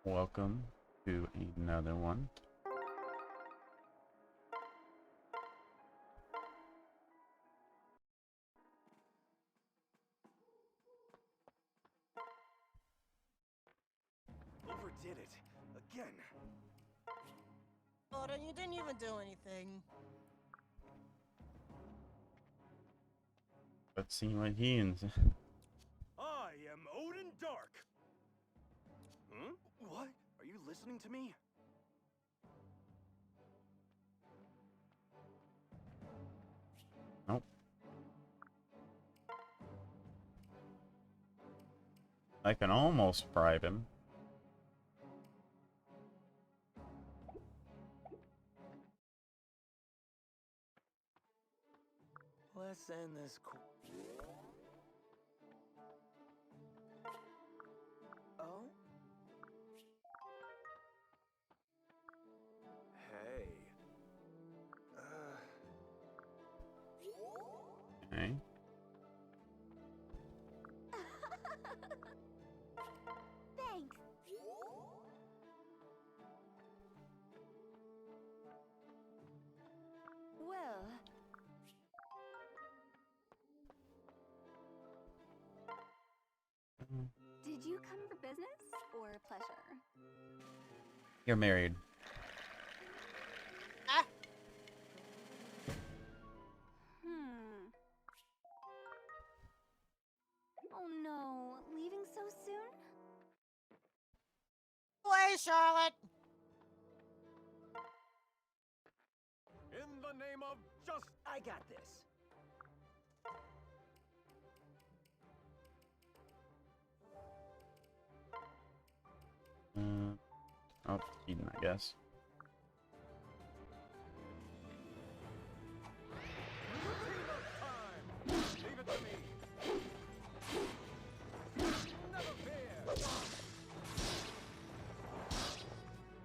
Welcome to another one. Overdid it. Again. Oh, you didn't even do anything. Let's see what he ends. I am Odin Dark. Hmm? What? Are you listening to me? Nope. I can almost bribe him. Let's end this. Oh? Hey. Okay. Thanks. Well. Did you come for business or pleasure? You're married. Ah! Oh no, leaving so soon? Play, Charlotte! In the name of just. I got this. Oh, Eden, I guess. Leave it to me. Never fear.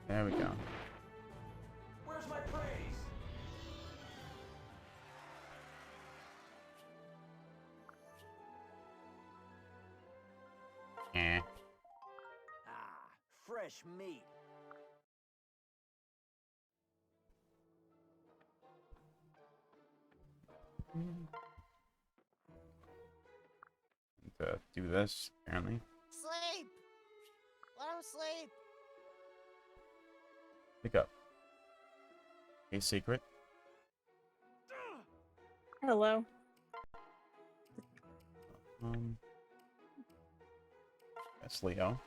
There we go. Where's my praise? Eh. Ah, fresh meat. To do this, apparently. Sleep! Let him sleep! Pick up. A secret. Hello. That's Leo.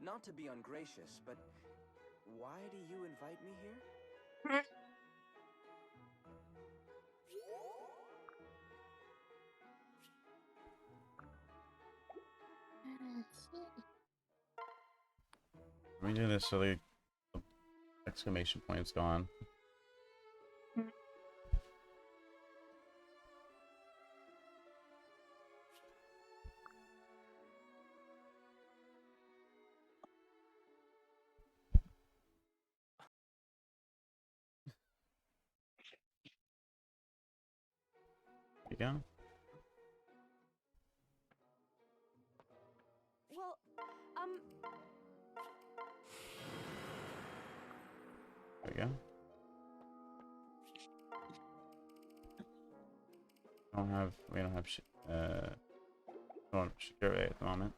Not to be ungracious, but why do you invite me here? Let me do this so the exclamation point's gone. There you go. Well, There we go. We don't have security at the moment.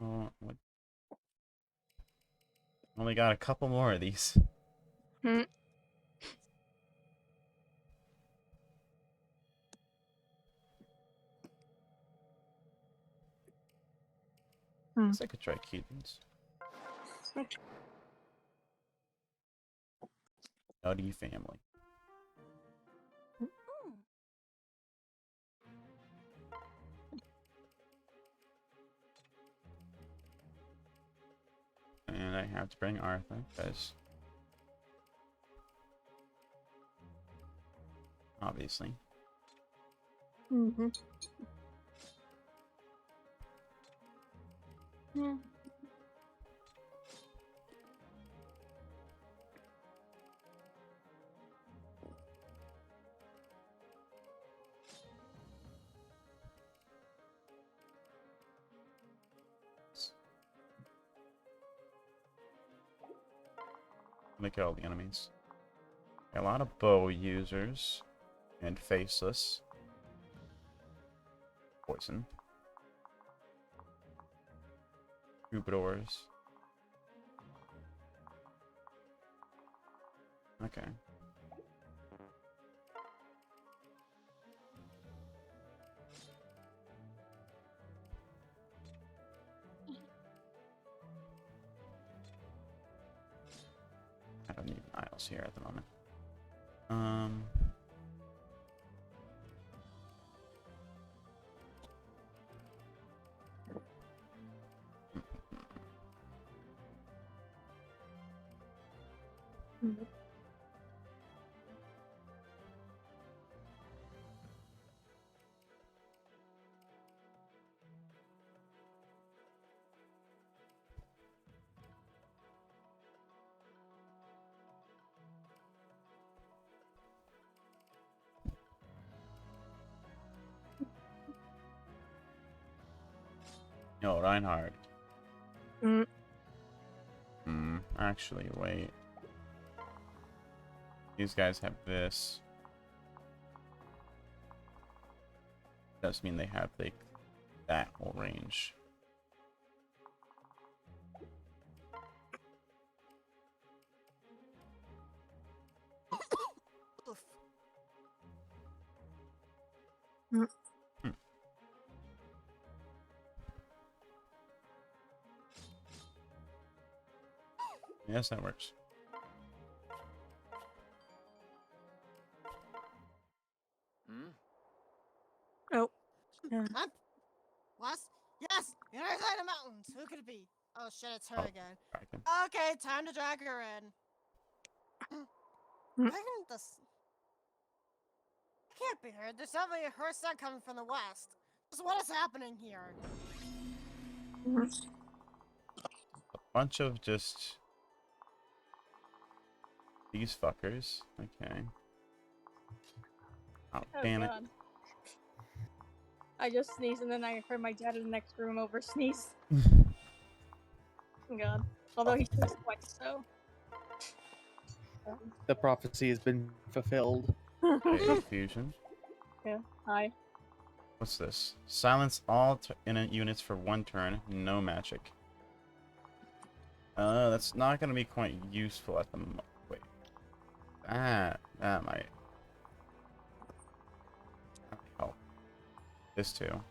Oh, what? Only got a couple more of these. Guess I could try Keaton's. Nutty family. And I have to bring Arthur, because obviously. Mm-hmm. Yeah. Look at all the enemies. A lot of bow users. And faceless. Poison. Troubadours. Okay. I don't need miles here at the moment. Mhm. No, Reinhardt. Mm. Actually, wait. These guys have this. Does mean they have like that whole range. Oof. Yes, that works. Hmm? Oh. Yeah. Huh? What? Yes! The other side of the mountains! Who could it be? Oh shit, it's her Oh, again. Kraken. Okay, time to drag her in. Mm. Why didn't this... It can't be her. There's definitely her son coming from the west. Just what is happening here? Mhm. A bunch of just these fuckers. Okay. Oh, Oh damn it. god. I just sneezed and then I heard my dad in the next room over sneeze. Oh god. Although he sneezed twice, so. The prophecy has been fulfilled. Okay, fusion. Yeah. Hi. What's this? Silence all units for 1 turn. No magic. That's not gonna be quite useful at the moment. Wait. That might help. This too.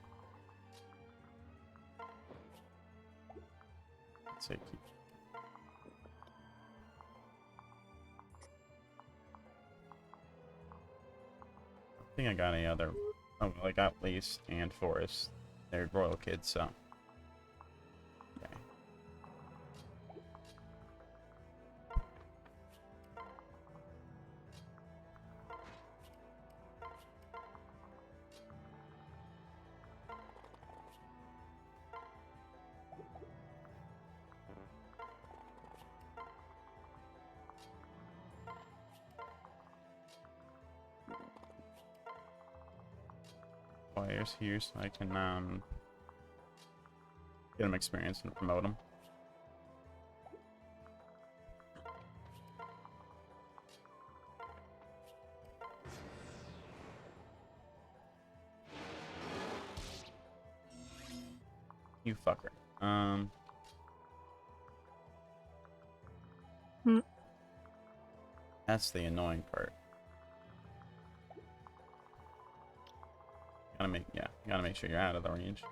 Let's say keep. I think I got any other. Oh, well, I got Lace and Forest. They're royal kids, so. Okay. Players here so I can get them experience and promote them. You fucker. Hmm. That's the annoying part. Gotta make sure you're out of the range.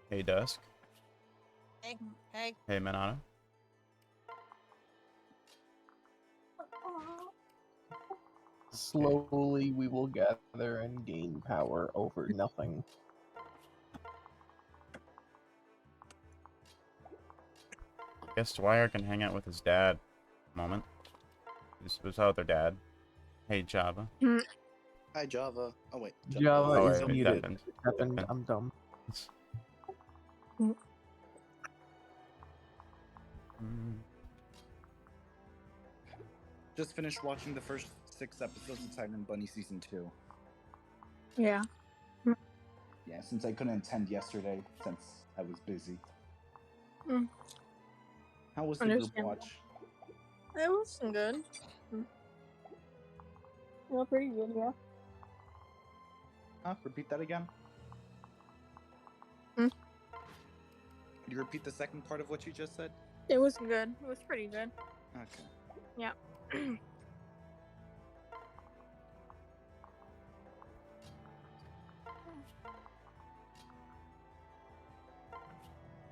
Hey, Dusk. Hey, hey. Hey, Minato. Slowly we will gather and gain power over nothing. Guess Dwyer can hang out with his dad. Moment. He's without their dad. Hey, Java. Hi, Java. Oh, wait. Java Oh, is wait, it muted. happened. Happened. I'm dumb. Mm. Just finished watching the first 6 episodes of Tiger and Bunny season 2. Yeah. Yeah, since I couldn't attend yesterday, since I was busy. Mm. How was the group Understandable. watch? It was good. Well, pretty good, yeah. Repeat that again? Hmm? Could you repeat the second part of what you just said? It was good. It was pretty good. Okay. Yeah.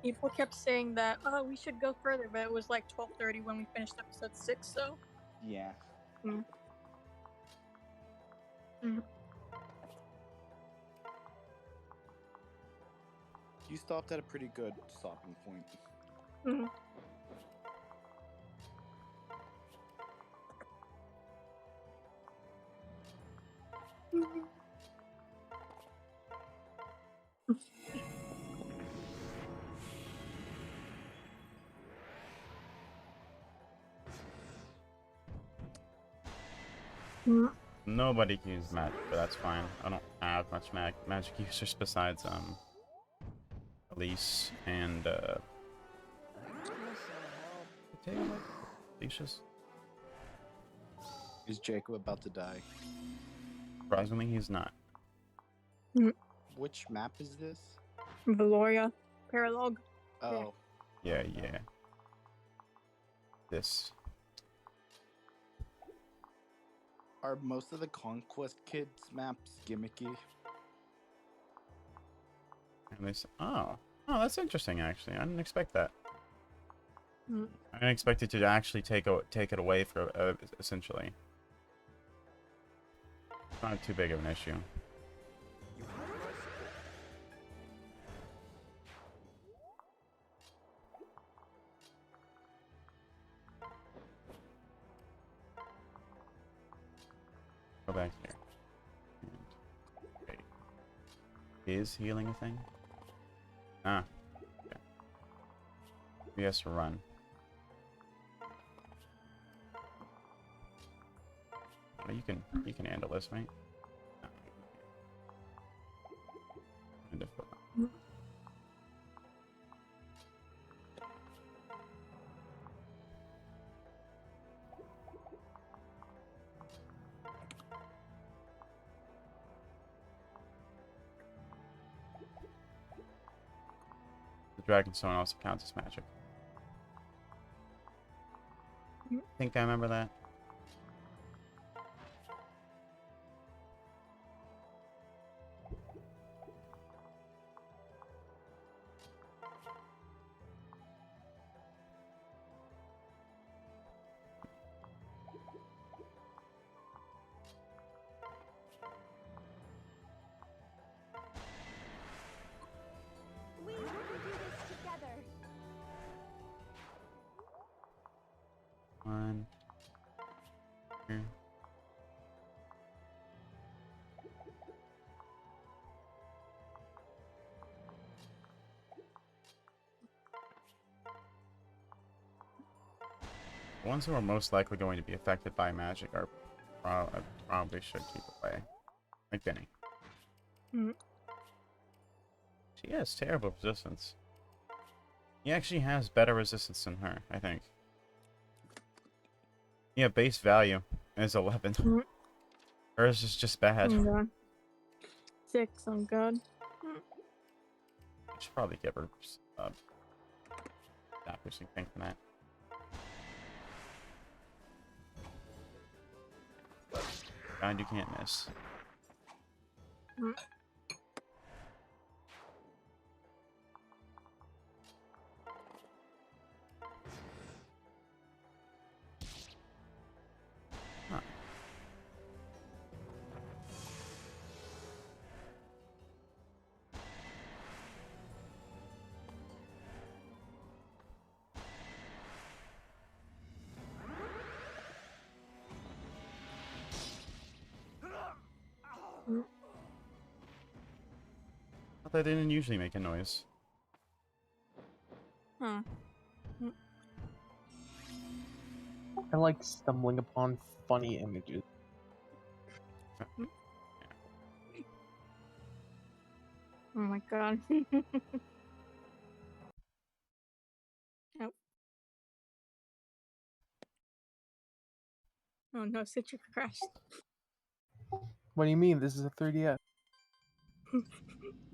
People kept saying that, oh, we should go further, but it was like 12:30 when we finished episode 6, so. Yeah. Mm. Mm. You stopped at a pretty good stopping point. Mm. Mm. Nobody can use magic, but that's fine. I don't have much magic users besides Elise and Alicia's. Is Jacob about to die? Surprisingly, he's not. Which map is this? Valoria. Paralog. Oh. Yeah. This. Are most of the Conquest kids maps gimmicky? And they oh, that's interesting. Actually, I didn't expect that. Mm. I didn't expect it to actually take it away for essentially. It's not too big of an issue. Go back here. Okay. Is healing a thing? Ah. Okay. He has to run. Oh, you can handle this, right? No. The Dragonstone also counts as magic. Think I remember that. We can do this together. One. Here. The ones who are most likely going to be affected by magic are probably should keep away. Like Benny. Mm. She has terrible resistance. He actually has better resistance than her, I think. Yeah, base value is 11. Mm. Hers is just bad. Oh, God. 6 on God. I should probably give her that piercing thing for that. God, you can't miss. Mm. Huh. I thought they didn't usually make a noise. Huh. I like stumbling upon funny images. Oh my god. Oh. Oh no, Citric crashed. What do you mean? This is a 3DS.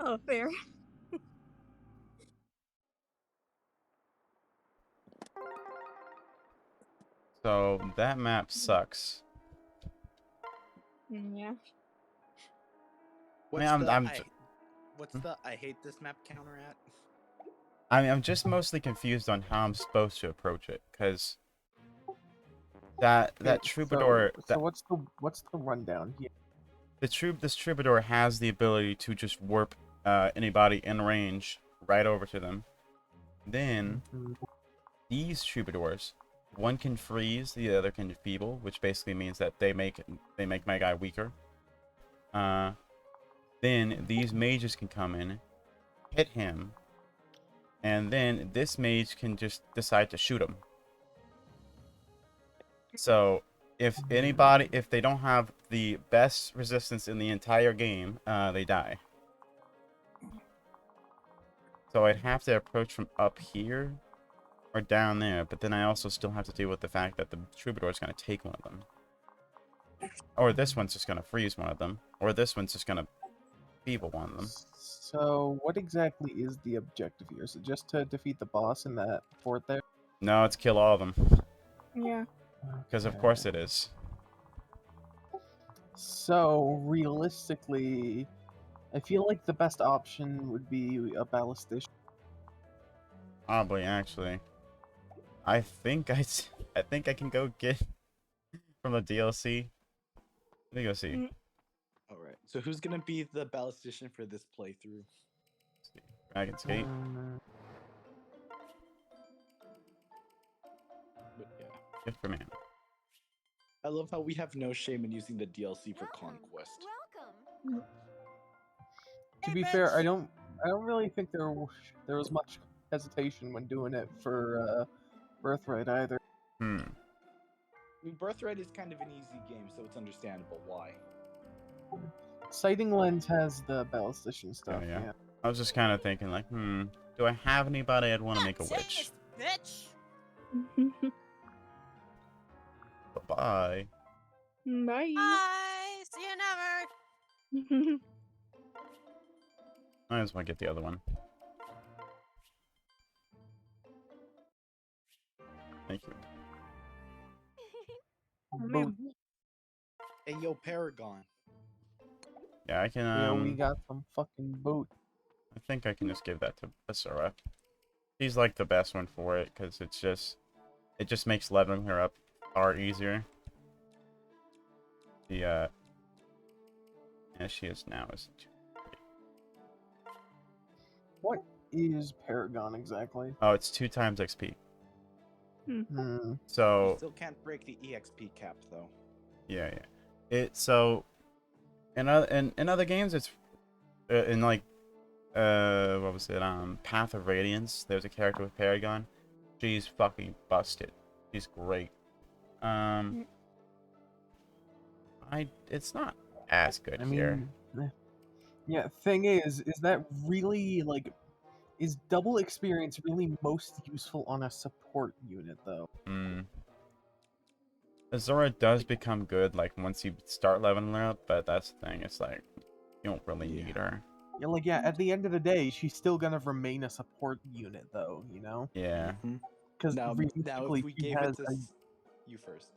Oh, fair. So that map sucks. Yeah. What's I'm- the I'm I, j- what's the I hate this map counter at? I mean, I'm just mostly confused on how I'm supposed to approach it, because that Okay, troubadour, So what's the rundown here? this troubadour has the ability to just warp anybody in range right over to them. Then Mhm. these troubadours, one can freeze, the other can feeble, which basically means that they make my guy weaker. Then these mages can come in, hit him, and then this mage can just decide to shoot him. So if they don't have the best resistance in the entire game, they die. So I'd have to approach from up here or down there, but then I also still have to deal with the fact that the troubadour is going to take one of them. Or this one's just going to freeze one of them. Or this one's just going to feeble one of them. So what exactly is the objective here? Is it just to defeat the boss in that fort there? No, it's kill all of them. Yeah. Because of course it is. So realistically, I feel like the best option would be a ballistician. Probably, actually. I think I can go get from the DLC. Let me go see. All right. So who's gonna be the ballistician for this playthrough? Dragon's Gate. But yeah, Good for man. I love how we have no shame in using the DLC for Conquest. Welcome. To be fair, I don't really think there was much hesitation when doing it for Birthright either. I mean, Birthright is kind of an easy game, so it's understandable why. Sighting Lens has the ballistician stuff. yeah. Yeah. I was just kind of thinking, like, do I have anybody I'd want to make a Dang witch? this bitch. Bye-bye. Bye. Bye. See you never. I just want to get the other one. Thank you. Oh, Boot. man. Hey, yo, Paragon. Yeah, I can, Yeah, we got some fucking boot. I think I can just give that to Basura. She's like the best one for it, because it just makes leveling her up far easier. Yeah, she is now. What is Paragon exactly? Oh, it's 2 times XP. Hmm. So Still can't break the EXP cap though. yeah. So in other games, it's in like what was it? Path of Radiance. There's a character with Paragon. She's fucking busted. She's great. It's not as good I here. mean, yeah. Thing is that really like is double experience really most useful on a support unit though? Azora does become good like once you start leveling her up, but that's the thing. It's like you don't really need her. Yeah, like at the end of the day, she's still gonna remain a support unit though, you know? Yeah. Because Now if we gave it to you first.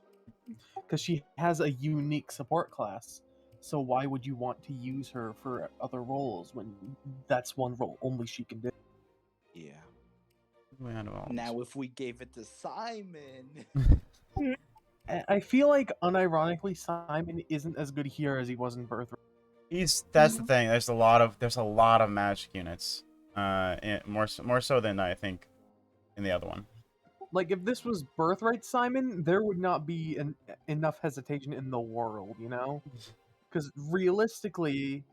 Because she has a unique support class. So why would you want to use her for other roles when that's one role only she can do? Yeah. Well, Now if we gave it to Simon. I feel like unironically Simon isn't as good here as he was in Birthright. That's the thing. There's a lot of magic units. More so than I think in the other one. Like if this was Birthright Simon, there would not be enough hesitation in the world, you know? Because realistically,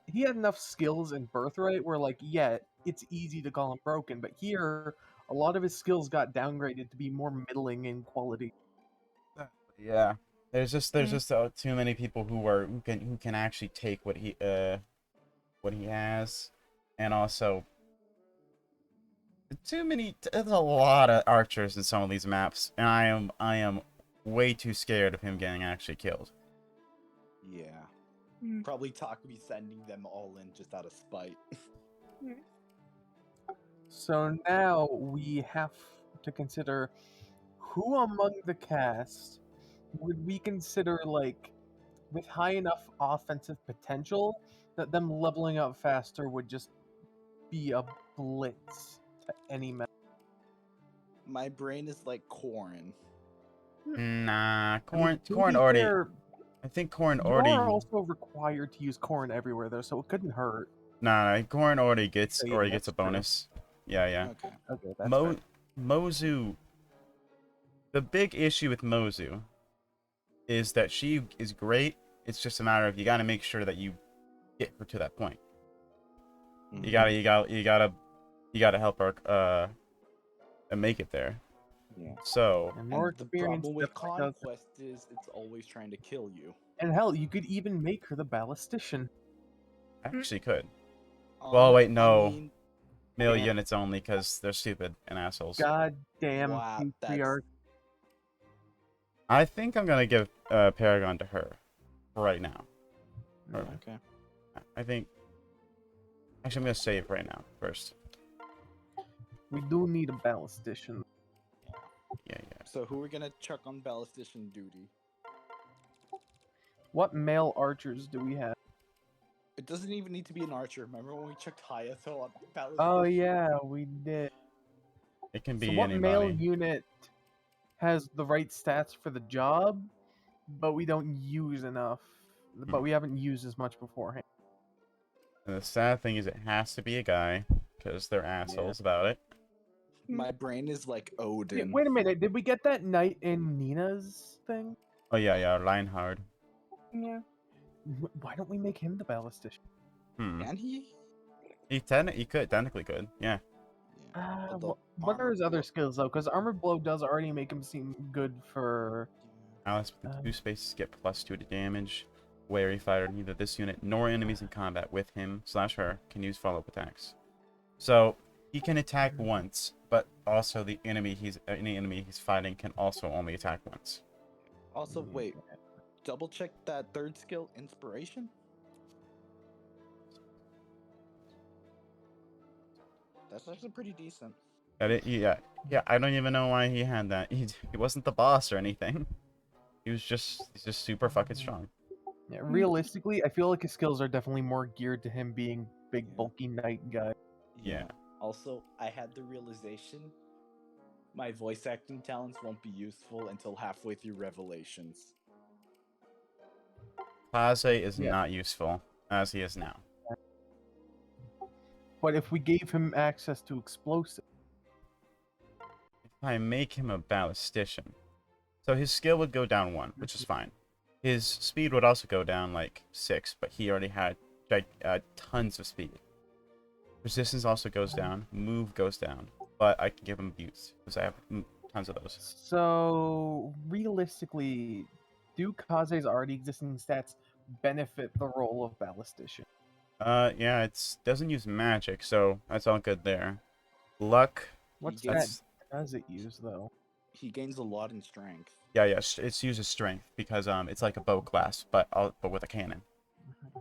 he had enough skills in Birthright where, like, yeah, it's easy to call him broken, but here, a lot of his skills got downgraded to be more middling in quality. Yeah. There's just too many people who can actually take what he has, and also there's a lot of archers in some of these maps, and I am way too scared of him getting actually killed. Yeah. Mm. Probably Takumi sending them all in just out of spite. So now we have to consider who among the cast would we consider like with high enough offensive potential that them leveling up faster would just be a blitz to any member. My brain is like Corrin. Nah, I mean, to Corn be already. fair, I think Corn you already. are also required to use corn everywhere though, so it couldn't hurt. Nah, Corn already gets So, yeah, a that's true. bonus. Yeah. Okay. Okay, that's fair. Mozu. The big issue with Mozu is that she is great. It's just a matter of you got to make sure that you get her to that point. You gotta help her and make it there. Yeah. So And more And the experience problem with definitely does- Conquest is it's always trying to kill you. And hell, you could even make her the ballistician. I actually could. Well, wait, no. I mean, Male yeah. units only because they're stupid and assholes. God damn Wow, patriarch. I think I'm gonna give Paragon to her right now. Okay. I think. Actually, I'm gonna save right now first. We do need a ballistician. Yeah. So who are gonna chuck on ballistician duty? What male archers do we have? It doesn't even need to be an archer. Remember when we chucked Hayato on ballistician? Oh yeah, we did. It can be So what male anybody. unit has the right stats for the job, but we don't use enough, but we haven't used as much beforehand? And the sad thing is, it has to be a guy because they're assholes about it. My brain is like Odin. Wait a minute, did we get that knight in Nina's thing? Oh yeah, Lionheart. Yeah. Why don't we make him the ballistician? Can he? He technically could. Yeah. Although What are armor his other blow- skills though? Because armor blow does already make him seem good for. Alice with the 2 spaces get +2 to damage. Wary fighter, neither this unit nor enemies in combat with him/her can use follow-up attacks. So he can attack once, but also any enemy he's fighting can also only attack once. Also, wait. Double check that third skill, inspiration. That's actually pretty decent. Yeah. I don't even know why he had that. He wasn't the boss or anything. He's just super fucking strong. Yeah, realistically, I feel like his skills are definitely more geared to him being big, bulky knight guy. Yeah. Also, I had the realization my voice acting talents won't be useful until halfway through Revelations. Kaze is Yeah. not useful as he is now. But if we gave him access to explosive, If I make him a ballistician, so his skill would go down 1, which is fine. His speed would also go down like 6, but he already had tons of speed. Resistance also goes down. Move goes down, but I can give him boots because I have tons of those. so realistically, do Kaze's already existing stats benefit the role of ballistician? Yeah, it doesn't use magic, so that's all good there. Luck. What He stat gets- does it use though? He gains a lot in strength. Yeah, it uses strength because it's like a bow class, but with a cannon.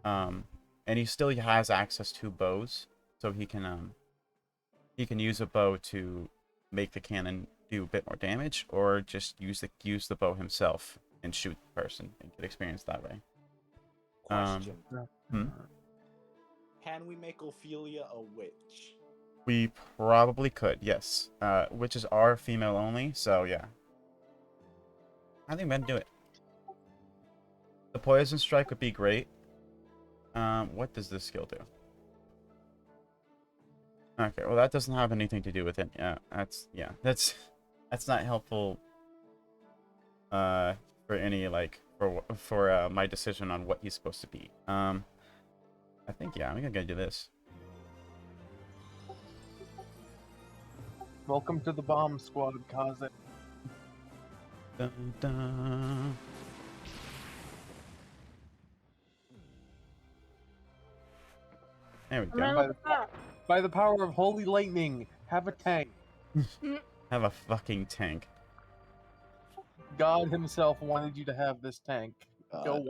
And he still has access to bows, so he can use a bow to make the cannon do a bit more damage, or just use the bow himself and shoot the person and get experience that way. Question. Hmm? Can we make Ophelia a witch? We probably could, yes. Witches are female only, so yeah. I think we can do it. The poison strike would be great. What does this skill do? Okay, well that doesn't have anything to do with it. That's not helpful. For any for my decision on what he's supposed to be. I think I'm gonna do this. Welcome to the bomb squad, Kaze. Dun, dun. There we I'm gonna go. look up. By the power of holy lightning, have a tank. Have a fucking tank. God himself wanted you to have this tank. Go on.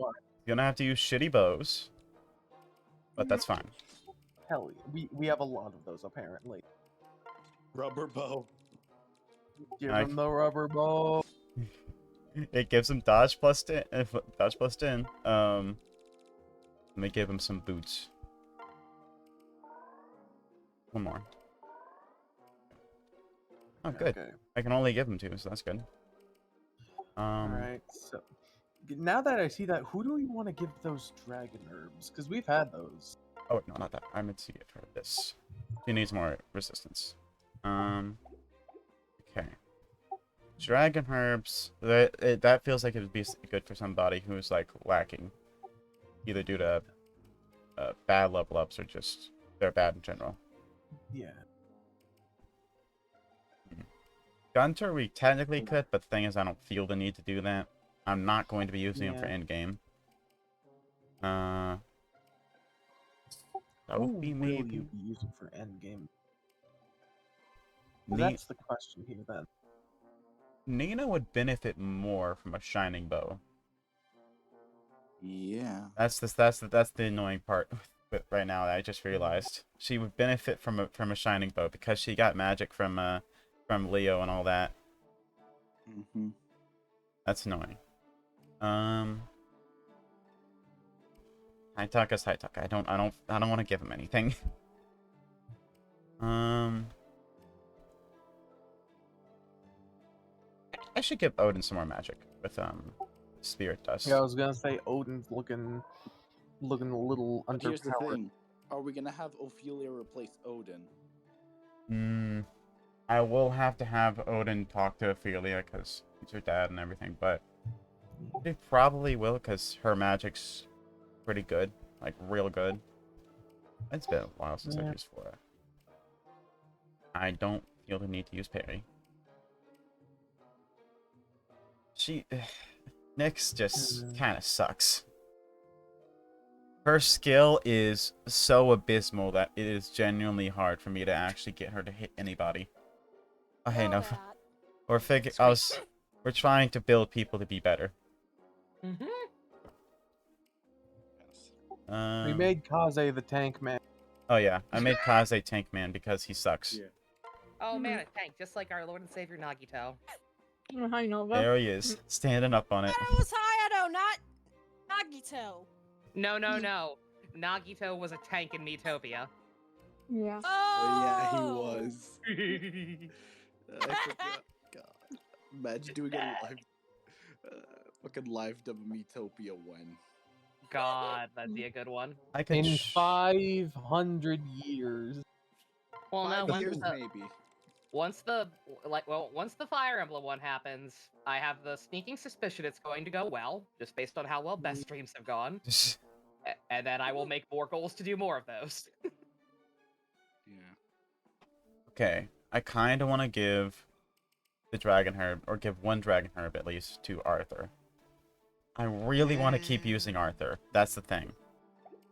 You're gonna have to use shitty bows. But that's fine. Hell, we have a lot of those apparently. Rubber bow. Give I- him the rubber bow. It gives him dodge plus 10. Dodge plus 10. Let me give him some boots. One more. Oh, good. Okay. I can only give him 2, so that's good. Alright, so now that I see that, who do we want to give those dragon herbs? Because we've had those. Oh, no, not that. I meant to give her this. She needs more resistance. Okay. Dragon herbs. That feels like it would be good for somebody who's, like, lacking. Either due to bad level ups or just they're bad in general. Yeah. Gunter, we technically could, but the thing is, I don't feel the need to do that. I'm not going to be using him for Yeah. endgame. That would Who be will maybe. you be using for endgame? Ni- That's the question here then. Nina would benefit more from a shining bow. Yeah. That's the annoying part with right now that I just realized. She would benefit from a shining bow because she got magic from Leo and all that. Mm-hmm. That's annoying. Haitaka's Haitaka. I don't want to give him anything. I should give Odin some more magic with Spirit Dust. Yeah, I was gonna say Odin's looking a little But here's the underpowered. thing. Are we gonna have Ophelia replace Odin? I will have to have Odin talk to Ophelia because he's her dad and everything, but he probably will because her magic's pretty good, like real good. It's been a while since I've used Flora. I don't feel the need to use Parry. Nyx just kind of sucks. Her skill is so abysmal that it is genuinely hard for me to actually get her to hit anybody. Oh, hey, no. We're trying to build people to be better. Mm-hmm. We made Kaze the tank man. Oh yeah, I made Kaze Tank Man because he sucks. Yeah. Oh man, a tank, just like our Lord and Savior Nagito. I know. There he is, standing up on it. That was Hayato, not Nagito. No. Nagito was a tank in Miitopia. Yeah. Oh, Yeah, he was. I forgot. God. Imagine doing a live, fucking live dub of Miitopia when. God, that'd be a good one. I could. In 500 years. Well, no, 5 years maybe. once the Fire Emblem one happens, I have the sneaking suspicion it's going to go well, just based on how well best streams have gone. And then I will make more goals to do more of those. Yeah. Okay, I kind of want to give the Dragon Herb, or give one Dragon Herb at least, to Arthur. I really want to keep using Arthur. That's the thing.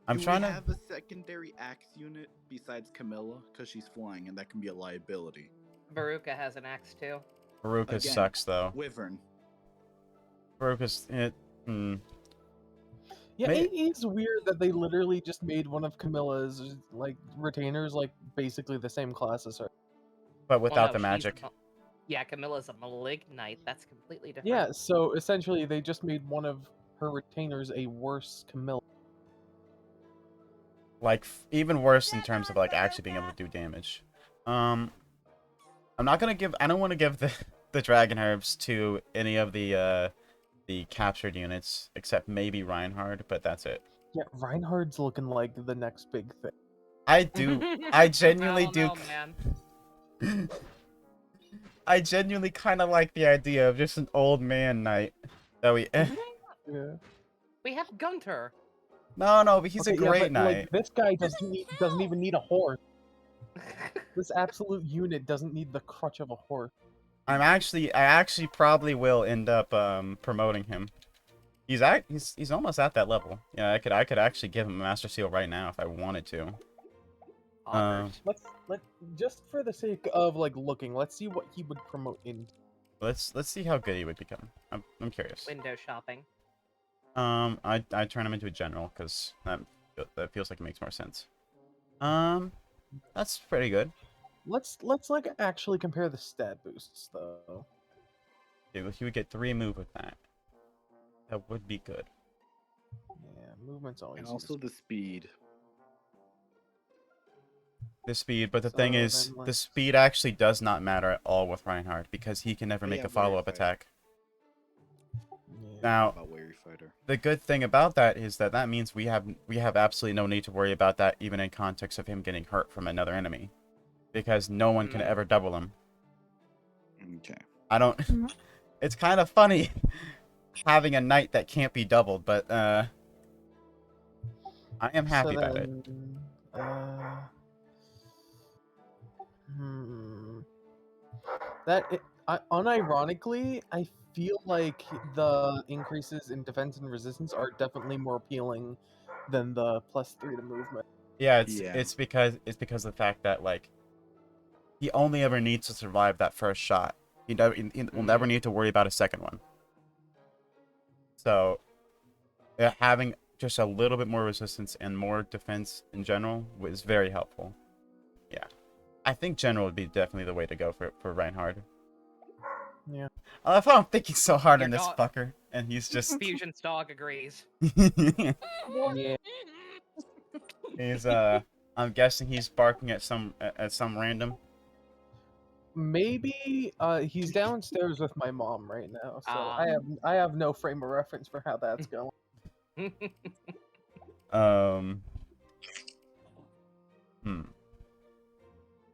I'm trying to have a secondary axe unit besides Camilla, because she's flying, and that can be a liability. Veruca has an axe too. Veruca Again, sucks though. Wyvern. Veruca's Yeah, May- it is weird that they literally just made one of Camilla's like retainers like basically the same class as her. but Well, without no, the she's magic. Yeah, Camilla's a malignite. That's completely different. Yeah, so essentially they just made one of her retainers a worse Camilla. Like even worse in terms of like actually being able to do damage. I'm not gonna give. I don't want to give the Dragon Herbs to any of the captured units except maybe Reinhard, but that's it. Yeah, Reinhardt's looking like the next big thing. I do. I genuinely don't do. know, man. I genuinely kind of like the idea of just an old man knight that we. Yeah. We have Gunter. No, but he's Okay, a great but, knight. like, this guy doesn't even need a horse. This absolute unit doesn't need the crutch of a horse. I actually probably will end up promoting him. He's almost at that level. Yeah, I could actually give him a Master Seal right now if I wanted to. Honored. Let just for the sake of like looking, let's see what he would promote in. Let's see how good he would become. I'm curious. Window shopping. I turn him into a general because that feels like it makes more sense. That's pretty good. Let's like actually compare the stat boosts though. Dude, he would get 3 move with that. That would be good. Yeah, movement's always And also the speed. The speed, but the So thing is, then the let's- speed actually does not matter at all with Reinhardt because he can never Oh, make yeah, a follow-up Warrior attack. Yeah. Now, About Wary Fighter. the good thing about that is that means we have absolutely no need to worry about that even in context of him getting hurt from another enemy, because no one can ever double him. Okay. I don't. It's kind of funny having a knight that can't be doubled, but I am happy about it. Unironically, I feel like the increases in defense and resistance are definitely more appealing than the +3 to movement. Yeah, Yeah. it's because of the fact that like he only ever needs to survive that first shot. He will never need to worry about a second one. So, having just a little bit more resistance and more defense in general was very helpful. Yeah, I think general would be definitely the way to go for Reinhardt. Yeah. I love how I'm thinking so hard Your on this dog- fucker, and he's just Fusion's dog agrees. Yeah. he's I'm guessing he's barking at some random. Maybe he's downstairs with my mom right now, so I have no frame of reference for how that's going.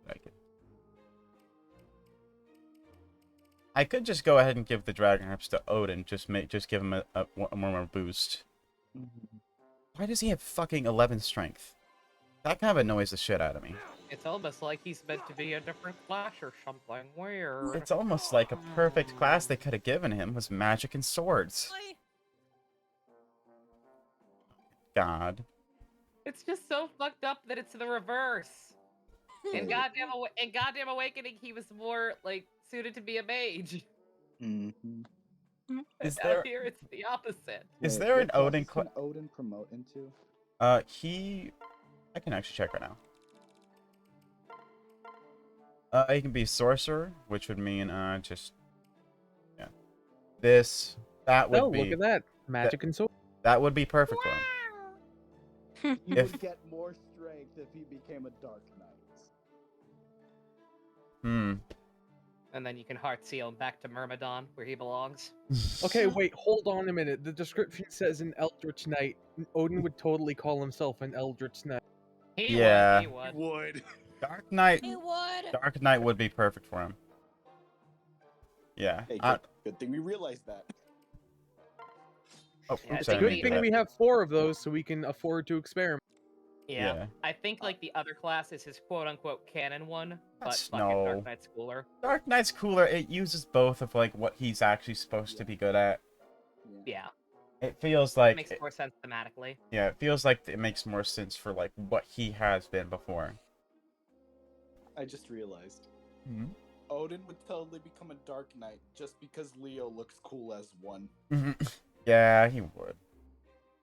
Like it. I could just go ahead and give the Dragon Herbs to Odin, just give him a more boost. Why does he have fucking 11 strength? That kind of annoys the shit out of me. It's almost like he's meant to be a different class or something weird. It's almost like a perfect class they could have given him was magic and swords. God. It's just so fucked up that it's the reverse. In Goddamn Awakening, he was more like suited to be a mage. Mm-hmm. Is Out there here, it's the opposite. is there an Odin Can Odin promote into? I can actually check right now. He can be sorcerer, which would mean that would Oh, be look at that. Magic and sword. that would be perfect for him. He If- would get more strength if he became a Dark Knight. And then you can heart seal him back to Myrmidon, where he belongs. Okay, wait, hold on a minute. The description says an Eldritch Knight. Odin would totally call himself an Eldritch Knight. He Yeah. would. Would. Dark Knight He would. Dark Knight would be perfect for him. Yeah. Hey, good thing we realized that. Oh, Yeah, oops, It's I a didn't good mean thing that. we have 4 of those so we can afford to experiment. Yeah. I think like the other class is his quote-unquote canon one, but That's- fucking no. Dark Knight's cooler. Dark Knight's cooler. It uses both of like what he's actually supposed to be good at. Yeah, It feels it like makes more sense thematically. yeah, it feels like it makes more sense for like what he has been before. I just realized. Mm-hmm. Odin would totally become a Dark Knight just because Leo looks cool as one. Yeah, he would.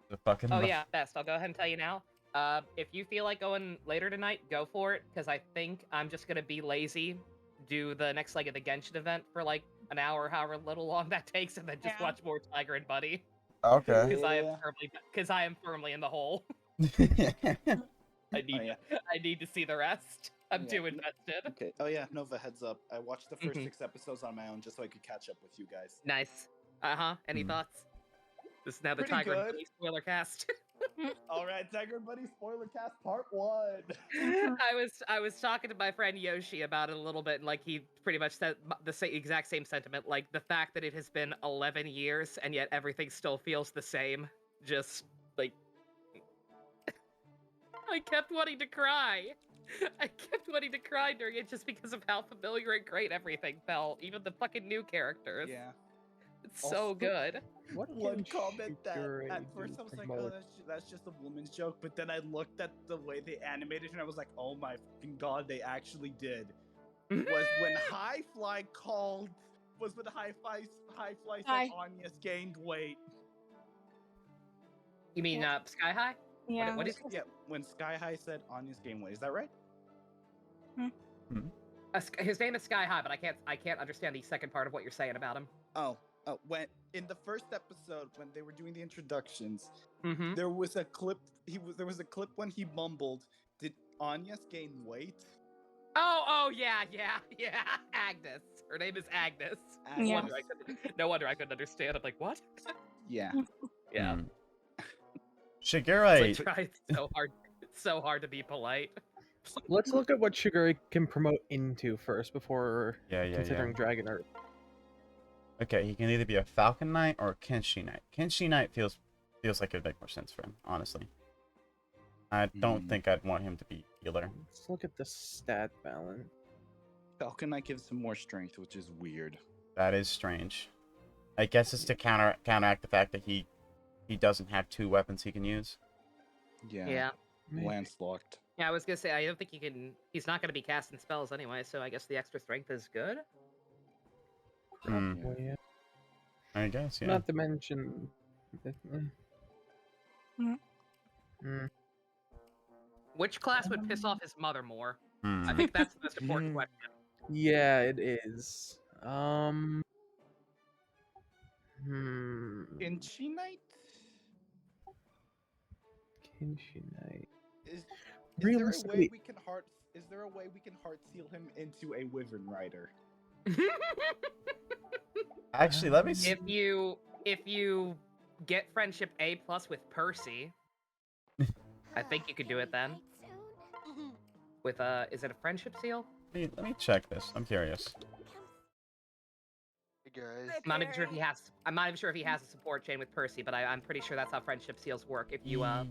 The fucking Oh yeah, best. I'll go ahead and tell you now. If you feel like going later tonight, go for it, because I think I'm just gonna be lazy, do the next leg of the Genshin event for like an hour, however little long that takes, and then just Yeah. watch more Tiger and Buddy, Okay. because Yeah. I am firmly in the hole. I need to see the rest. I'm Yeah. too invested. Okay. Oh yeah, Nova, heads up. I watched the 1st Mhm. 6 episodes on my own just so I could catch up with you guys. Nice. Any Hmm. thoughts? This is now the Pretty Tiger and good. Buddy spoiler cast. All right, Tiger and Buddy spoiler cast part 1. I was talking to my friend Yoshi about it a little bit, and like he pretty much said the exact same sentiment. Like the fact that it has been 11 years and yet everything still feels the same. Just like I kept wanting to cry. I kept wanting to cry during it just because of how familiar and great everything felt. Even the fucking new characters. Yeah. It's Also, so good. What One can comment that Shigure at do first I was like, promote? oh, that's just a woman's joke. But then I looked at the way they animated it and I was like, oh my fucking god, they actually did. Was when High Fly said Hi. Anya's gained weight. You mean Sky High? Yeah. What is Yeah, when Sky High said Anya's gained weight. Is that right? his name is Sky High, but I can't understand the second part of what you're saying about him. Oh, when in the first episode when they were doing the introductions, Mm-hmm. there was a clip. There was a clip when he mumbled, "Did Anya's gain weight?" Oh yeah. Agnes. Her name is Agnes. Yeah. No wonder I couldn't understand. I'm like, what? Yeah. Yeah. Hmm. So I Shigure, tried so hard. It's so hard to be polite. Let's look at what Shigure can promote into first before yeah. considering Dragon Art. Okay, he can either be a Falcon Knight or a Kenshi Knight. Kenshi Knight feels like it'd make more sense for him, honestly. I don't think I'd want him to be healer. Let's look at the stat balance. Falcon Knight gives him more strength, which is weird. That is strange. I guess it's to counteract the fact that he doesn't have 2 weapons he can use. Yeah. Lance locked. Yeah, I was gonna say I don't think he can. He's not gonna be casting spells anyway, so I guess the extra strength is good. Hmm. Well, yeah. I guess, yeah. Not to mention. Which class would piss off his mother more? Hmm. I think that's the most important question. Yeah, it is. Kenshi Knight? Kenshi Knight. Is Realistically- there a way we can heart seal him into a Wyvern Rider? Actually, let me see. If you get friendship A+ with Percy, I think you could do it then. With is it a friendship seal? Let me check this. I'm curious. Hey guys. I'm not even sure if he has. I'm not even sure if he has a support chain with Percy, but I'm pretty sure that's how friendship seals work. If you A+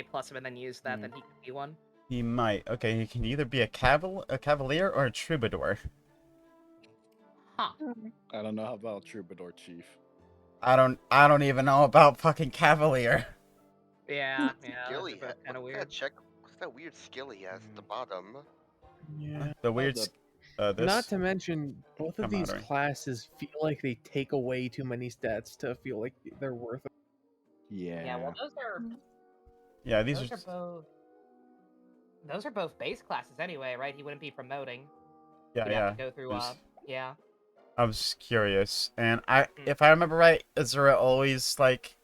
him and then use that, then he can be one. He might. Okay, he can either be a cavalier or a troubadour. Huh. I don't know about Troubadour Chief. I don't even know about fucking cavalier. Yeah. Skill Those he are has. both kind of What weird. kind of check? What's that weird skill he has at the bottom? Yeah. The weird. the- This. Not to mention, both of these Camaraderie. classes feel like they take away too many stats to feel like they're worth it. Yeah. Yeah. Well, those are. Yeah, these Those are. are both. Those are both base classes anyway, right? He wouldn't be promoting. Yeah, He'd yeah. have to go through. There's- Yeah. I was curious, and if I remember right, Azura always like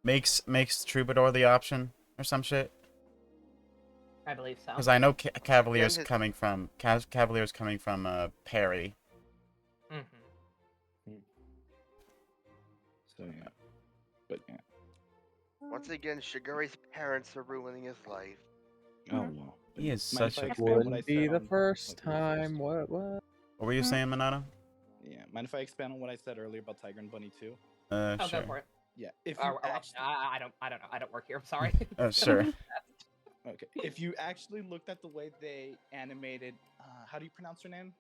makes troubadour the option or some shit. I believe so. Because I know Cavalier's Then his- coming from Perry. Mm-hmm. So yeah. But yeah. Once again, Shigure's parents are ruining his life. Oh well. He is Mind such if I a. expand what I Wouldn't be said the on first what was time. What? What were you saying, Minato? Yeah. Mind if I expand on what I said earlier about Tiger and Bunny too? Oh, Sure. go for it. Yeah. If you actually, I don't know. I don't work here. I'm sorry. Sure. okay. If you actually looked at the way they animated, how do you pronounce her name?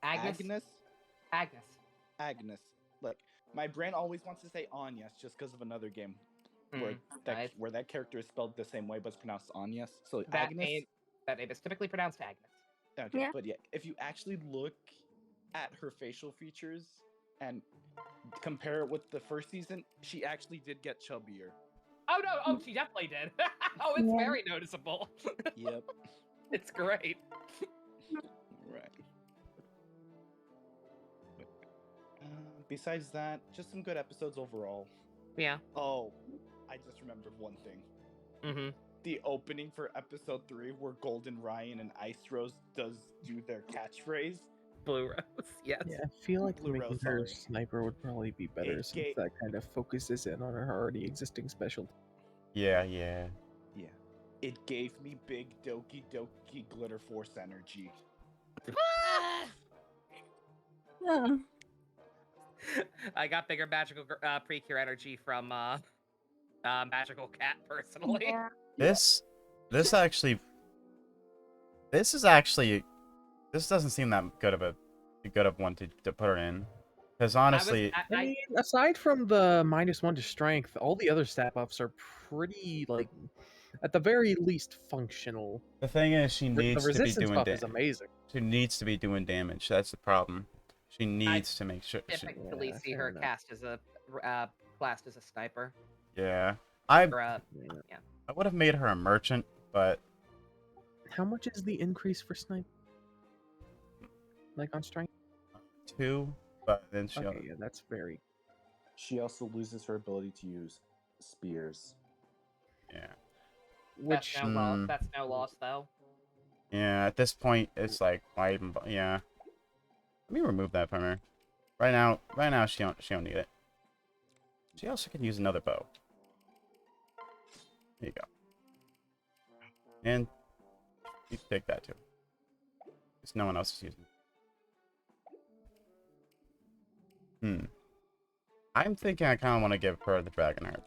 Agnes. Agnes. Look, my brain always wants to say Anya just because of another game where Right. where that character is spelled the same way but it's pronounced Anya. So That Agnes. name is typically pronounced Agnes. Okay, Yeah. but yeah, if you actually look at her facial features and compare it with the first season, she actually did get chubbier. Oh no! Oh, she definitely did. Oh, it's Yeah. very noticeable. Yep. It's great. Right. But, besides that, just some good episodes overall. Yeah. Oh, I just remembered one thing. Mm-hmm. The opening for episode 3 where Golden Ryan and Ice Rose do their catchphrase. Blue Rose. Yes. Yeah, I feel like Blue making Rose, her sorry. sniper would probably be better It since gave- that kind of focuses in on her already existing specialty. Yeah. Yeah. It gave me big Doki Doki Glitter Force energy. Yeah. I got bigger magical precure energy from Magical Cat personally. Yeah. This This actually, this doesn't seem that good of one to put her in, because honestly, I mean, aside from the -1 to strength, all the other stat buffs are pretty, like, at the very least functional. the thing is, she The needs to be resistance doing buff is amazing. She needs to be doing damage. That's the problem. She needs to make sure. Typically Yeah, see fair her enough. cast as a classed as a sniper. Yeah, Or, I yeah. would have made her a merchant, but How much is the increase for snipe? Like on strength? 2. But then she. Okay, yeah, that's very. She also loses her ability to use spears. Yeah. Which That's no loss though. Yeah, at this point, it's like, why even? Yeah. Let me remove that from her. Right now, she don't need it. She also can use another bow. There you go. And you can take that too. Because no one else is using it. I'm thinking I kind of want to give her the dragon heart.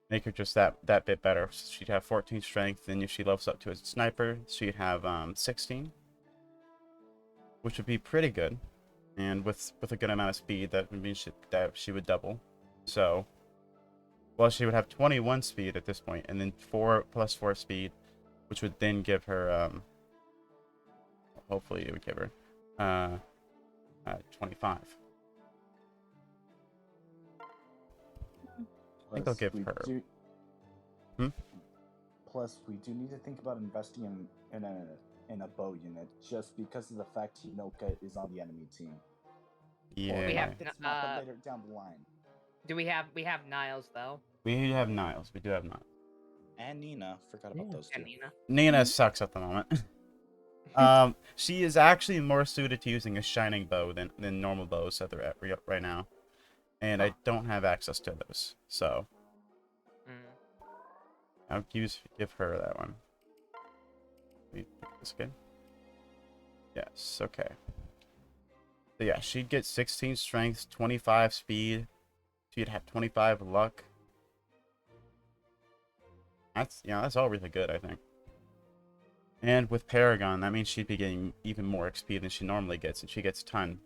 Make her just that bit better. She'd have 14 strength, and if she levels up to a sniper, she'd have 16, which would be pretty good. And with a good amount of speed, that would mean that she would double. So, well, she would have 21 speed at this point, and then 4 plus 4 speed, which would then give her hopefully it would give her 25. I think I'll give her. Plus, we do need to think about investing in a bow unit, just because of the fact Hinoka is on the enemy team. Yeah. We have It's not later down the line. Do we have Niles though? We have Niles. We do have Niles. And Nina. Forgot about those two. And Nina. Nina sucks at the moment. She is actually more suited to using a shining bow than normal bows that they're at right now. And I don't have access to those, so I'll give her that one. Let me pick this again. Yes, okay. So yeah, she'd get 16 strength, 25 speed. She'd have 25 luck. That's all really good, I think. And with Paragon, that means she'd be getting even more XP than she normally gets, and she gets a ton.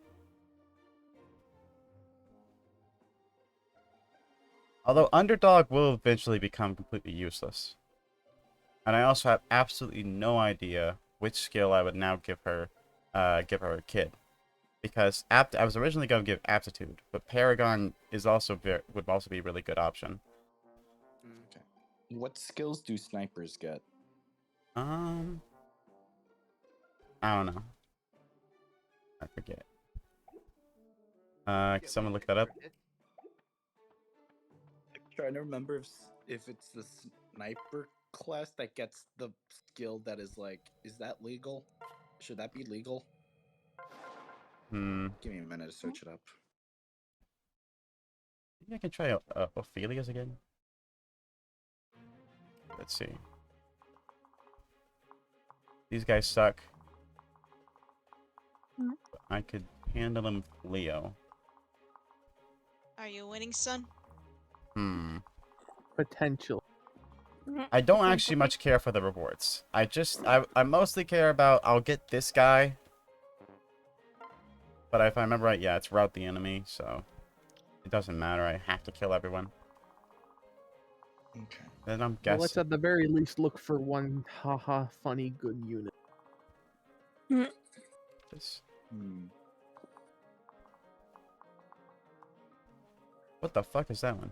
Although Underdog will eventually become completely useless. And I also have absolutely no idea which skill I would now give her a kid. Because I was originally going to give Aptitude, but Paragon is would also be a really good option. Okay. What skills do snipers get? I don't know. I forget. Can someone look that up? Trying to remember if it's the sniper class that gets the skill that is like, is that legal? Should that be legal? Give me a minute to search it up. Maybe I can try Ophelia's again. Let's see. These guys suck. I could handle them with Leo. Are you winning, son? Potential. I don't actually much care for the rewards. I mostly care about I'll get this guy. But if I remember right, yeah, it's rout the enemy, so it doesn't matter. I have to kill everyone. Okay. Then I'm Well, guessing. let's at the very least look for one haha funny good unit. What the fuck is that one?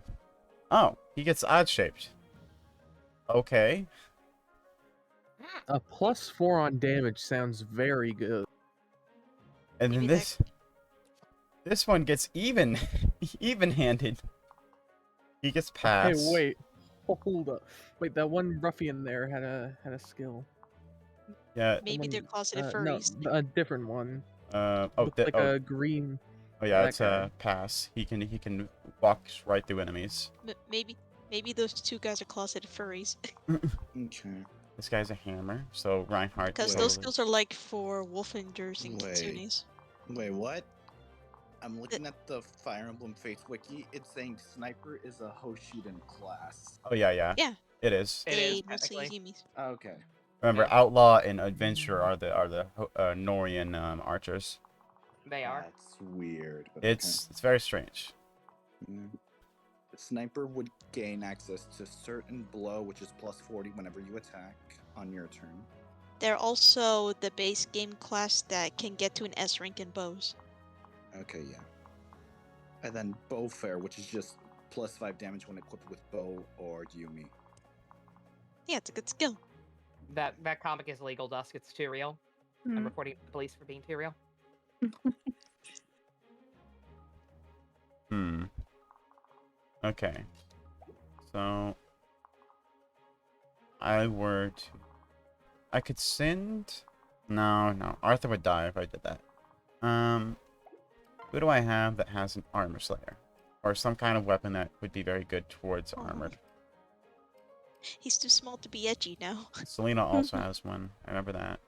Oh, he gets odd shaped. Okay. A +4 on damage sounds very good. And then this one gets even-handed. He gets pass. Hey, wait. Hold up. Wait, that one ruffian there had a skill. Yeah. Maybe they're closeted furries. No, a different one. Looked like a green. Oh yeah, that it's guy. a pass. He can walk right through enemies. Maybe those two guys are closeted furries. Okay. This guy's a hammer, so Reinhardt. Because those skills are like for Wolfenders and Kitsunes. Wait, what? I'm looking at the Fire Emblem Fates wiki. It's saying Sniper is a Hoshiden class. Oh yeah. Yeah. It is. It They is mostly technically. use Okay. Remember, Yeah. Outlaw and Adventure are the Norian archers. They are. That's weird. But It's very strange. Okay. The sniper would gain access to certain blow, which is plus 40 whenever you attack on your turn. They're also the base game class that can get to an S rank in bows. Okay, yeah. And then Bowfair, which is just plus 5 damage when equipped with bow or Yumi. Yeah, it's a good skill. That comic is legal, Dusk. It's too real. I'm reporting to the police for being too real. Okay. So I could send. No. Arthur would die if I did that. Who do I have that has an armor slayer? Or some kind of weapon that would be very good towards armored? He's too small to be edgy now. Selena also has one. I remember that.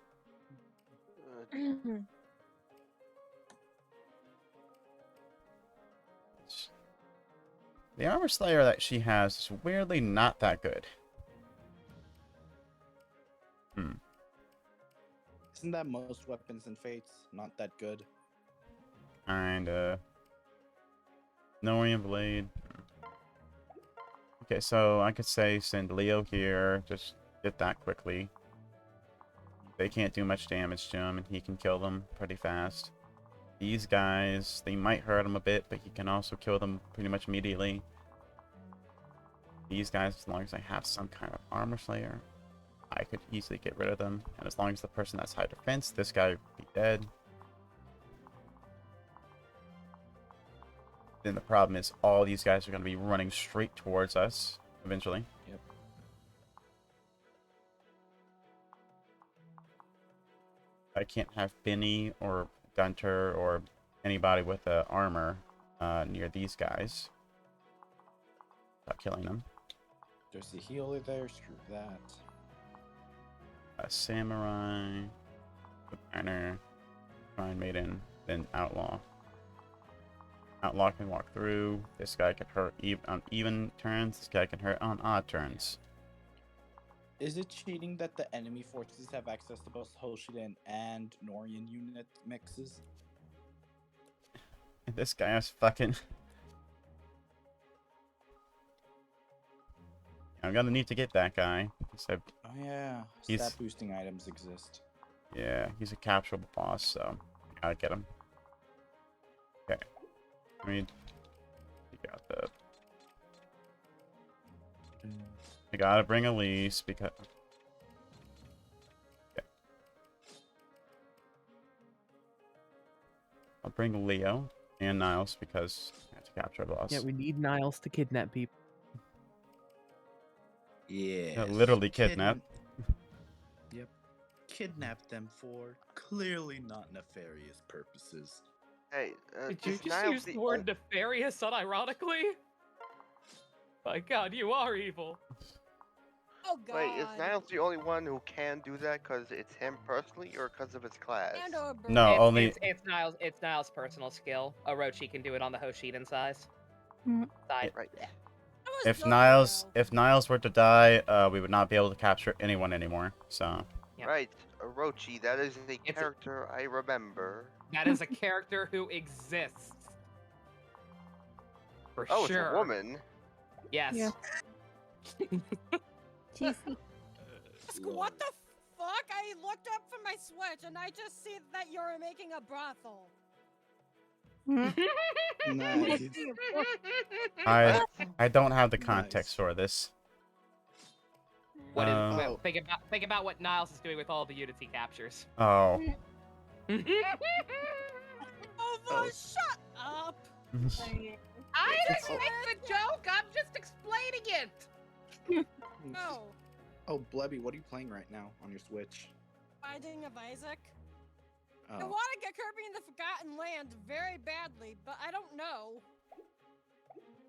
The armor slayer that she has is weirdly not that good. Isn't that most weapons and fates not that good? Kinda. Norian blade. Okay, so I could say send Leo here. Just get that quickly. They can't do much damage to him, and he can kill them pretty fast. These guys, they might hurt him a bit, but he can also kill them pretty much immediately. These guys, as long as I have some kind of armor slayer, I could easily get rid of them. And as long as the person that's high defense, this guy would be dead. Then the problem is all these guys are going to be running straight towards us eventually. Yep. I can't have Benny or Gunter or anybody with armor near these guys. Stop killing them. There's a healer there, screw that. A samurai, a banner, fine maiden, then outlaw. Outlaw can walk through. This guy can hurt on even turns. This guy can hurt on odd turns. Is it cheating that the enemy forces have access to both Hoshiden and Norian unit mixes? This guy has fucking... I'm gonna need to get that guy. Except Oh yeah, stat boosting items exist. Yeah, he's a capturable boss, so I gotta get him. Okay. I mean, you got the... I gotta bring Elise because... Okay. I'll bring Leo and Niles because I have to capture a boss. Yeah, we need Niles to kidnap people. Yeah. Literally kidnap. Yep. Kidnap them for clearly not nefarious purposes. Hey, Did you is just Niles use the word nefarious unironically? My god, you are evil. Oh god. Wait, is Niles the only one who can do that because it's him personally or because of his class? And or No, only... It's Niles' personal skill. Orochi can do it on the Hoshiden side. Right. If Niles were to die, we would not be able to capture anyone anymore. So. Yep. Right, Orochi. That is the character I remember. That is a character who exists. For Oh, sure. it's a woman. Yes. Yeah. What the fuck? I looked up from my Switch and I just see that you're making a brothel. Nice. I don't have the context for this. What is, well, think about what Niles is doing with all the Unity captures. Oh. Shut up! I didn't make the joke. I'm just explaining it. No. Oh, Blebby, what are you playing right now on your Switch? Binding of Isaac. I Oh. want to get Kirby in the Forgotten Land very badly, but I don't know.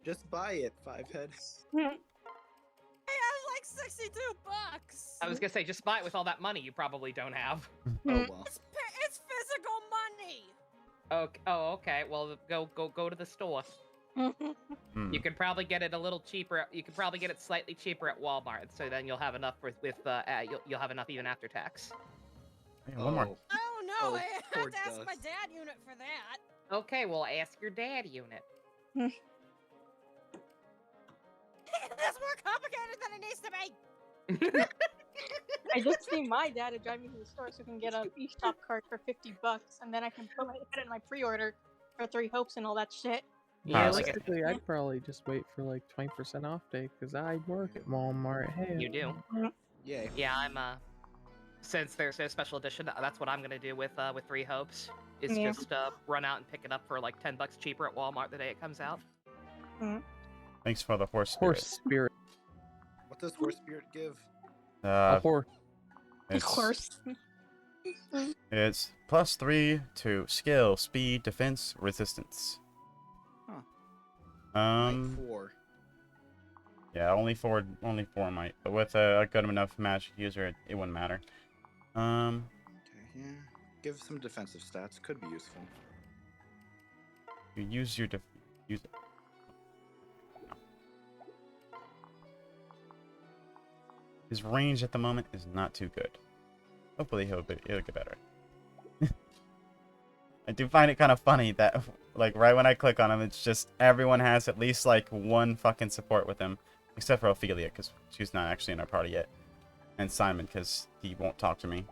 Just buy it, 5 heads. I have like 62 bucks. I was gonna say, just buy it with all that money you probably don't have. Oh well. It's physical money. Okay. Oh, okay. Well, go to the store. You could probably get it a little cheaper. You could probably get it slightly cheaper at Walmart, so then you'll have enough you'll have enough even after tax. Hey, one more. Oh no, Oh, I poor have to ask Dust. my dad unit for that. Okay, well, ask your dad unit. That's more complicated than it needs to be. I just need my dad to drive me to the store so I can get a eShop card for $50, and then I can put it in my pre-order for 3 hopes and all that shit. Yeah, like it- Realistically, I'd probably just wait for like 20% off day because I work at Walmart. Hey, You do? Yay. Yeah, I'm since there's no special edition, that's what I'm gonna do with 3 hopes. Is Yeah. just run out and pick it up for like $10 cheaper at Walmart the day it comes out. Thanks for the horse spirit. horse spirit. What does horse spirit give? A horse. Of course. It's +3 to skill, speed, defense, resistance. Might 4. Yeah, only four might. But with a good enough magic user, it wouldn't matter. Okay, yeah. Give some defensive stats. Could be useful. You use your use. His range at the moment is not too good. Hopefully it'll get better. I do find it kind of funny that, like, right when I click on him, it's just everyone has at least, like, one fucking support with him. Except for Ophelia, because she's not actually in our party yet. And Simon, because he won't talk to me.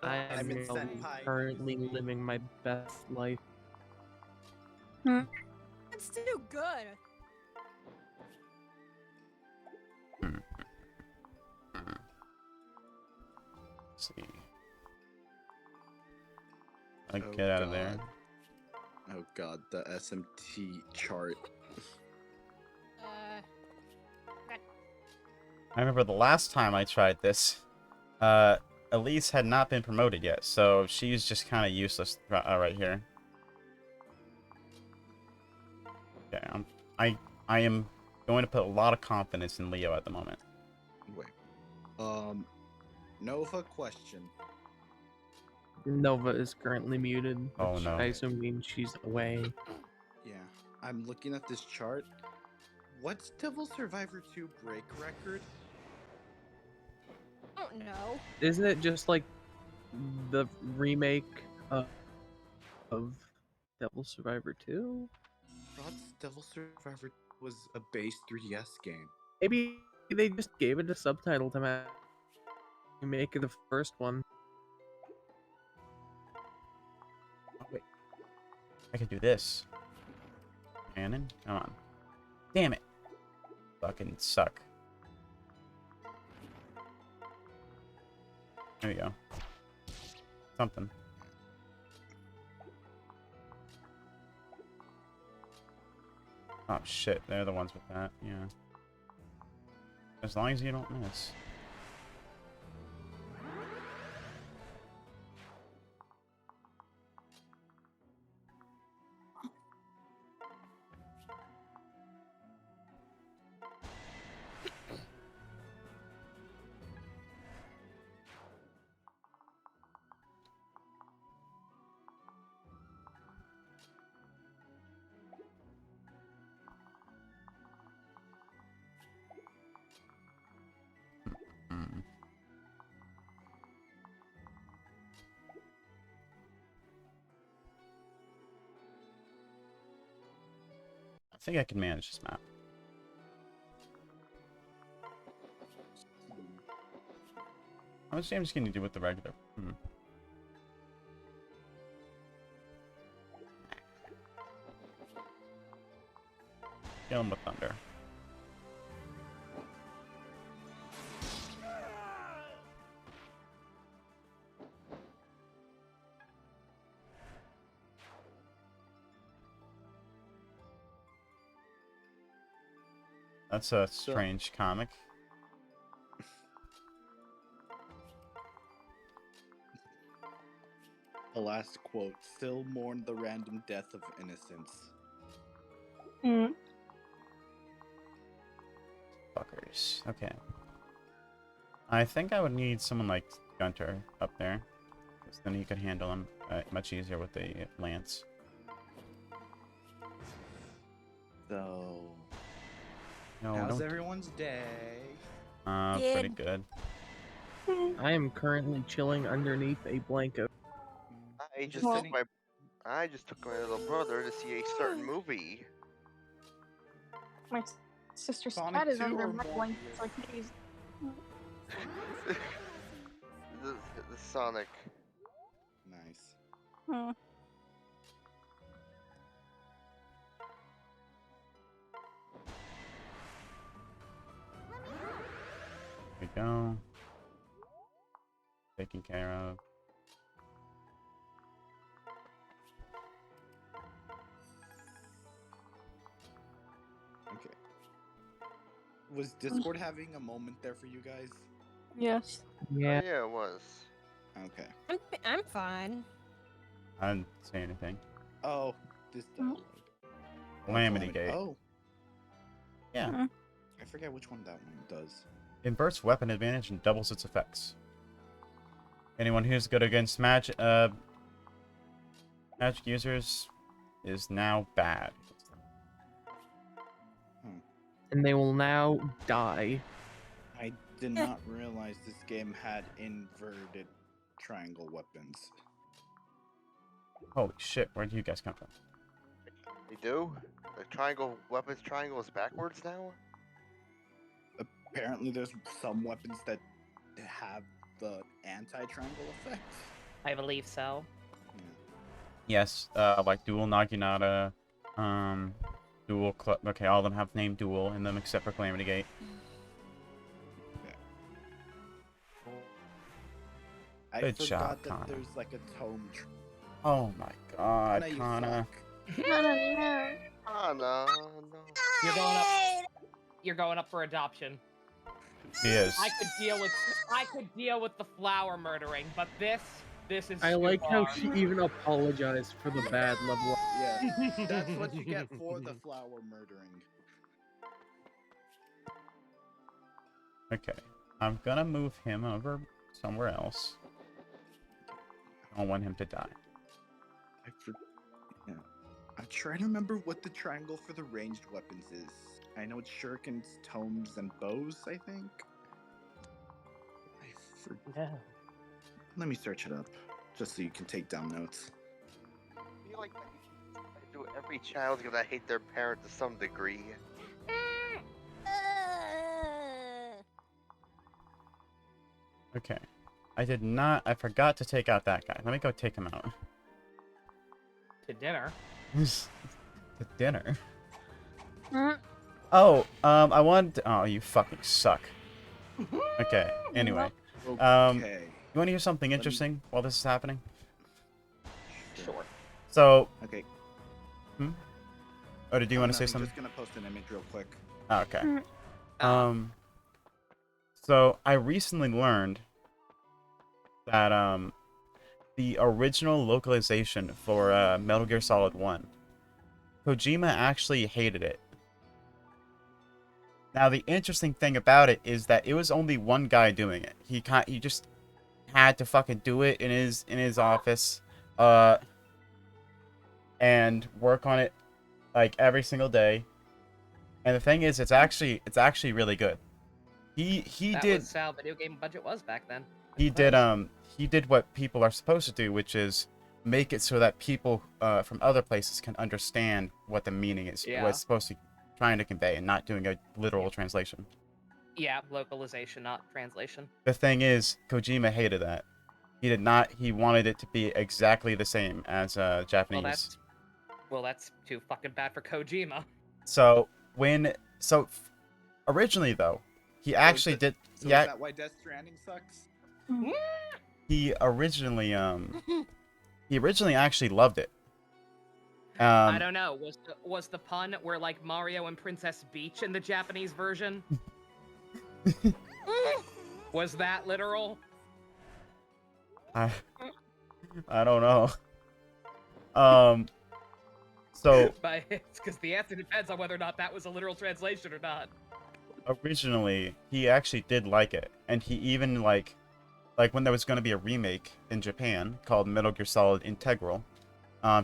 I'm in Senpai. currently living my best life. It's too good. Let's see. Get out of there. Oh god, the SMT chart. I remember the last time I tried this, Elise had not been promoted yet, so she's just kind of useless right here. Yeah, I am going to put a lot of confidence in Leo at the moment. Wait. Nova question. Nova is currently muted. Oh, which no. I assume means she's away. Yeah, I'm looking at this chart. What's Devil Survivor 2 break record? I don't know. Isn't it just like the remake of Devil Survivor 2? I thought Devil Survivor was a base 3DS game. Maybe they just gave it a subtitle to match the remake of the first one. Oh, wait. I can do this. Cannon? Come on. Damn it. Fucking suck. There we go. Something. Oh shit, they're the ones with that, yeah. As long as you don't miss. I think I can manage this map. How much damage can you do with the regular? Kill him with thunder. That's a strange comic. The last quote, still mourn the random death of innocence. Fuckers. Okay. I think I would need someone like Gunter up there. Because then he could handle him much easier with the lance. So, No, how's don't. everyone's day? Pretty good. I am currently chilling underneath a blanket. I just took my little brother to see a certain movie. My sister's Sonic cat is 2 under or my Morbius? blanket, so he's. The Sonic. Nice. Hmm. There we go. Taken care of. Okay. Was Discord having a moment there for you guys? Yes. Yeah. Oh, yeah, it was. Okay. I'm fine. I didn't say anything. Oh, this download. Calamity Gate. Oh. Yeah. I forget which one that one does. Inverts weapon advantage and doubles its effects. Anyone who's good against magic users is now bad. And they will now die. I did not realize this game had inverted triangle weapons. Holy shit, where do you guys come from? They do? The weapons triangle is backwards now? Apparently there's some weapons that have the anti-triangle effect. I believe so. Yes, like Dual Naginata, Dual okay, all of them have the name Dual in them except for Calamity Gate. I Good forgot job, that Kana. there's like a tome. Oh my god, You Kana. Oh, no. You're going up. You're going up for adoption. She is. I could deal with the flower murdering, but this is. I too like how far. she even apologized for the bad level. Yeah, that's what you get for the flower murdering. Okay, I'm gonna move him over somewhere else. I don't want him to die. I'm trying to remember what the triangle for the ranged weapons is. I know it's shurikens, tomes, and bows, I think. Let me search it up, just so you can take down notes. I feel like every child's gonna hate their parent to some degree. Okay. I forgot to take out that guy. Let me go take him out. To dinner. To dinner? Oh, I wanted to... Oh, you fucking suck. Okay, anyway. You want to hear something interesting while this is happening? Sure. So... Okay. Oh, did you want to say something? I'm just gonna post an image real quick. Oh, okay. So I recently learned that the original localization for Metal Gear Solid 1, Kojima actually hated it. Now the interesting thing about it is that it was only one guy doing it. He just had to fucking do it in his office, and work on it like every single day. And the thing is, it's actually really good. He That did. was how video game budget was back then. He did what people are supposed to do, which is make it so that people from other places can understand what the meaning is, what it's supposed to trying to convey, and not doing a literal translation. Yeah, localization, not translation. The thing is, Kojima hated that. He did not. He wanted it to be exactly the same as Japanese. Well, that's too fucking bad for Kojima. So originally though, he actually did. So Yeah. is that why Death Stranding sucks? He originally actually loved it. I don't know. Was the pun where like Mario and Princess Peach in the Japanese version? Was that literal? I don't know. So But it's because the answer depends on whether or not that was a literal translation or not. originally, he actually did like it, and he even like when there was going to be a remake in Japan called Metal Gear Solid Integral,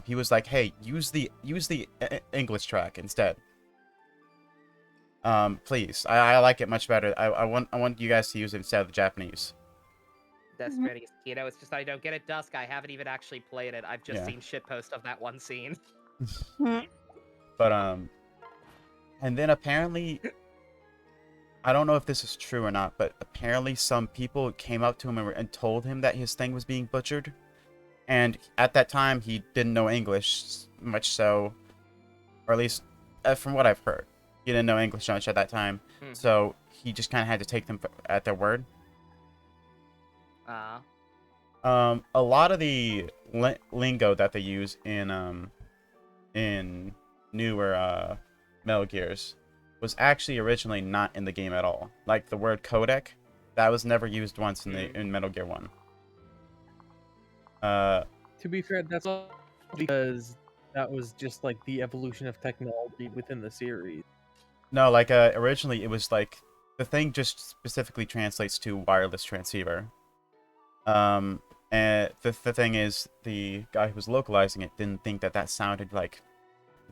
he was like, "Hey, use the English track instead," Please. I like it much better. I want you guys to use it instead of the Japanese. Death Stranding is keto. It's just I don't get it, Dusk. I haven't even actually played it. I've just Yeah. seen shitpost of that one scene. But and then apparently, I don't know if this is true or not, but apparently some people came up to him and told him that his thing was being butchered. And at that time, he didn't know English much, so, or at least from what I've heard, he didn't know English much at that time. So he just kind of had to take them at their word. A lot of the lingo that they use in newer Metal Gears was actually originally not in the game at all. Like the word codec, that was never used once in Metal Gear 1. To be fair, that's all because that was just like the evolution of technology within the series. No, like originally it was like the thing just specifically translates to wireless transceiver. And the thing is, the guy who was localizing it didn't think that sounded like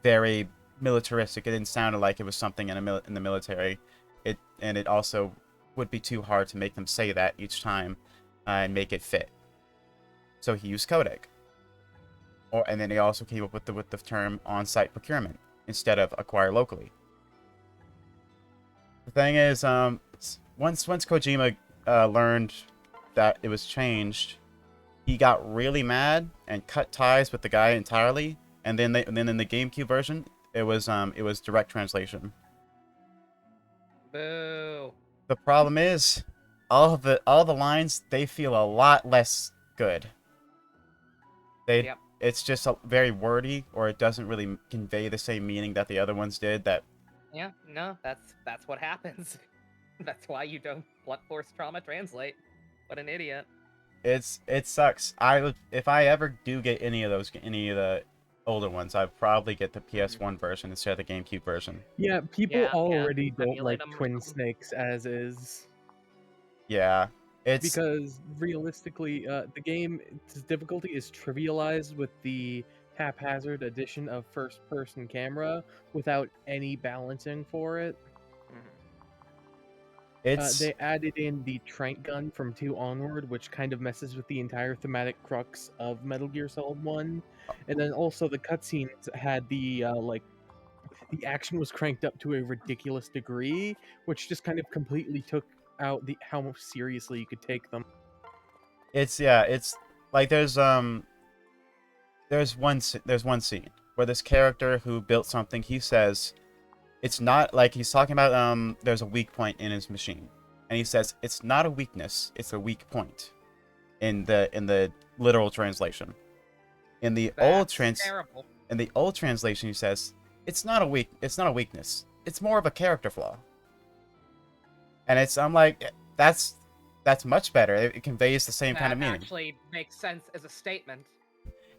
very militaristic. It didn't sound like it was something in the military. It also would be too hard to make them say that each time and make it fit. So he used codec. And then he also came up with the term on-site procurement instead of acquire locally. The thing is, once Kojima learned that it was changed, he got really mad and cut ties with the guy entirely. And then in the GameCube version, it was direct translation. Boo. The problem is, all the lines, they feel a lot less good. It's just very wordy, or it doesn't really convey the same meaning that the other ones did. Yeah, no, that's what happens. That's why you don't blunt force trauma translate. What an idiot. It sucks. If I ever do get any of the older ones, I'd probably get the PS1 version instead of the GameCube version. Yeah, people already don't like Twin Snakes as is. Yeah, because realistically, the game's difficulty is trivialized with the haphazard addition of first-person camera without any balancing for it. They added in the trank gun from 2 onward, which kind of messes with the entire thematic crux of Metal Gear Solid 1. And then also the cutscenes had the the action was cranked up to a ridiculous degree, which just kind of completely took out how seriously you could take them. It's like there's one scene where this character who built something, he says it's not like he's talking about there's a weak point in his machine, and he says it's not a weakness, it's a weak point in the literal translation. In the old translation, he says it's not a weakness, it's more of a character flaw. And I'm like, that's much better. It conveys the same kind of meaning. Actually makes sense as a statement.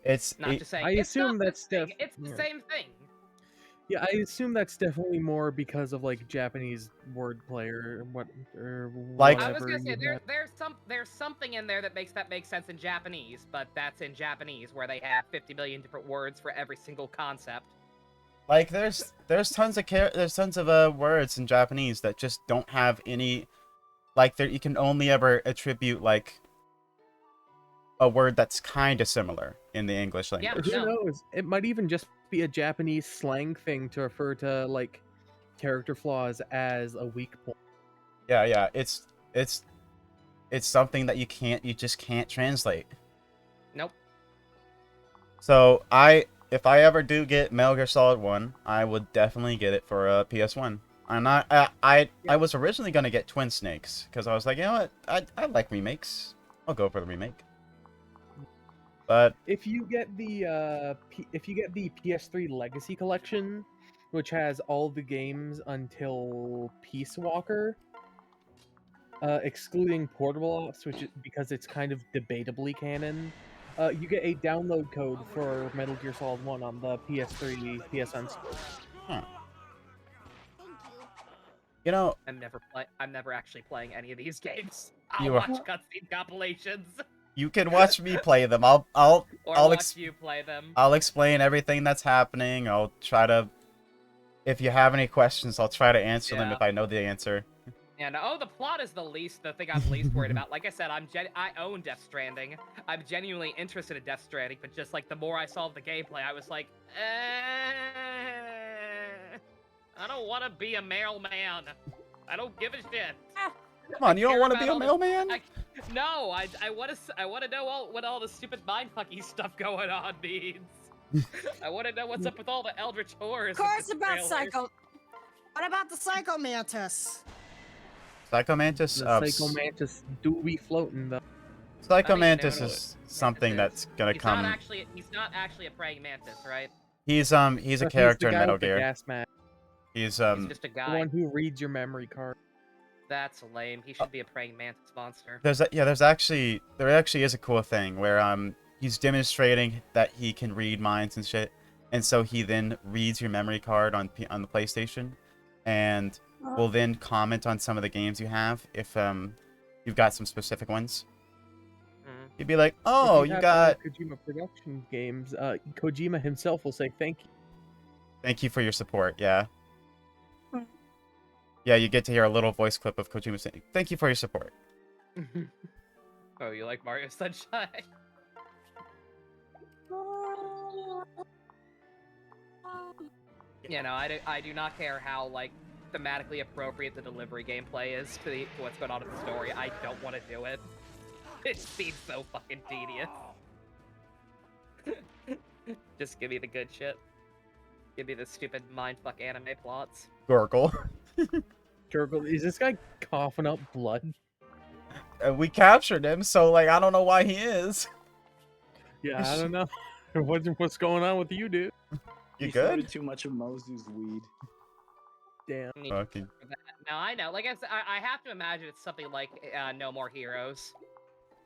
It's not just saying. I assume that's it's the same thing. Yeah, I assume that's definitely more because of like Japanese wordplay or whatever. I was gonna say there's something in there that makes that make sense in Japanese, but that's in Japanese where they have 50 million different words for every single concept. Like there's tons of words in Japanese that just don't have any, like you can only ever attribute like a word that's kind of similar in the English language. Who knows? It might even just be a Japanese slang thing to refer to like character flaws as a weak point. Yeah, it's something that you just can't translate. Nope. So if I ever do get Metal Gear Solid 1, I would definitely get it for PS1. I was originally gonna get Twin Snakes because I was like, you know what, I like remakes. I'll go for the remake. But if you get the PS3 Legacy Collection, which has all the games until Peace Walker, excluding Portable Ops, because it's kind of debatably canon, you get a download code for Metal Gear Solid 1 on the PS3 PSN store. Huh. You know, I'm never actually playing any of these games. I'll watch cutscene compilations. You can watch me play them. I'll watch you play them. I'll explain everything that's happening. I'll try to if you have any questions, I'll try to answer them Yeah. if I know the answer. Yeah, no, the plot is the thing I'm least worried about. Like I said, I own Death Stranding. I'm genuinely interested in Death Stranding, but just like the more I saw of the gameplay, I was like, I don't want to be a mailman. I don't give a shit. Come on, you don't want to be a mailman? No, I want to know what all the stupid mindfucky stuff going on means. I want to know what's up with all the Eldritch horrors. Of course, about Psycho. What about the Psycho Mantis? Psycho Mantis? The Psycho Mantis do be floating though. Psycho Mantis is something that's gonna come. He's not actually a praying mantis, right? He's a character in Metal Gear. Gas mask. He's just a guy. The one who reads your memory card. That's lame. He should be a praying mantis monster. There actually is a cool thing where he's demonstrating that he can read minds and shit, and so he then reads your memory card on the PlayStation, and will then comment on some of the games you have if you've got some specific ones. He'd be like, "Oh, you got Kojima Productions games." Kojima himself will say thank you. Thank you for your support. Yeah. Yeah, you get to hear a little voice clip of Kojima saying, "Thank you for your support." Oh, you like Mario Sunshine? You know, I do not care how like thematically appropriate the delivery gameplay is to what's going on in the story. I don't want to do it. It seems so fucking tedious. Just give me the good shit. Give me the stupid mindfuck anime plots. Gurgle. Gurgle, is this guy coughing up blood? We captured him, so like I don't know why he is. Yeah, I don't know. What's going on with you, dude? You He good? started too much of Mozu's weed. Damn. Okay. Now I know. Like I have to imagine it's something like No More Heroes.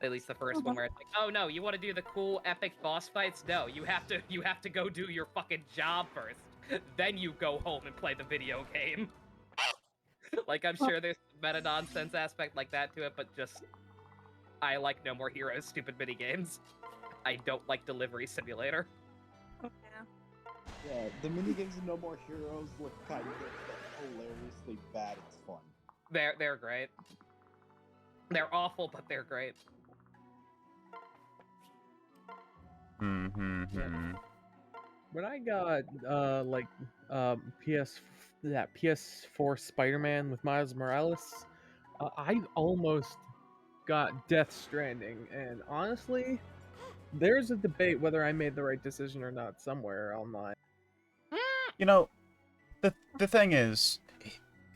At least the first one, where it's like, oh no, you want to do the cool epic boss fights? No, you have to go do your fucking job first. Then you go home and play the video game. Like I'm sure there's meta nonsense aspect like that to it, but just I like No More Heroes stupid mini games. I don't like Delivery Simulator. Yeah, the minigames in No More Heroes look kind of hilariously bad. It's fun. They're great. They're awful, but they're great. When I got PS4 Spider-Man with Miles Morales, I almost got Death Stranding, and honestly, there's a debate whether I made the right decision or not somewhere online. You know, the thing is,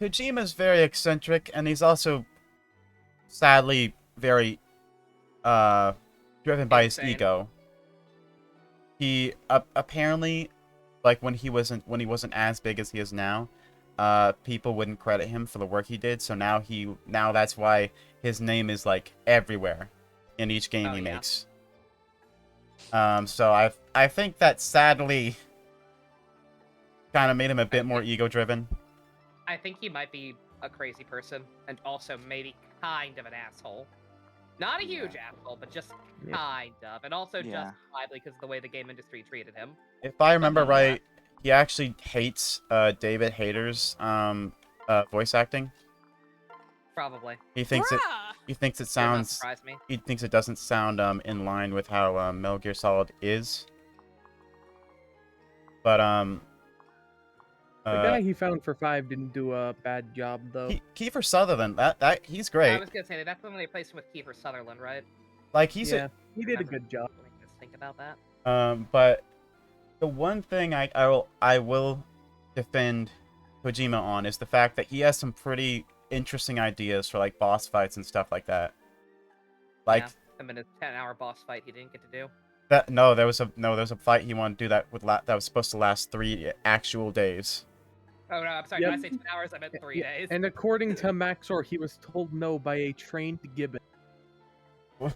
Kojima's very eccentric, and he's also sadly very driven by his ego. He apparently, like when he wasn't as big as he is now, people wouldn't credit him for the work he did. So now that's why his name is like everywhere in each game he makes. So I think that sadly kind of made him a bit more ego-driven. I think he might be a crazy person, and also maybe kind of an asshole. Not a huge asshole, but just kind of, and also justifiably because of the way the game industry treated him. If I remember right, he actually hates David Hayter's voice acting. Probably. He thinks it sounds. Surprise me. He thinks it doesn't sound in line with how Metal Gear Solid is. But the guy he found for 5 didn't do a bad job though. Kiefer Sutherland, that he's great. I was gonna say that's when they replaced him with Kiefer Sutherland, right? Like he did a good job. Just think about that. But the one thing I will defend Kojima on is the fact that he has some pretty interesting ideas for like boss fights and stuff like that. Like I mean, a 10-hour boss fight he didn't get to do. There was a fight he wanted to do that that was supposed to last 3 actual days. Oh no, I'm sorry. Did I say 10 hours? I meant 3 days. And according to Maxor, he was told no by a trained gibbon. It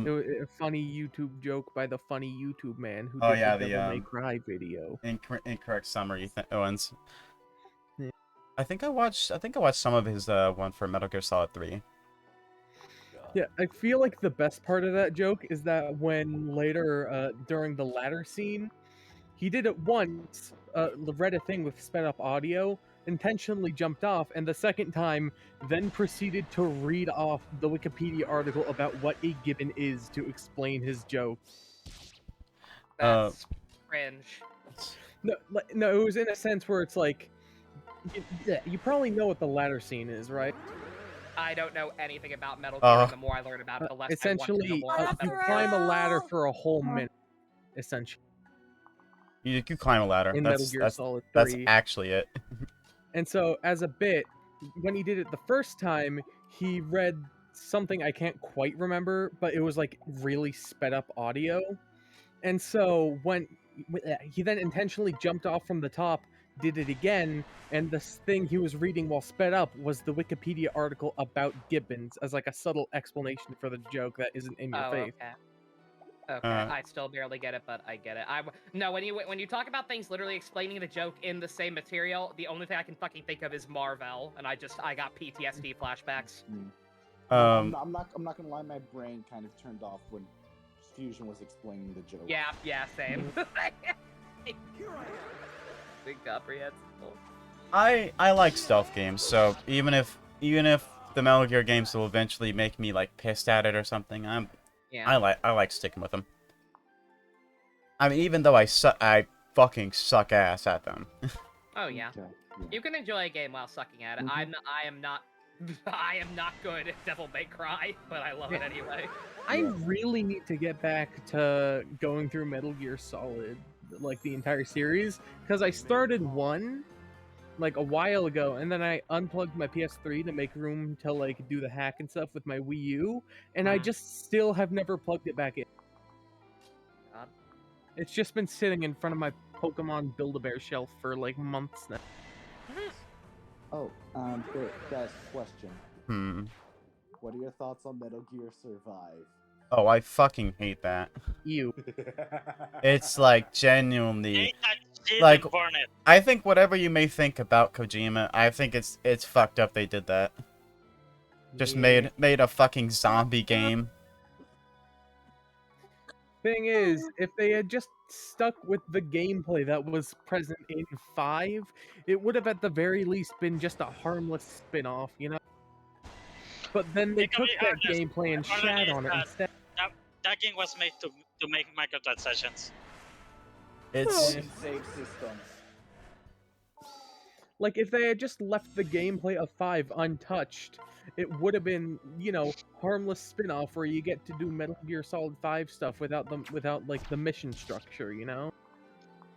was a funny YouTube joke by the funny YouTube man who did the Devil May Cry video. Incorrect summary, Owens. Yeah. I think I watched some of his one for Metal Gear Solid 3. Yeah, I feel like the best part of that joke is that when later during the ladder scene, he did it once, read a thing with sped up audio, intentionally jumped off, and the second time then proceeded to read off the Wikipedia article about what a gibbon is to explain his joke. That's cringe. No, it was in a sense where it's like, you probably know what the ladder scene is, right? I don't know anything about Metal Gear, and the more I learn about it, the less I want to, the Essentially, more I you climb a ladder for a whole minute, essentially. You climb a ladder. In Metal Gear Solid 3. That's actually it. And so, as a bit, when he did it the first time, he read something I can't quite remember, but it was like really sped up audio. And so when he then intentionally jumped off from the top, did it again, and this thing he was reading while sped up was the Wikipedia article about gibbons as like a subtle explanation for the joke that isn't in your face. Okay, I still barely get it, but I get it. No, when you talk about things literally explaining the joke in the same material, the only thing I can fucking think of is Marvel, and I got PTSD flashbacks. I'm not gonna lie, my brain kind of turned off when Fusion was explaining the joke. Yeah, same. Incomprehensible. I like stealth games, so even if the Metal Gear games will eventually make me like pissed at it or something, I like sticking with them. I mean, even though I fucking suck ass at them. Oh yeah. You can enjoy a game while sucking at it. I am not good at Devil May Cry, but I love it anyway. I really need to get back to going through Metal Gear Solid, like the entire series, because I started 1 like a while ago, and then I unplugged my PS3 to make room to like do the hack and stuff with my Wii U, and I just still have never plugged it back in. It's just been sitting in front of my Pokemon Build-A-Bear shelf for like months now. Oh, best question. What are your thoughts on Metal Gear Survive? Oh, I fucking hate that. You. It's like genuinely like I think whatever you may think about Kojima, I think it's fucked up they did that. Just made a fucking zombie game. Thing is, if they had just stuck with the gameplay that was present in 5, it would have at the very least been just a harmless spin-off, you know? But then they took that gameplay and shat on it instead. That game was made to make microtransactions. It's save systems. Like, if they had just left the gameplay of 5 untouched, it would have been, you know, harmless spin-off where you get to do Metal Gear Solid 5 stuff without like the mission structure, you know?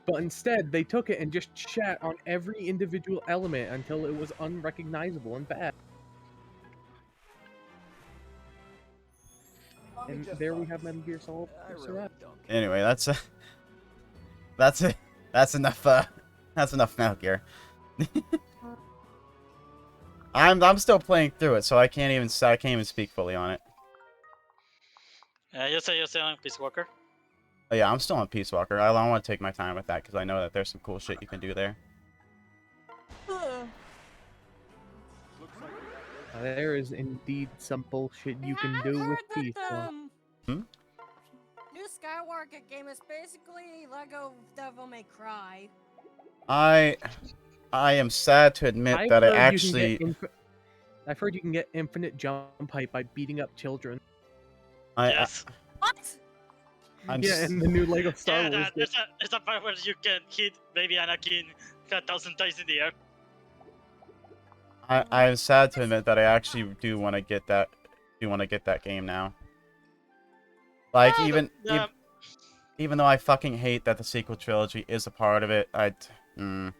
But instead, they took it and just shat on every individual element until it was unrecognizable and bad. And there we have Metal Gear Solid. Anyway, that's enough. That's enough Metal Gear. I'm still playing through it, so I can't even speak fully on it. You say you're still on Peace Walker? Oh, yeah, I'm still on Peace Walker. I want to take my time with that because I know that there's some cool shit you can do there. There is indeed some bullshit you can do with Peace Walker. New Skywalker game is basically Lego Devil May Cry. I am sad to admit that I actually... I've heard you can get infinite jump height by beating up children. Yes. What? Yeah, in the new Lego Star Wars. There's a part where you can hit baby Anakin 1,000 times in the air. I am sad to admit that I actually do want to get that. Game now. Like even though I fucking hate that the sequel trilogy is a part of it, Don't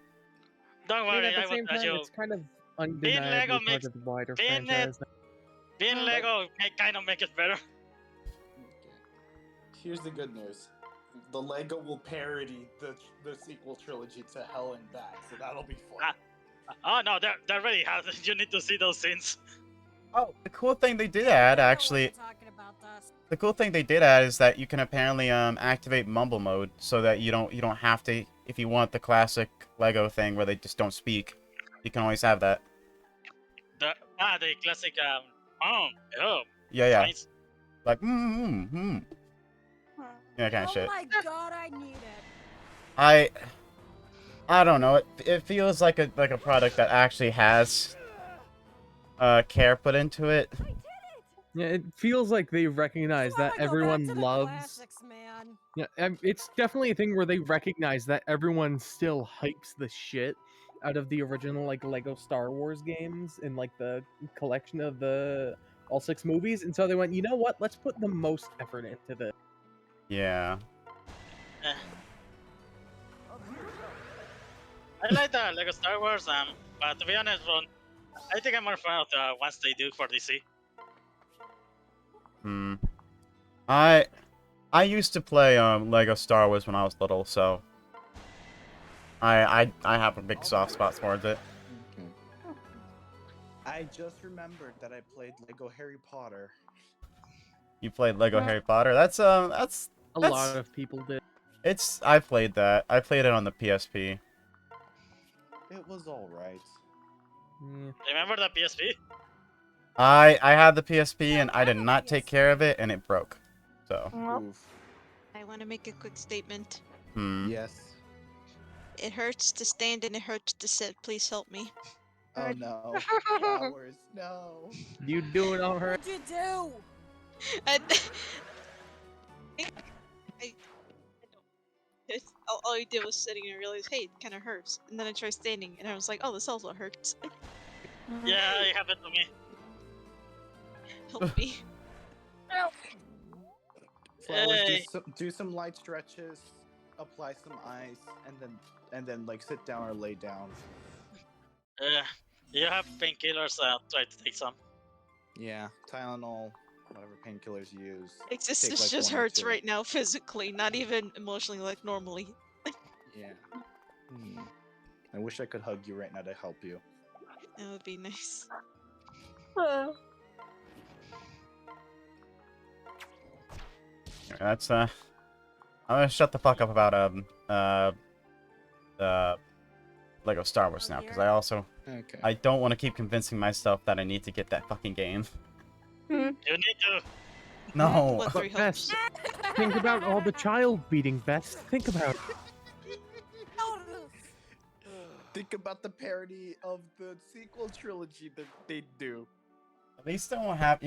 worry, at the same time, it's kind of undeniably part of the wider franchise. Being Lego kind of make it better. Here's the good news. The Lego will parody the sequel trilogy to Hell and Back, so that'll be fun. Oh no, they already have it. You need to see those scenes. Oh, the cool thing they did add actually. The cool thing they did add is that you can apparently activate Mumble Mode so that you don't have to, if you want the classic Lego thing where they just don't speak, you can always have that. The classic Yeah. Nice. Like yeah, kind of shit. Oh my god, I need it. I don't know. It feels like a product that actually has care put into it. Yeah, it feels like they recognize that everyone loves. Classics, man. Yeah, it's definitely a thing where they recognize that everyone still hypes the shit out of the original like Lego Star Wars games and like the collection of the all 6 movies, and so they went, you know what? Let's put the most effort into this. Yeah. I like the Lego Star Wars, but to be honest, Ron, I think I'm more fan of the ones they do for DC. I used to play Lego Star Wars when I was little, so I have a big soft spot towards it. I just remembered that I played Lego Harry Potter. You played Lego Harry Potter? That's A lot of people did. I played that. I played it on the PSP. It was alright. Remember the PSP? I had the PSP and I did not take care of it and it broke. So. I want to make a quick statement. Yes. It hurts to stand and it hurts to sit. Please help me. Oh no. Flowers, no. You doing all right? What'd you do? All I did was sitting and realized, hey, it kind of hurts. And then I tried standing and I was like, oh, this also hurts. Yeah, it happened to me. Help me. Flowers, do some light stretches, apply some ice, and then like sit down or lay down. You have painkillers, try to take some. Yeah, Tylenol, whatever painkillers you use. Existence Take, like, just 1 or hurts 2. right now physically, not even emotionally like normally. Yeah. I wish I could hug you right now to help you. That would be nice. That's I'm gonna shut the fuck up about Lego Star Wars now, because I don't want to keep convincing myself that I need to get that fucking game. You need to. No. But Bess, think about all the child beating, Bess. Think about it. Think about the parody of the sequel trilogy that they do. At least I won't have,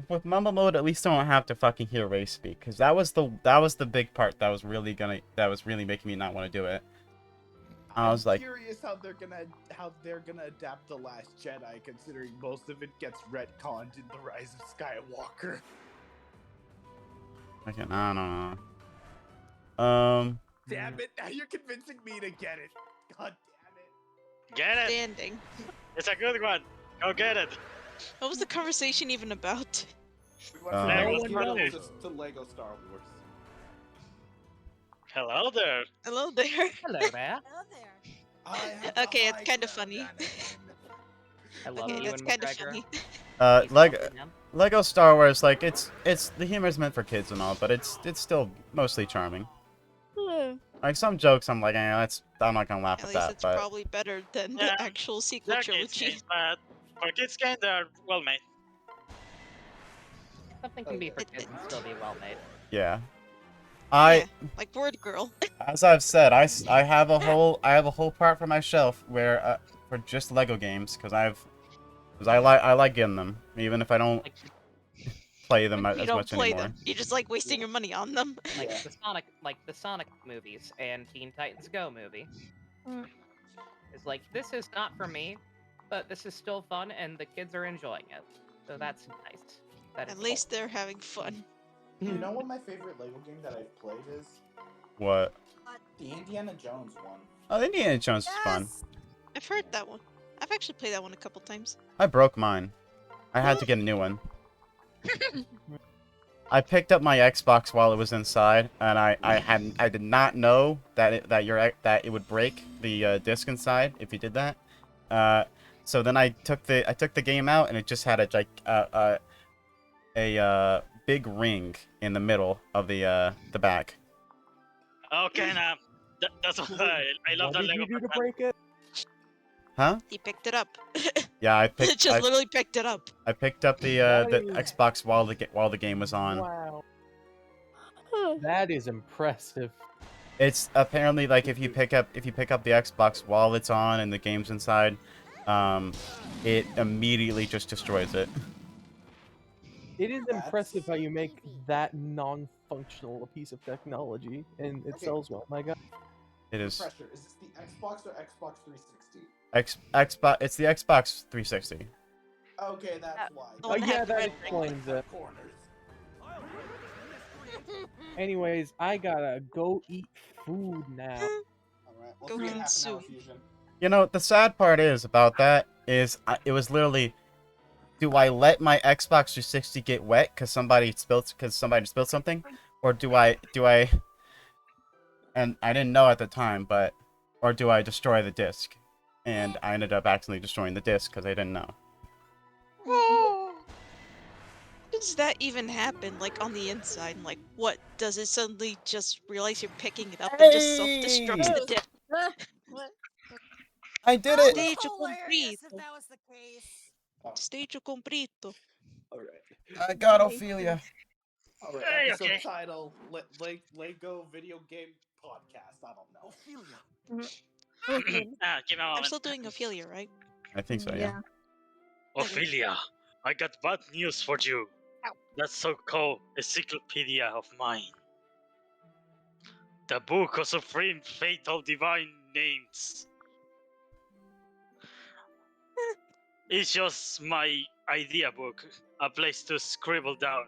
with Mumble Mode, at least I won't have to fucking hear race speak, because that was the big part that was really making me not want to do it. I was like, Curious how they're gonna adapt The Last Jedi, considering most of it gets retconned in The Rise of Skywalker. okay, I don't know. Damn it! Now you're convincing me to get it. God damn it! Get it. Standing. It's a good one. Go get it. What was the conversation even about? We went from Lego to Lego Star Wars. Hello there. Hello there. Hello there. Okay, it's kind of funny. I love Okay, you that's and kind of McGregor. funny. Lego Star Wars, like it's the humor's meant for kids and all, but it's still mostly charming. Like some jokes, I'm like, I'm not gonna laugh At at least that. it's But probably better than the actual sequel They're kids trilogy. games, but for kids games, they're well made. Something can be for kids and still be well made. yeah, Like Word Girl. as I've said, I have a whole part for my shelf where for just Lego games, because I like getting them, even if I don't play them as You don't much play anymore. them. You just like wasting your money on them. Like the Sonic movies and Teen Titans Go movie. It's like, this is not for me, but this is still fun and the kids are enjoying it. So that's nice. At least they're having fun. You know what my favorite Lego game that I've played is? What? The Indiana Jones one. Oh, Indiana Jones is fun. I've heard that one. I've actually played that one a couple times. I broke mine. I had to get a new one. I picked up my Xbox while it was inside, and I did not know that it would break the disc inside if you did that. So then I took the game out, and it just had a big ring in the middle of the back. Okay, now that's why I love that Lego. What did you do to break it? Huh? He picked it up. Yeah, I picked. Just literally picked it up. I picked up the Xbox while the game was on. Wow. That is impressive. It's apparently like if you pick up the Xbox while it's on and the game's inside, it immediately just destroys it. It is impressive how you make that non-functional a piece of technology, and it Okay. sells well. My God. It is Refresher, is this the Xbox or Xbox 360? Xbox. It's the Xbox 360. Okay, that's why. Oh yeah, that explains it. Corners. Anyways, I gotta go eat food now. Alright, we'll Go see you in half an consume. hour, Fusion. You know, the sad part is about that is it was literally, do I let my Xbox 360 get wet because somebody spilled something, or do I and I didn't know at the time, or do I destroy the disc? And I ended up accidentally destroying the disc because I didn't know. How does that even happen? Like on the inside? Like, what? Does it suddenly just realize you're picking it up and just self-destructs the disc? I did it! Stage Hilarious if completo. that was the case. Stage completo. Alright. I got Ophelia. Alright, Hey, episode okay. title, Lego Video Game Podcast. I don't know. Give me a I'm moment. still doing Ophelia, right? I think so, yeah. Ophelia, I got bad news for you. That so-called encyclopedia of mine. The Book of Supreme Fatal Divine Names. It's just my idea book, a place to scribble down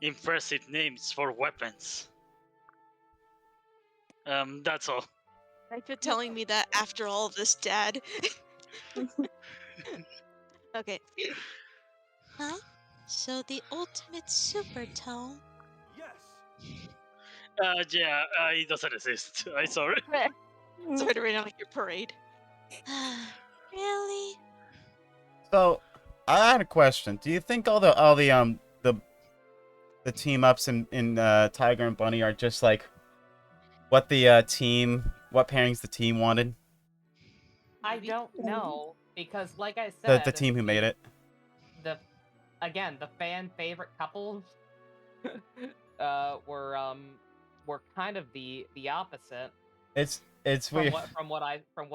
impressive names for weapons. That's all. Thanks for telling me that after all of this, Dad. Okay. Huh? So the ultimate super tome. Yeah, it doesn't exist. I'm sorry. Sorry to rain on your parade. Really? So, I had a question. Do you think all the team ups in Tiger and Bunny are just like what the what pairings the team wanted? I don't know because, like I The said, team who made it. the fan favorite couples were kind of the opposite. It's from weird. from what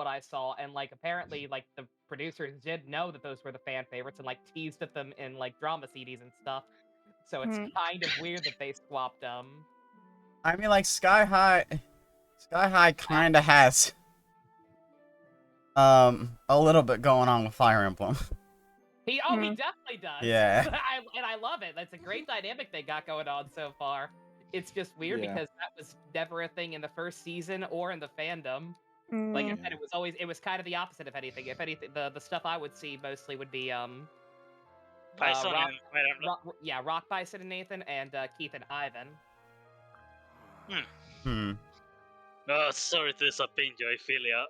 I saw, and like apparently like the producers did know that those were the fan favorites and like teased at them in like drama CDs and stuff. So it's kind of weird that they swapped them. I mean, like Sky High kind of has a little bit going on with Fire Emblem. He definitely does. Yeah. I love it. That's a great dynamic they got going on so far. It's just weird Yeah. because that was never a thing in the first season or in the fandom. Like I said, it was kind of the opposite of anything. If anything, the stuff I would see mostly would be Bison and Fire Emblem. Rock Bison and Nathan, and Keith and Ivan. Sorry to disappoint you, Ophelia.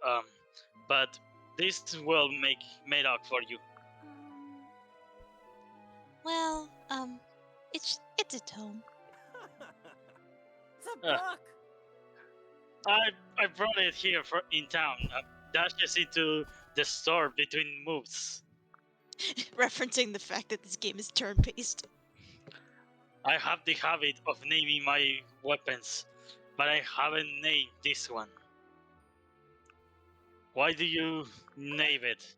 But this will make Madoc for you. Well, it's a tome. It's a book. I brought it here in town. Dashes into the store between moves. Referencing the fact that this game is turn-based. I have the habit of naming my weapons, but I haven't named this one. Why do you name it?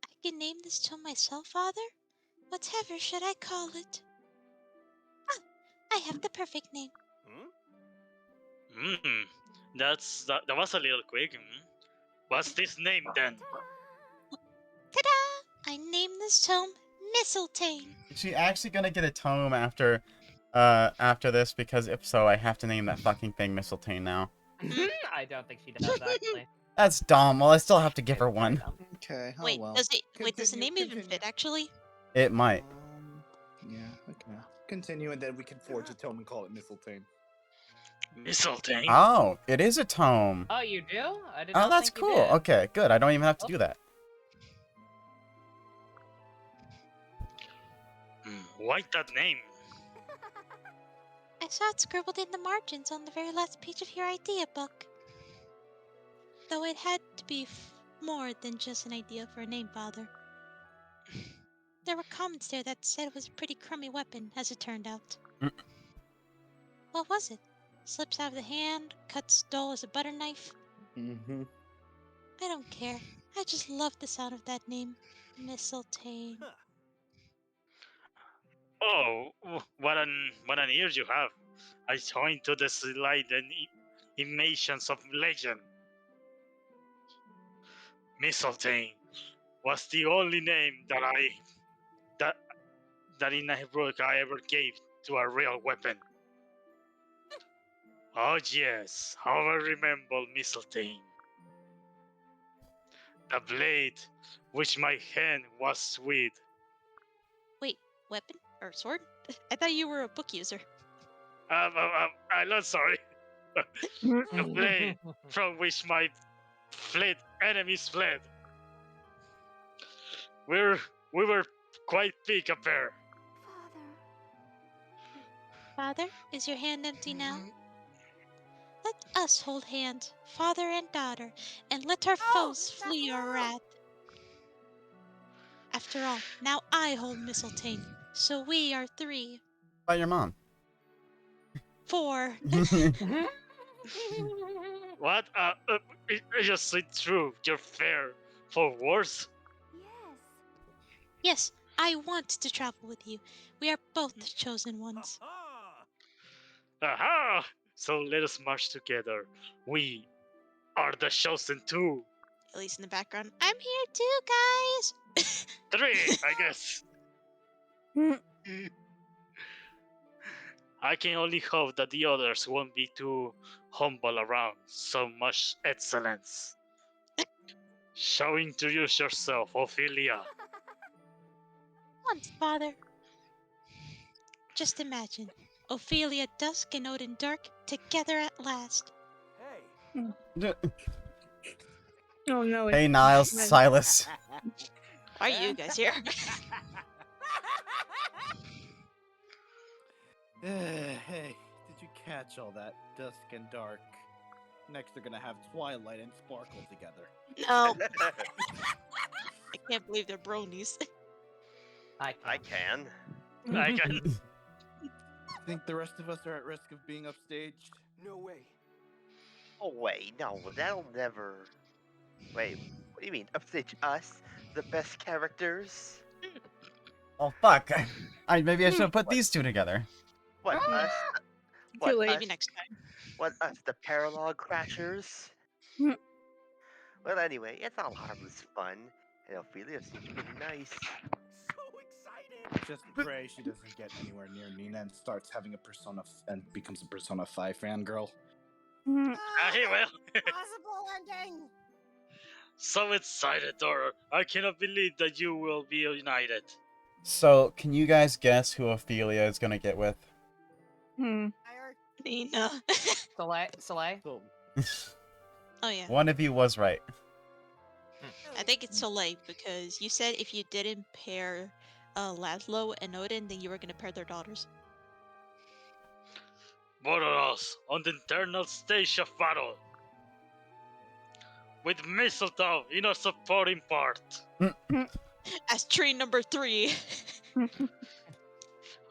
I can name this tome myself, Father? Whatever should I call it? Ah, I have the perfect name. That was a little quick. What's this name then? Ta-da! I named this tome Mistletoe. Is she actually gonna get a tome after this? Because if so, I have to name that fucking thing Mistletoe now. I don't think she does actually. That's dumb. Well, I still have to give her one. Okay. Wait, well. does the name even fit actually? It might. Yeah. Okay. Continue, and then we can forge a tome and call it Mistletoe. Mistletoe? Oh, it is a tome. Oh, you do? I did Oh, not that's think you cool. did. Okay, good. I don't even have to do that. Why that name? I saw it scribbled in the margins on the very last page of your idea book. Though it had to be more than just an idea for a name, Father. There were comments there that said it was a pretty crummy weapon, as it turned out. What was it? slips out of the hand, cuts dull as a butter knife. Mm-hmm. I don't care. I just love the sound of that name. Mistletoe. Oh, what an ear you have! I join to the slide and imaginations of legend. Mistletoe was the only name that in a book I ever gave to a real weapon. Oh yes, how I remember Mistletoe. The blade which my hand was with. Wait, weapon or sword? I thought you were a book user. I'm not sorry. The blade from which my enemies fled. We were quite big a pair. Father, is your hand empty now? Let us hold hands, father and daughter, and let our foes flee our wrath. After all, now I hold Mistletoe, so we are 3. By your mom. 4. What? Is it true? You're fair for worse? Yes, I want to travel with you. We are both chosen ones. Aha! So let us march together. We are the chosen two. At least in the background. I'm here too, guys! 3, I guess. I can only hope that the others won't be too humble around so much excellence. So introduce yourself, Ophelia. Once, father. Just imagine, Ophelia Dusk and Odin Dark together at last. Oh no. Hey, Niles, Silas. Why are you guys here? Hey, did you catch all that? Dusk and dark. Next, they're gonna have Twilight and Sparkle together. No. I can't believe they're bronies. I can. I can. Think the rest of us are at risk of being upstaged? No way. Oh wait, no, that'll never. Wait, what do you mean? Upstage us, the best characters? Oh fuck! Maybe I should have put these two together. What us? Too late. Maybe next time. What us? The paralog crashers? Well, anyway, it's all harmless fun, and Ophelia seems pretty nice. So excited. Just pray she doesn't get anywhere near Nina and starts having a and becomes a Persona 5 fangirl. He will. Possible ending. So excited, Dora. I cannot believe that you will be united. So, can you guys guess who Ophelia is gonna get with? Nina. Soleil? Oh yeah. One of you was right. I think it's Soleil because you said if you didn't pair Laszlo and Odin, then you were gonna pair their daughters. Both of us on the internal stage of battle. With mistletoe in our supporting part. As tree number 3.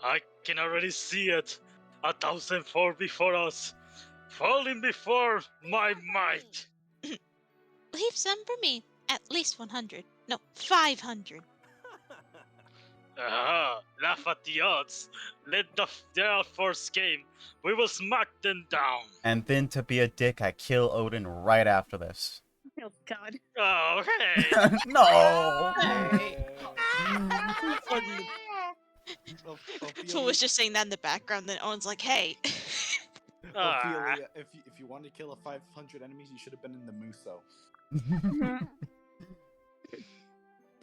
I can already see it. 1,004 before us. Falling before my might. Leave some for me. At least 100. No, 500. Aha, laugh at the odds. Let the first game. We will smack them down. And then to be a dick, I kill Odin right after this. Oh god. Oh, hey. No! Someone was just saying that in the background, then Owen's like, hey. Ophelia, if you wanted to kill 500 enemies, you should have been in the Muso.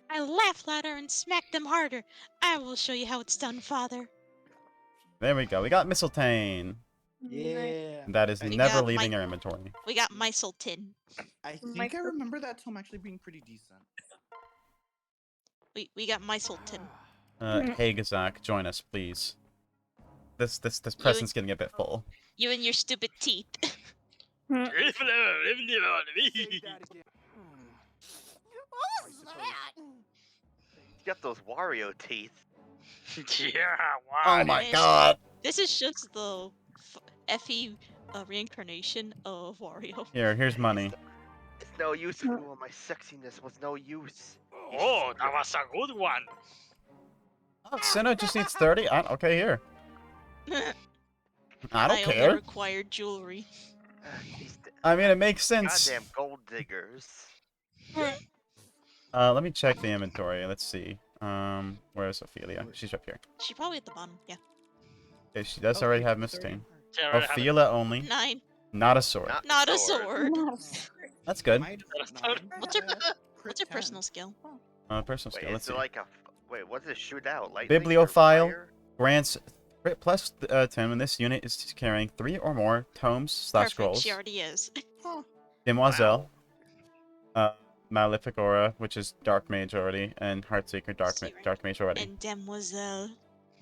I laugh louder and smack them harder. I will show you how it's done, father. There we go. We got Mistletoe. Yeah. That is We never got leaving our inventory. We got Mistletoe. I think I remember that Tom actually being pretty decent. We got Mistletoe. Hey Gazak, join us, please. This present's getting a bit full. You and your stupid teeth. What was that? You got those Wario teeth. Yeah, Oh my god! This is just the Effie a reincarnation of Wario. Here's money. It's no use, fool. My sexiness was no use. Oh, that was a good one. Oh, Senna just needs 30. Okay, here. I don't I care. only require jewelry. I mean, it makes sense. Goddamn gold diggers. Let me check the inventory. Let's see. Where's Ophelia? She's up here. She's probably at the bottom. Yeah. Okay, she does already have Miss Tain. She already have Ophelia only. 9. Not a sword. Not a sword. That's good. What's her personal skill? Personal Wait, skill. Let's is see. it like a wait? What's it shoot out? Lightning or Bibliophile fire? grants plus 10 when this unit is carrying 3 or more tomes / Perfect. scrolls. She already is. Demoiselle. Malefic Aura, which is Dark Mage already, and Heartseeker Dark Mage already. And Demoiselle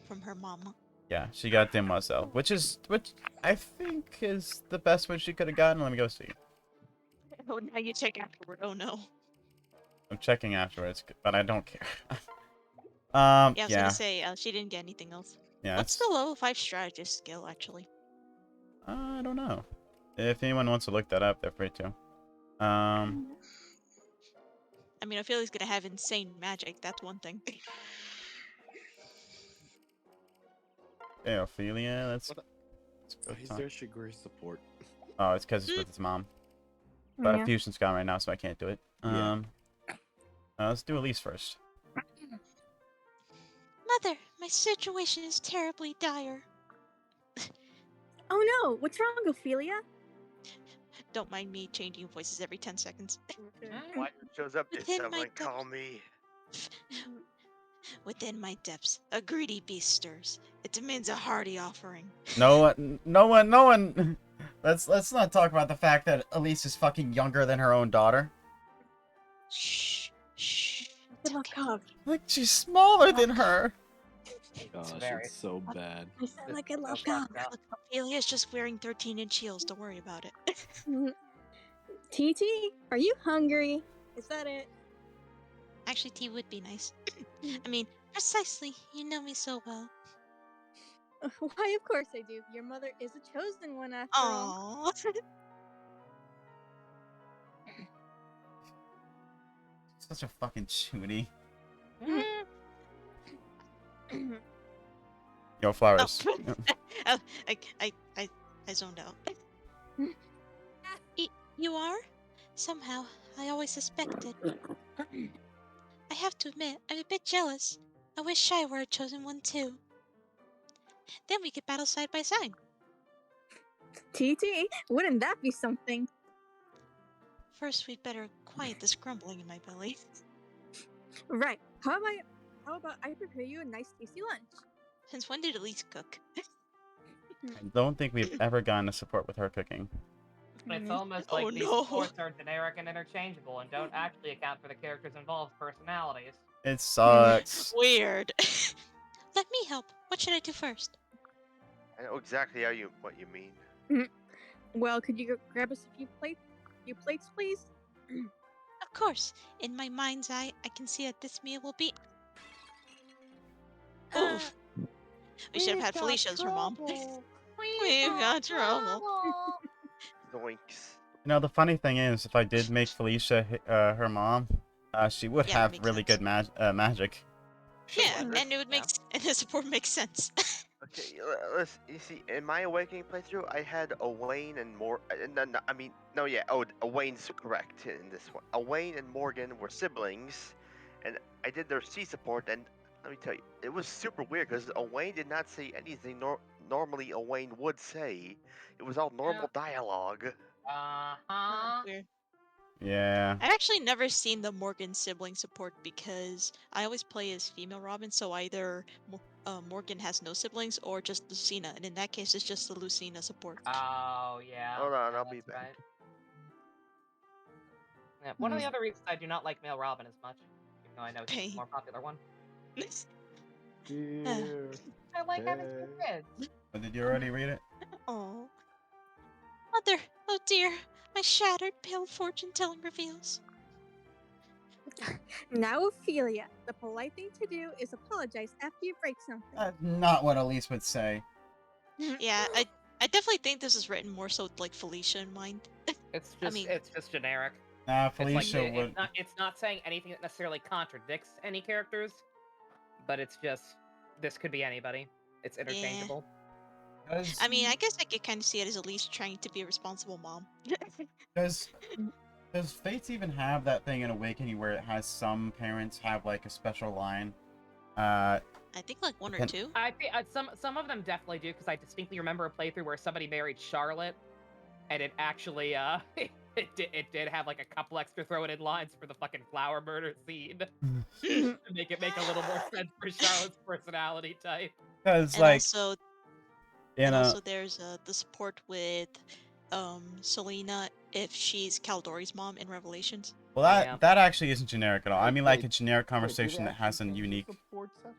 from her mama. Yeah, she got Demoiselle, which I think is the best one she could have gotten. Let me go see. Oh, now you check afterward. Oh no. I'm checking afterwards, but I don't care. Yeah, I was yeah. gonna say she didn't get anything else. Yeah, What's the level 5 strategist skill actually? I don't know. If anyone wants to look that up, they're free to. I mean, I feel he's gonna have insane magic. That's one thing. Hey, Ophelia, let's go Why is talk. there Shigure support? Oh, it's because it's with its mom. But Fusion's gone right now, so I can't do it. Yeah. Let's do Elise first. Mother, my situation is terribly dire. Oh no, what's wrong, Ophelia? Don't mind me changing voices every 10 seconds. Why shows up? Did Within my someone call me? Within my depths, a greedy beast stirs. It demands a hearty offering. No one. Let's not talk about the fact that Elise is fucking younger than her own daughter. Shh. Like, she's smaller than her. Gosh, very- it's so bad. I sound like a so love fucked up. Ophelia's just wearing 13-inch heels. Don't worry about it. TT, are you hungry? Is that it? Actually, tea would be nice. I mean, precisely. You know me so well. Why, of course I do. Your mother is a chosen one after all. Aww. Such a fucking shooty. Yo, flowers. Oh, I zoned out. You are? Somehow, I always suspected. I have to admit, I'm a bit jealous. I wish Shy were a chosen one too. Then we could battle side by side. TT, wouldn't that be something? First, we'd better quiet this grumbling in my belly. Right. How about I prepare you a nice tasty lunch? Since when did Elise cook? I don't think we've ever gotten a support with her cooking. It's almost like these supports are generic and interchangeable and don't actually account for the characters' involved personalities. It sucks. Weird. Let me help. What should I do first? I know exactly what you mean. Well, could you grab us a few plates, please? Of course. In my mind's eye, I can see that this meal will be... Oof. We should have had Felicia as her mom. We've got trouble. Zoinks. You know, the funny thing is, if I did make Felicia her mom, she would Yeah, have makes really good magic. Yeah, and it would make and the support makes sense. Okay, listen, you see, in my Awakening playthrough, I had Owain and Owain's correct in this one. Owain and Morgan were siblings, and I did their C support, and let me tell you, it was super weird, because Owain did not say anything normally Owain would say. It was all normal dialogue. Weird. Yeah. I've actually never seen the Morgan sibling support because I always play as female Robin, so either Morgan has no siblings or just Lucina, and in that case, it's just the Lucina support. Oh, yeah. Hold on, yeah, I'll be that's back. right. Yeah, one of the other reasons I do not like male Robin as much, even though I know he's the more popular one. I like having two kids. Oh, did you already read it? Oh. Mother, oh dear, my shattered pale fortune-telling reveals. Now, Ophelia, the polite thing to do is apologize after you break something. Not what Elise would say. Yeah, I definitely think this is written more so with, like, Felicia in mind. It's I just mean, it's just generic. Nah, It's like Felicia would. it's not saying anything that necessarily contradicts any characters, but it's just this could be anybody. It's yeah. interchangeable. I mean, I guess I could kind of see it as Elise trying to be a responsible mom. Does Fates even have that thing in Awakening where it has some parents have like a special line? I think like one or Can- two. I think some of them definitely do, because I distinctly remember a playthrough where somebody married Charlotte, and it actually it did have like a couple extra thrown in lines for the fucking flower murder scene to make a little more sense for Charlotte's personality type. Because And like also, in and a also there's the support with Selena if she's Caldori's mom in Revelations. well that Yeah. that actually isn't generic at all. I mean like a generic Wait, do they conversation that has actually some change the unique. support settings?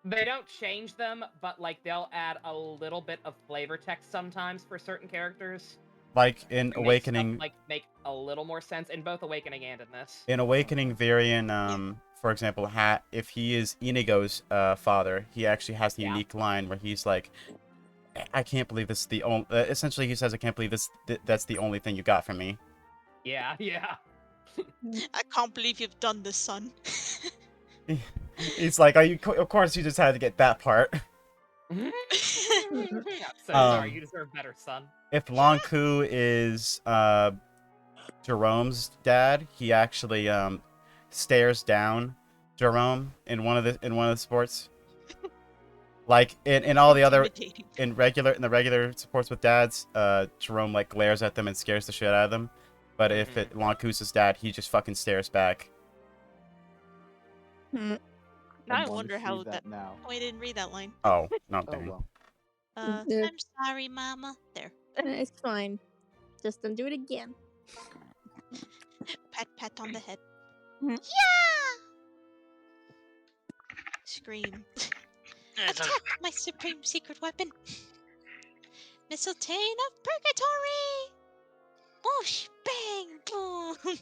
They don't change them, but like they'll add a little bit of flavor text sometimes for certain characters. Like in To make stuff, Awakening, like make a little more sense in both Awakening and in this. in Awakening, Varian, for example, if he is Inigo's father, he actually has the unique line where he's like, "I can't believe this is the only." Essentially, he says, "I can't believe that's the only thing you got from me." Yeah, yeah. I can't believe you've done this, son. He's like, "Are you? Of course, you just had to get that part." I'm so sorry, you deserve better, son. If Lonku is Jerome's dad, he actually stares down Jerome in one of the sports. Like in all the other in the regular sports with dads, Jerome like glares at them and scares the shit out of them. But if Lonku's his dad, he just fucking stares back. Now I wonder how that. Now. Oh, I didn't read that line. Oh, no, Oh dang. well. I'm sorry, Mama. There. It's fine. Just don't do it again. Pat on the head. Mhm. Yeah! Scream. Attack my supreme secret weapon. Mistletoe of Purgatory! Whoosh! Bang! Boom!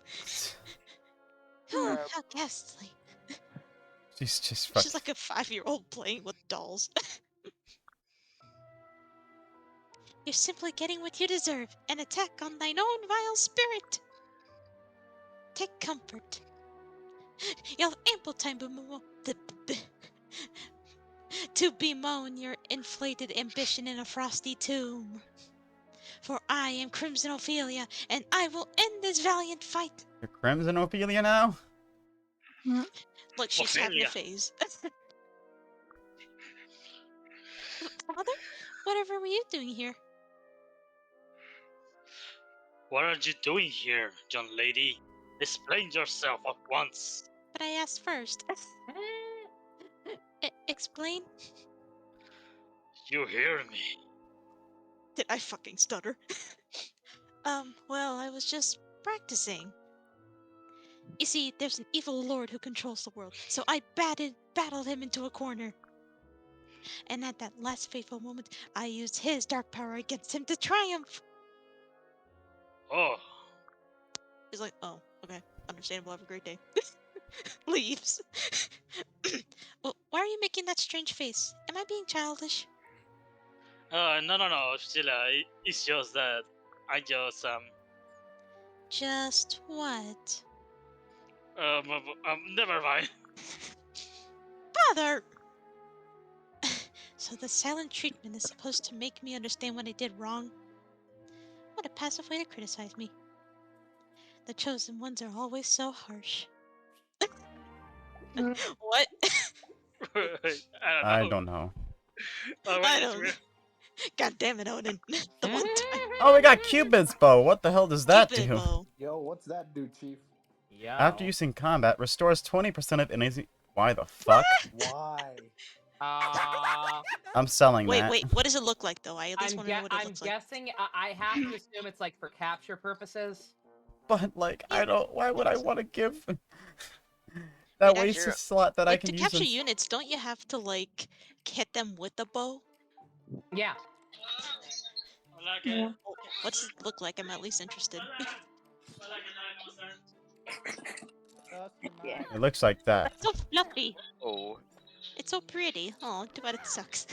How ghastly. She's just fucking. She's like a 5-year-old playing with dolls. You're simply getting what you deserve. An attack on thine own vile spirit. Take comfort. You'll have ample time to bemoan your inflated ambition in a frosty tomb. For I am Crimson Ophelia, and I will end this valiant fight. You're Crimson Ophelia now? Look, she's having a phase. Father, whatever were you doing here? What are you doing here, young lady? Explain yourself at once. But I asked first. Explain? You hear me? Did I fucking stutter? Well, I was just practicing. You see, there's an evil lord who controls the world, so I battled him into a corner. And at that last fateful moment, I used his dark power against him to triumph. Oh. He's like, oh, okay, understandable, have a great day. Leaves. Well, why are you making that strange face? Am I being childish? No, Sheila, it's just that I just, Just what? Never mind. Father! So the silent treatment is supposed to make me understand what I did wrong? What a passive way to criticize me. The chosen ones are always so harsh. What? I don't know. I don't. God damn it, Odin. The one time. Oh, we got Cupid's bow. What the hell does that Cupid do? bow. Yo, what's that do, Chief? Yeah. After using combat, restores 20% of energy. Why the fuck? Why? I'm selling Wait, that. what does it look like though? I at least want to know what it I'm looks like. guessing. I have to assume it's like for capture purposes. But like, I don't. Why would I want to give that wasted slot that I Like, can to use? capture units, don't you have to like hit them with the bow? Yeah. Yeah. What's it look like? I'm at least interested. It looks like that. It's so fluffy. Oh. It's so pretty. Oh, too bad it sucks.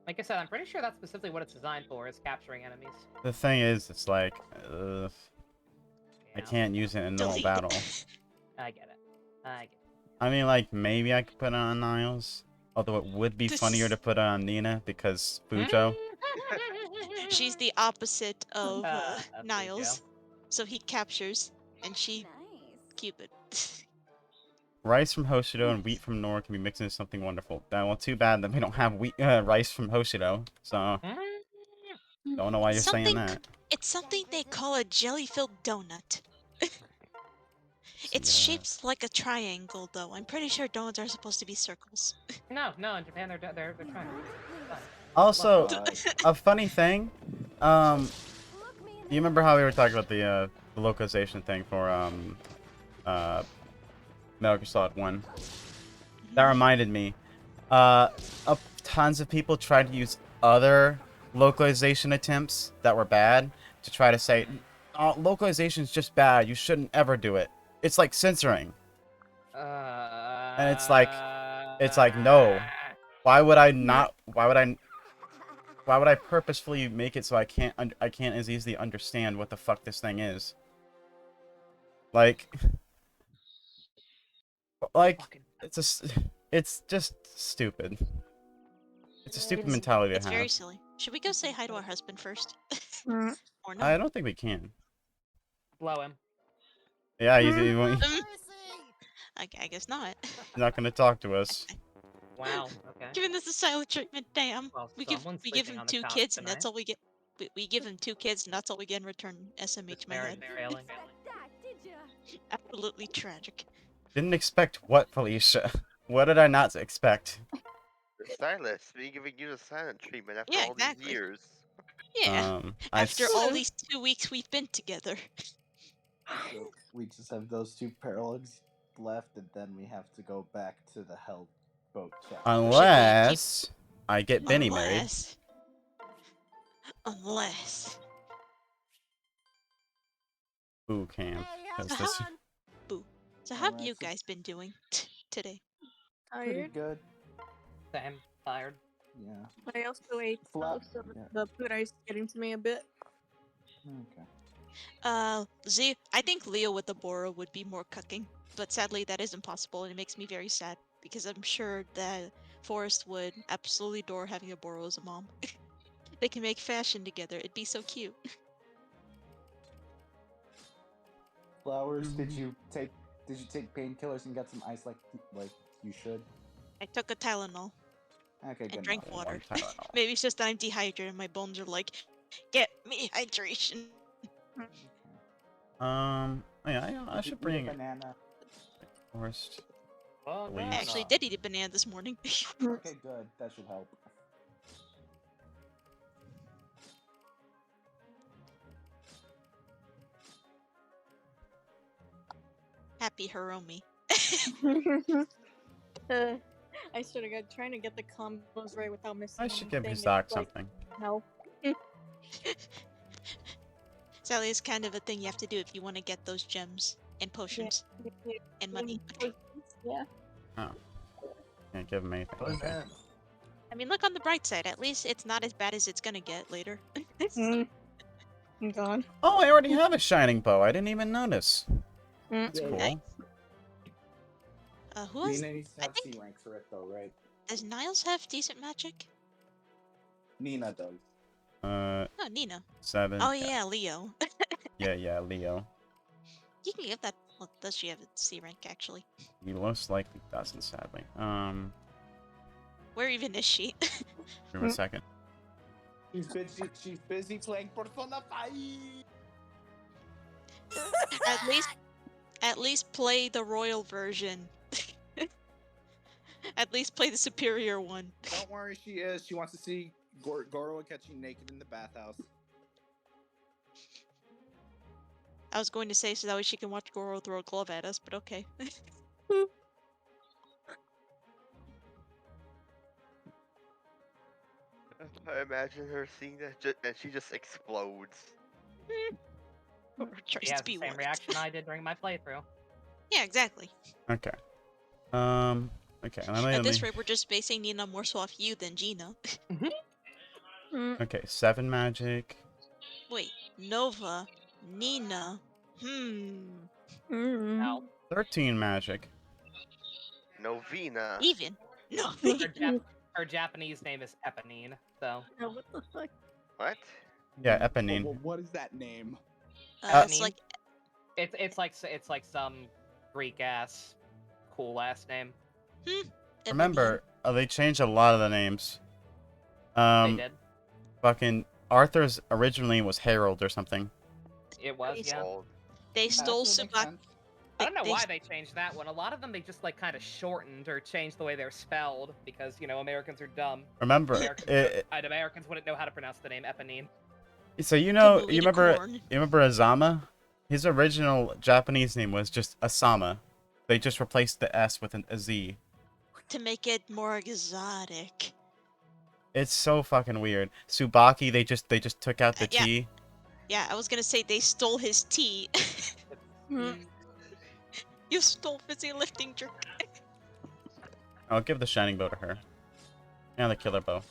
Like I said, I'm pretty sure that's specifically what it's designed for, is capturing enemies. The thing is, it's like, I Yeah. can't use it in normal battle. I get it. I get it. I mean, like, maybe I could put it on Niles. Although it would be funnier to put it on Nina because Fujo. She's the opposite of Fujo. Niles. So he captures, and she Cupid. Rice from Hoshido and wheat from Nor can be mixed into something wonderful. Well, too bad that we don't have wheat, rice from Hoshido. So, don't know why you're saying that. It's something they call a jelly-filled donut. It's shaped like a triangle, though. I'm pretty sure donuts are supposed to be circles. No, in Japan they're trying. Also, a funny thing, you remember how we were talking about the localization thing for Metal Gear Solid 1? That reminded me, tons of people tried to use other localization attempts that were bad to try to say, oh, localization is just bad, you shouldn't ever do it. It's like censoring. And it's like no. Why would I not? Why would I purposefully make it so I can't as easily understand what the fuck this thing is? Like it's just stupid. It's a stupid mentality to It's have. very silly. Should we go say hi to our husband first? Or no? I don't think we can. Blow him. Yeah, he's I guess not. not gonna talk to us. Wow. Okay. Giving this a silent treatment, damn. Well, we give sleeping him on the 2 couch kids, and tonight. that's all we get. We give him 2 kids, and that's all we get in return. SMH my head. Failing. Absolutely tragic. Didn't expect what, Felicia? What did I not expect? The stylist, me giving you the silent treatment after Yeah, all exactly. these years. Yeah. After all these 2 weeks we've been together. So we just have those 2 paralogs left, and then we have to go back to the Hell Boat chapter. Unless I get Benny married. Unless. Boo camp. That's this. Boo. So how have you guys been doing today? Pretty good. Same. Tired. Yeah. I also ate most of the food ice getting to me a bit. Okay. Z, I think Leo with the Boro would be more cooking, but sadly that isn't possible, and it makes me very sad because I'm sure that Forrest would absolutely adore having a Boro as a mom. They can make fashion together. It'd be so cute. Flowers, did you take painkillers and get some ice like you should? I took a Tylenol. Okay, good. And drank enough. water. Maybe it's just that I'm dehydrated and my bones are like, get me hydration. Yeah, I should bring banana. Forrest. Oh, I actually did eat a banana this morning. Okay, good. That should help. Happy Hiromi. I should have got trying to get the combos right without missing. I should give anything. Hizak It's like, something. no. Sally, it's kind of a thing you have to do if you want to get those gems and potions and money. Yeah. Oh. Can't give him anything. Okay. I mean, look on the bright side. At least it's not as bad as it's gonna get later. God. Oh, I already have a shining bow. I didn't even notice. That's Yeah, cool. nice. Who else? Nina needs to have C rank for it though, right? Does Niles have decent magic? Nina does. Oh, Nina. 7. Oh yeah, Leo. Yeah, Leo. You can give that. Well, does she have a C rank actually? He most likely doesn't, sadly. Where even is she? Give him a second. She's busy playing Persona 5. At least play the royal version. At least play the superior one. Don't worry, she is. She wants to see Goro catching naked in the bathhouse. I was going to say so that way she can watch Goro throw a glove at us, but okay. I imagine her seeing that, and she just explodes. She has the same reaction I did during my playthrough. Yeah, exactly. Okay. Okay. At this rate, we're just basing Nina more so off you than Gina. Okay, 7 magic. Wait, Nova, Nina. No. 13 magic. Novena. Even. No. Her Japanese name is Eponine, so. Oh, what the fuck? What? Yeah, Eponine. What is that name? It's like it's like some Greek ass, cool ass name. Remember, they changed a lot of the names. They did. Fucking Arthur's originally was Harold or something. It was, yeah. They stole Subaki. I don't know why they changed that one. A lot of them they just like kind of shortened or changed the way they're spelled because you know Americans are dumb. Remember, Americans wouldn't know how to pronounce the name Eponine. So you remember Azama? His original Japanese name was just Asama. They just replaced the S with a Z. To make it more exotic. It's so fucking weird. Subaki, they just took out the T. Yeah, I was gonna say they stole his T. You stole Fizzy lifting drink. I'll give the shining bow to her. And the killer bow.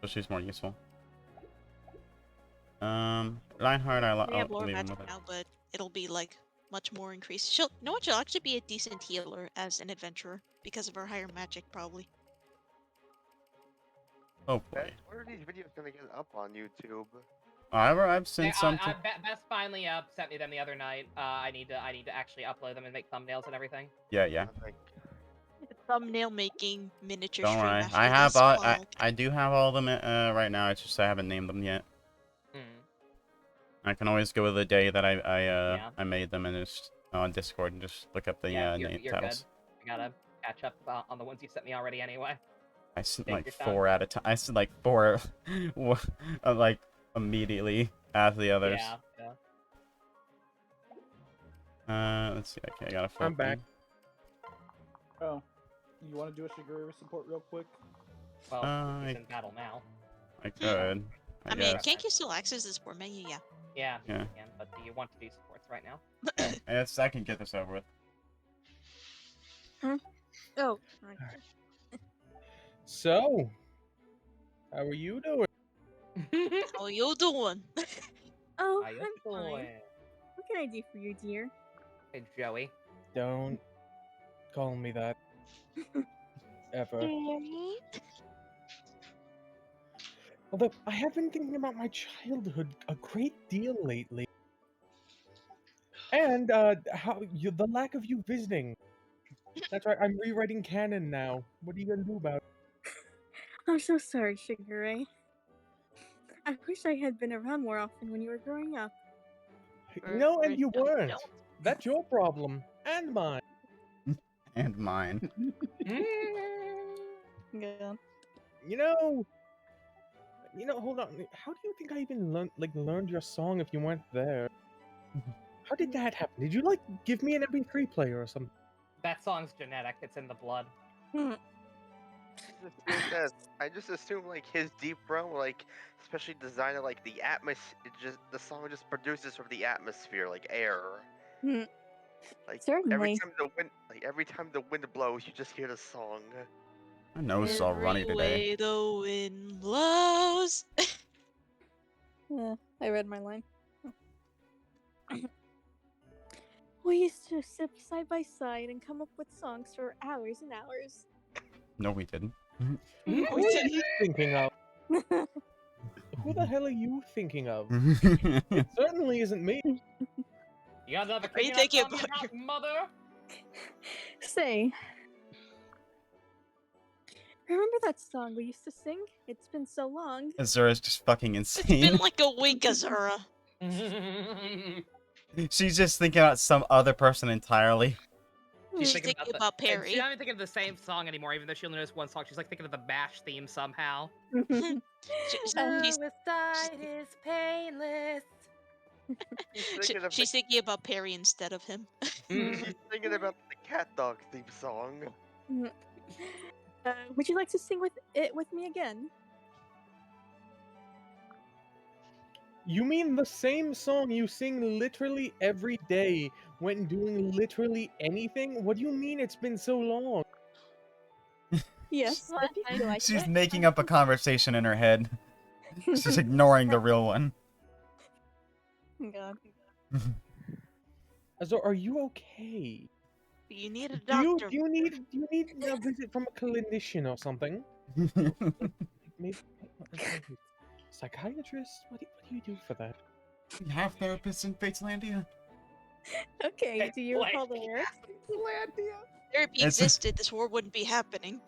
So she's more useful. Lionheart, I'll We have lower leave him magic with it. now, but it'll be like much more increased. She'll actually be a decent healer as an adventurer because of her higher magic, probably. Oh boy. Where are these videos gonna get up on YouTube? I've seen some. Beth finally sent me them the other night. I need to actually upload them and make thumbnails and everything. Yeah. Thumbnail making miniature Don't stream worry. after I have this all. called. I do have all of them right now. It's just I haven't named them yet. I can always go with the day that I made them and just on Discord and just look up the name You're titles. good. I gotta catch up on the ones you sent me already anyway. I sent Take like your time. 4 at a time. I sent like 4, like immediately after the others. Yeah. Let's see. Okay, I got a 14. I'm back. Oh, you want to do a Shigure support real quick? Well, he's in battle now. I could. I mean, can't you still access the support menu? Yeah. Yeah, Yeah. you can, but do you want to do supports right now? I can get this over with. Oh. So, how are you doing? How you doing? Oh, How you I'm doing? fine. What can I do for you, dear? Hey, Joey. Don't call me that. Ever. Although, I have been thinking about my childhood a great deal lately. And, the lack of you visiting. That's right, I'm rewriting canon now. What are you gonna do about it? I'm so sorry, Shigure. I wish I had been around more often when you were growing up. No, and you weren't. That's your problem. And mine. And mine. Yeah. You know, hold on. How do you think I even learned your song if you weren't there? How did that happen? Did you give me an MP3 player or something? That song's genetic. It's in the blood. I just assume like his deep realm, especially designed like the the song just produces from the atmosphere, like air. Like Certainly. every time the wind blows, you just hear the song. My nose is all runny Every today. way the wind blows. Yeah, I read my line. We used to sit side by side and come up with songs for hours and hours. No, we didn't. Who are you thinking of? Who the hell are you thinking of? It certainly isn't me. You got another Are you thing thinking on your about mouth, mother? Say, remember that song we used to sing? It's been so long. Azura's just fucking It's insane. been like a week, Azura. She's just thinking about some other person entirely. She's thinking about Perry. She's not even thinking of the same song anymore, even though she only knows one song. She's like thinking of the MASH theme somehow. Suicide is painless. She's thinking about Perry instead of him. She's thinking about the Cat Dog theme song. Would you like to sing with me again? You mean the same song you sing literally every day when doing literally anything? What do you mean it's been so long? Yes. She's making up a conversation in her head. Just ignoring the real one. God. So, are you okay? You need a Do doctor. you need a visit from a clinician or something? Maybe psychiatrist? What do you do for that? We have therapists in Fateslandia. Okay, do you recall the lyrics? Therapy existed, this war wouldn't be happening.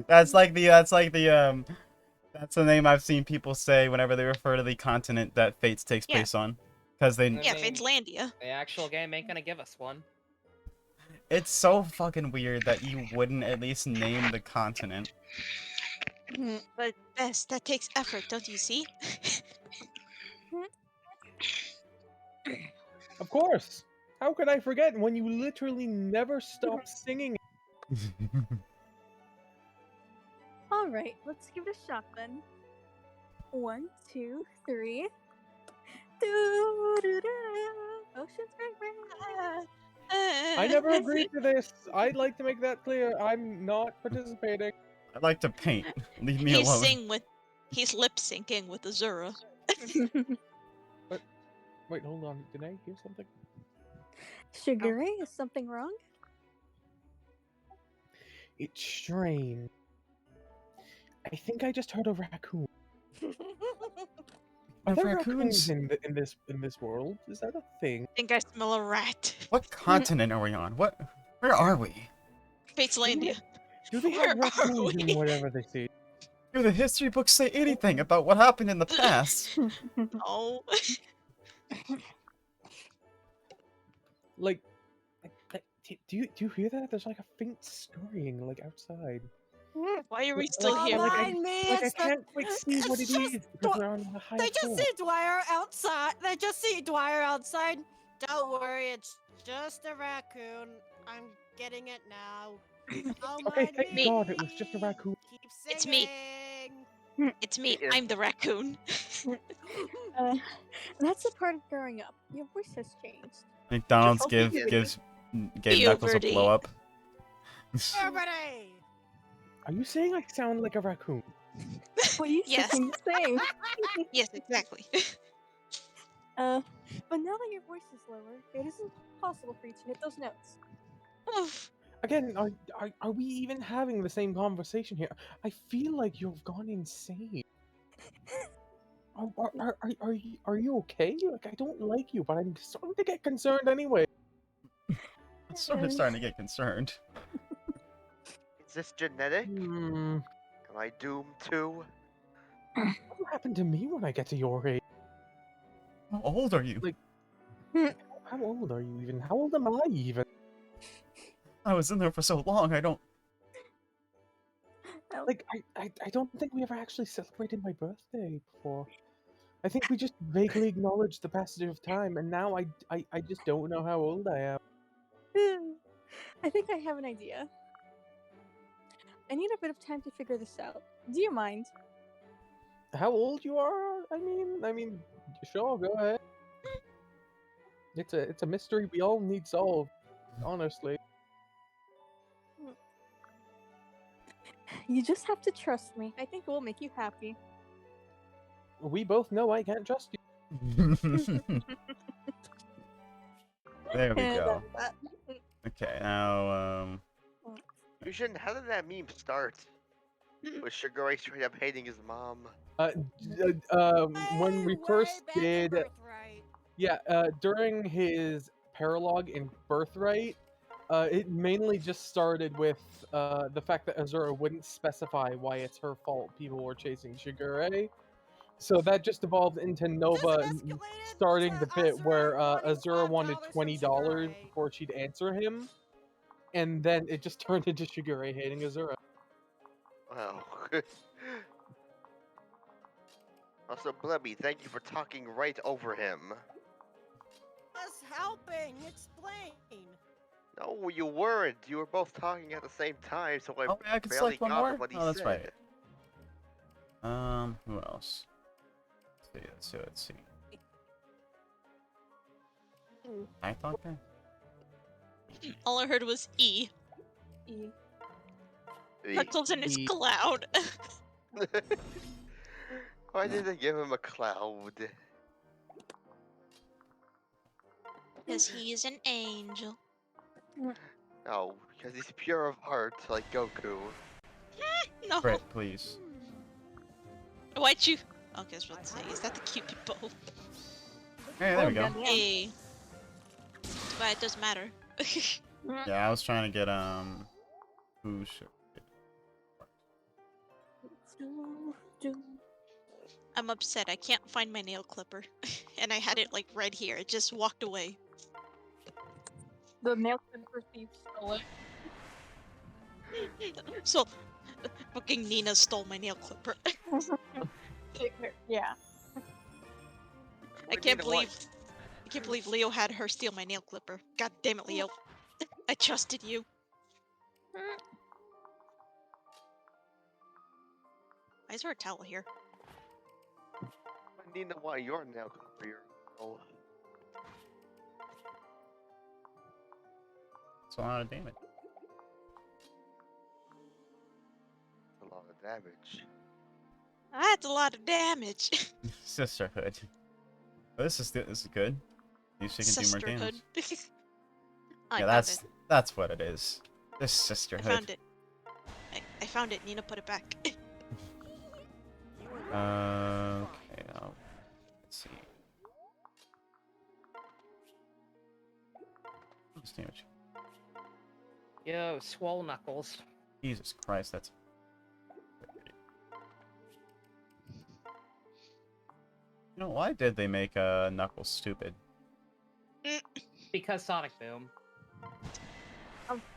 That's the name I've seen people say whenever they refer to the continent that Fates takes Yeah. place on. Because they Yeah, Fatelandia. The actual game ain't gonna give us one. It's so fucking weird that you wouldn't at least name the continent. But Bess, that takes effort, don't you see? Of course. How could I forget when you literally never stop singing? All right, let's give it a shot then. 1, 2, 3. Ocean's Great. I never agreed to this. I'd like to make that clear. I'm not participating. I like to paint. Leave me He's alone. He's lip syncing with Azura. Wait, hold on. Did I hear something? Sugar Ray, is something wrong? It's strange. I think I just heard a raccoon. Are there raccoons in this world? Is that a thing? I think I smell a rat. What continent are we on? Where are we? Fatelandia. Do they have raccoons in whatever they see? Do the history books say anything about what happened in the past? Oh. Like, do you hear that? There's like a faint scurrying like outside. Why are we still here? I can't quite see what it is because we're on a high They just floor. see Dwyer outside. They just see Dwyer outside. Don't worry, it's just a raccoon. I'm getting it now. Oh Okay, my thank God it was just a raccoon. Keep It's me. It's me. I'm the raccoon. That's a part of growing up. Your voice has changed. McDonald's Okay. gave Knuckles a blow up. Everybody! Are you saying I sound like a raccoon? Well, you Yes. seem the same. Yes, exactly. But now that your voice is lower, it isn't possible for you to hit those notes. Again, are we even having the same conversation here? I feel like you've gone insane. Are you okay? Like, I don't like you, but I'm starting to get concerned anyway. I'm sort of starting to get concerned. Is this genetic? Hmm. Am I doomed too? What will happen to me when I get to your age? How old are you? Like, how old are you even? How old am I even? I was in there for so long, I don't... Like, I don't think we ever actually celebrated my birthday before. I think we just vaguely acknowledged the passage of time, and now I just don't know how old I am. I think I have an idea. I need a bit of time to figure this out. Do you mind? How old you are? I mean, sure, go ahead. It's a mystery we all need solved, honestly. You just have to trust me. I think it will make you happy. We both know I can't trust you. There we And go. that- Okay, now, Fusion, how did that meme start? With Sugar Ray straight up hating his mom. When we first did, during his paralogue in Birthright, it mainly just started with the fact that Azura wouldn't specify why it's her fault people were chasing Shigure. So that just evolved into Nova starting the bit where Azura wanted $20 before she'd answer him, and then it just turned into Shigure hating Azura. Wow. Also, Blebby, thank you for talking right over him. Us helping. Explain. No, you weren't. You were both talking at the same time, so I I can barely select one got more? what he Oh, that's said. right. Who else? Let's see. I thought that. All I heard was E. E. Knuckles in his cloud. Why did they give him a cloud? Because he's an angel. Oh, because he's pure of heart, like Goku. No. Crit, please. Why'd you? Okay, I was about to say, is that the Cupid bow? Hey, there we go. Hey. But it doesn't matter. Yeah, I was trying to get who should I'm upset. I can't find my nail clipper, and I had it like right here. It just walked away. The nail clipper thief stole it. So, fucking Nina stole my nail clipper. Yeah. I can't believe Leo had her steal my nail clipper. God damn it, Leo. I trusted you. Why is there a towel here? I need to know why you're now for your role. It's a lot of damage. A lot of damage. That's a lot of damage. Sisterhood. Oh, this is good. You she can do more damage. I Yeah, found that's what it is. This I sisterhood. found it. I found it. Nina put it back. Okay, now let's see. What's damage? Yo, swole knuckles. Jesus Christ, that's. You know, why did they make Knuckles stupid? Because Sonic Boom.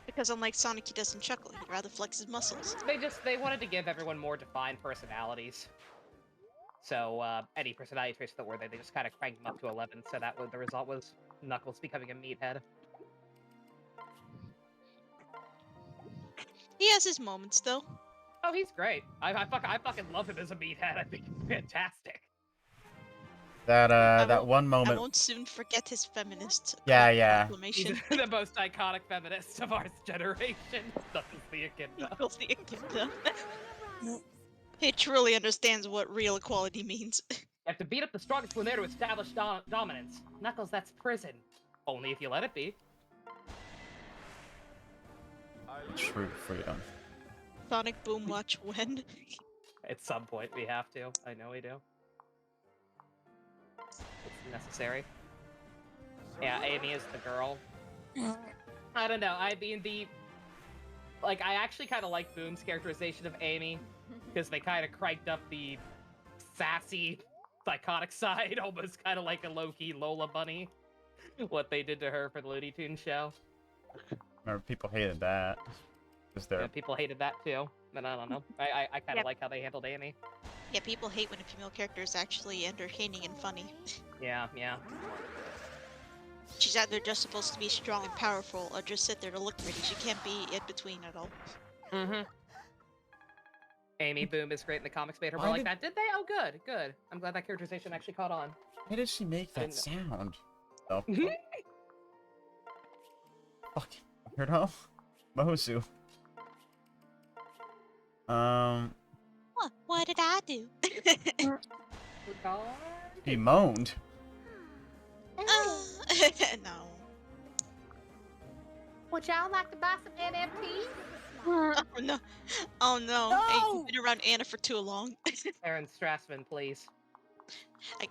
Because unlike Sonic, he doesn't chuckle. He'd rather flex his muscles. They wanted to give everyone more defined personalities. So any personality traits that were there, they just kind of cranked them up to 11. So that the result was Knuckles becoming a meathead. He has his moments, though. Oh, he's great. I fucking love him as a meathead. I think he's fantastic. That one I moment. won't soon forget his feminist Yeah. proclamation. He's the most iconic feminist of our generation. Knuckles the Echidna. Knuckles the Echidna. He truly understands what real equality means. You have to beat up the strongest one there to establish dominance. Knuckles, that's prison. Only if you let it be. True freedom. Sonic Boom watch when? At some point, we have to. I know we do. It's necessary. Yeah, Amy is the girl. I don't know. I mean, I actually kind of like Boom's characterization of Amy, because they kind of cranked up the sassy, psychotic side, almost kind of like a low-key Lola bunny. What they did to her for the Looney Tunes show. Remember, people hated that. Yeah, people hated that too, but I don't know. I kind of like how they handled Amy. Yeah, people hate when a female character is actually entertaining and funny. Yeah. She's either just supposed to be strong and powerful, or just sit there to look pretty. She can't be in between at all. Mm-hmm. Amy Boom is great in the comics, made her more like that. Did they? Oh, good. I'm glad that characterization actually caught on. Why did she make that sound? Oh, fuck. Weirdo. Mozu. What did I do? He moaned. No. Would y'all like to buy some NFTs? Oh no. Oh no. No! Hey, you've been around Anna for too long. Aaron Strassman, please. Damn,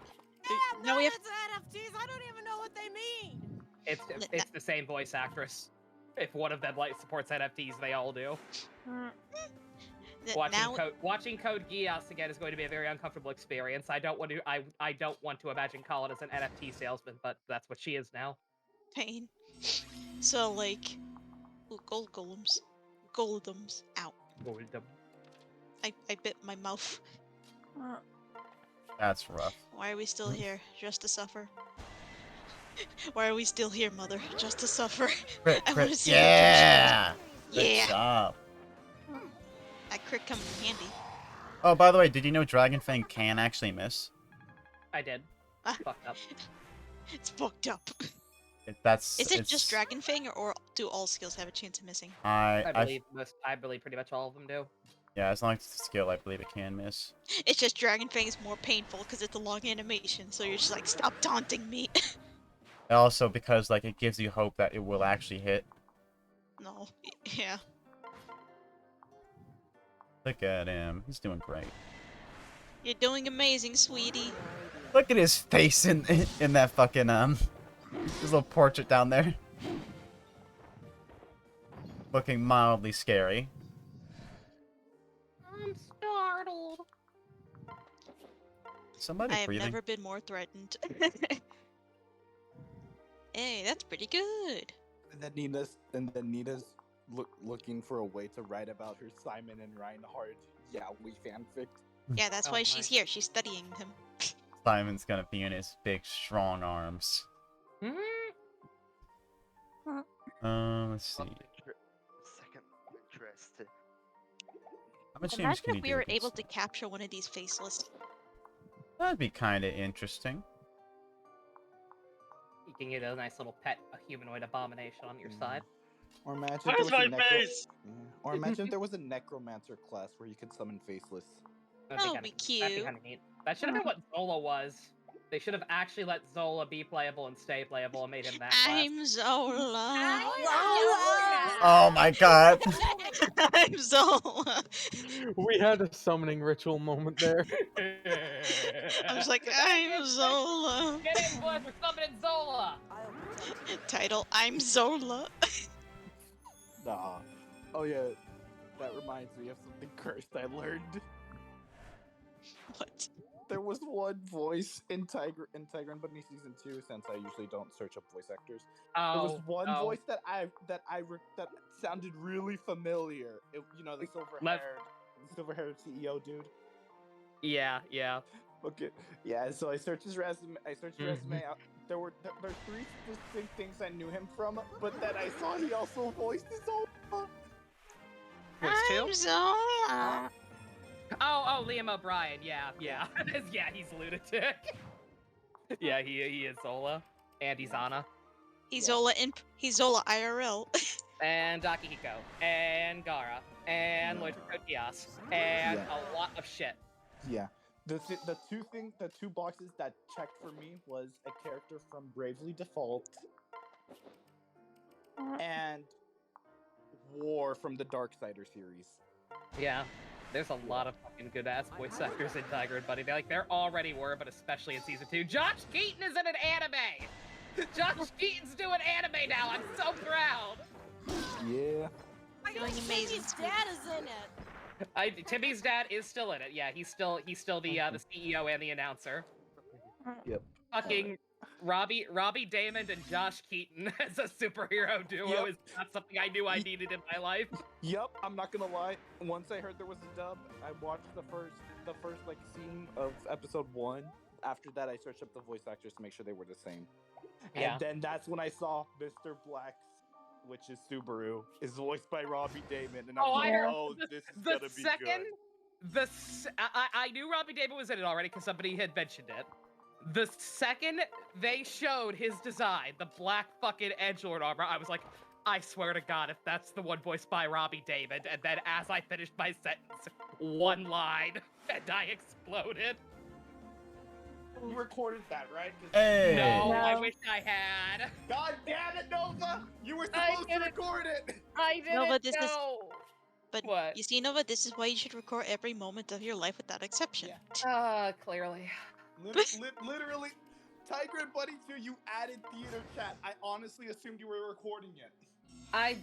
no, it's NFTs. I don't even know what they mean. It's the same voice actress. If one of them supports NFTs, they all do. Watching Code Geass again is going to be a very uncomfortable experience. I don't want to imagine Colin as an NFT salesman, but that's what she is now. Pain. So like, gold golems. Golems. Ow. Goldum. I bit my mouth. That's rough. Why are we still here? Just to suffer? Why are we still here, Mother? Just to suffer? I want to see yeah! Good Good job. That crit comes in handy. Oh, by the way, did you know Dragon Fang can actually miss? I did. Fucked up. It's fucked up. Is it just Dragon Fang, or do all skills have a chance of missing? I believe pretty much all of them do. Yeah, as long as it's a skill, I believe it can miss. It's just Dragon Fang is more painful because it's a long animation, so you're just like, stop taunting me. Also, because like it gives you hope that it will actually hit. No, yeah. Look at him. He's doing great. You're doing amazing, sweetie. Look at his face in that fucking his little portrait down there. Looking mildly scary. I'm startled. Somebody I have breathing. never been more threatened. Hey, that's pretty good. And then Nina's looking for a way to write about her Simon and Reinhardt yaoi fanfic. Yeah, that's Oh why my. she's here. She's studying him. Simon's gonna be in his big, strong arms. Mhm. Let's see. Second interest. How much damage Imagine can if you we do were with this? able to capture one of these faceless. That'd be kind of interesting. You can get a nice little pet, a humanoid abomination on your side. Or imagine if Where's there was my a face? Or imagine if there was a necromancer class where you could summon faceless. That'd That be would be kinda, that'd be cute. kind of neat. That should have been what Zola was. They should have actually let Zola be playable and stay playable and made him that class. I'm Zola. Oh my god. I'm Zola. We had a summoning ritual moment there. I was like, I'm Zola. Get in, boys! We're summoning Zola! Title, I'm Zola. Nah. Oh yeah, that reminds me of something cursed I learned. What? There was one voice in Tiger and Bunny season 2, since I usually don't search up voice actors. There was one voice that sounded really familiar. You know, the silver-haired CEO dude. Yeah, yeah. Okay, yeah. So I searched his resume. Resume out. There's 3 distinct things I knew him from, but then I saw he also voiced his own. I'm Zola. Oh, Liam O'Brien. Yeah. yeah, he's a lunatic. Yeah, he is Zola, and he's Anna, He's Zola IRL. and Akihiko, and Gara, and Loiter Kotias, and a lot of shit. Yeah. The two boxes that checked for me was a character from Bravely Default and War from the Darksider series. Yeah, there's a lot of fucking good ass voice actors in Tiger and Bunny. There already were, but especially in season 2. Josh Keaton is in an anime. Josh Keaton's doing anime now. I'm so proud. Yeah. I Doing think amazing, Timmy's dad is in it. Timmy's dad is still in it. Yeah, he's still the CEO and the announcer. Yep. Fucking Robbie Damon and Josh Keaton as a superhero duo is not something I knew I needed in my life. Yep, I'm not gonna lie. Once I heard there was a dub, I watched the first like scene of episode 1. After that, I searched up the voice actors to make sure they were the same. Yeah. And then that's when I saw Mr. Black's, which is Subaru, is voiced by Robbie Damon, and I was like, oh, this is gonna be good. I knew Robbie Damon was in it already because somebody had mentioned it. The second they showed his design, the black fucking edgelord armor, I was like, I swear to God, if that's the one voiced by Robbie Damon. And then as I finished my sentence, one line, and I exploded. You recorded that, right? Hey. No, I wish I had. God damn it, Nova! You were supposed to record it! I didn't No, but this is. know. But What? you see, Nova, this is why you should record every moment of your life without exception. Clearly. Literally, Tiger and Bunny 2, you added theater chat. I honestly assumed you were recording it. I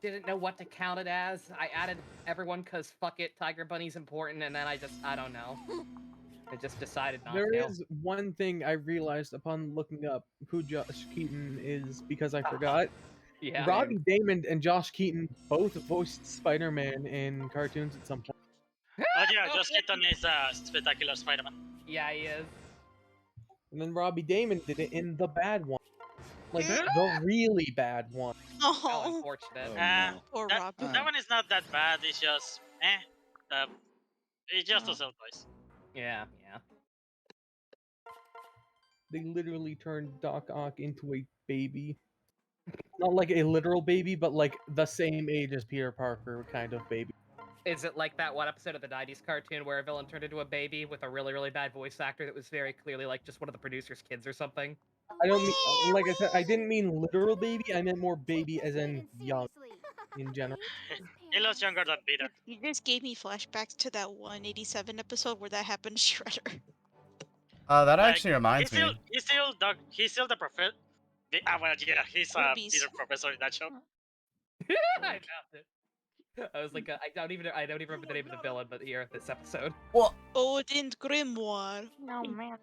didn't know what to count it as. I added everyone because fuck it, Tiger Bunny's important, and then I don't know. I just decided not There to. is one thing I realized upon looking up who Josh Keaton is because I forgot. Yeah. Robbie Damon and Josh Keaton both voiced Spider-Man in cartoons at some point. Oh yeah, Josh Keaton is Spectacular Spider-Man. Yeah, he is. And then Robbie Damon did it in the bad one. Like, the really bad one. How unfortunate. Poor that one is not that bad, it's just, it just doesn't voice. Yeah. They literally turned Doc Ock into a baby. Not like a literal baby, but like the same age as Peter Parker kind of baby. Is it like that one episode of the 90s cartoon where a villain turned into a baby with a really, really bad voice actor that was very clearly like just one of the producer's kids or something? I don't mean, like I said, I didn't mean literal baby. I meant more baby as in young, in general. He looks younger than Peter. You just gave me flashbacks to that 187 episode where that happened to Shredder. That Like, actually reminds me. He's still the prophet. Well, yeah, he's Peter professor in that show. I found it. I was like, I don't even remember the name of the villain, but here this episode. What? Odin's Grimoire. Oh man.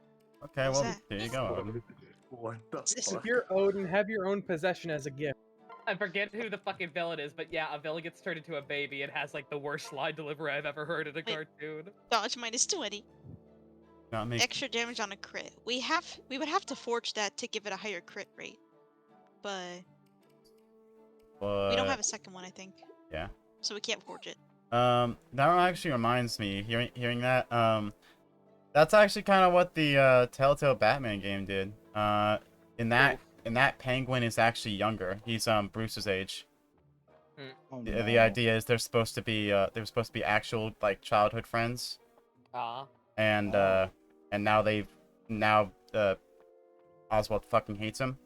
Okay, What's well, that? there you go. Odin. What the If fuck? you're Odin, have your own possession as a gift. I forget who the fucking villain is, but yeah, a villain gets turned into a baby and has like the worst line delivery I've ever heard in a cartoon. Dodge minus 20. Not me. Extra damage on a crit. We would have to forge that to give it a higher crit rate. But we don't have a second one, I think. Yeah. So we can't forge it. That actually reminds me, hearing that, that's actually kind of what the Telltale Batman game did. In that Penguin is actually younger. He's Bruce's age. Oh, The no. idea is they're supposed to be actual like childhood friends. And now Oswald fucking hates him.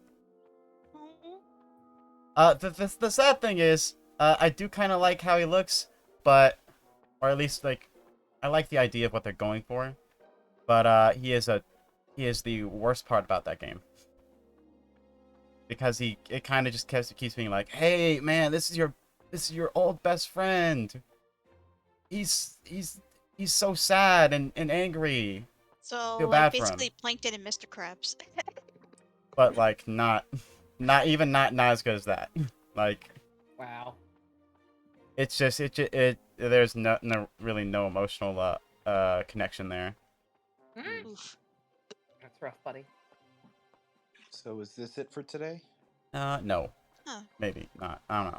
The sad thing is, I do kind of like how he looks, or at least like, I like the idea of what they're going for, but he is the worst part about that game. Because it kind of just keeps being like, hey man, this is your old best friend. He's so sad and angry. So Feel like bad for him. basically Plankton and Mr. Krabs. But like not as good as that. Like, wow. It's just there's really no emotional connection there. Oof. That's rough, buddy. So is this it for today? No. Huh. Maybe not. I don't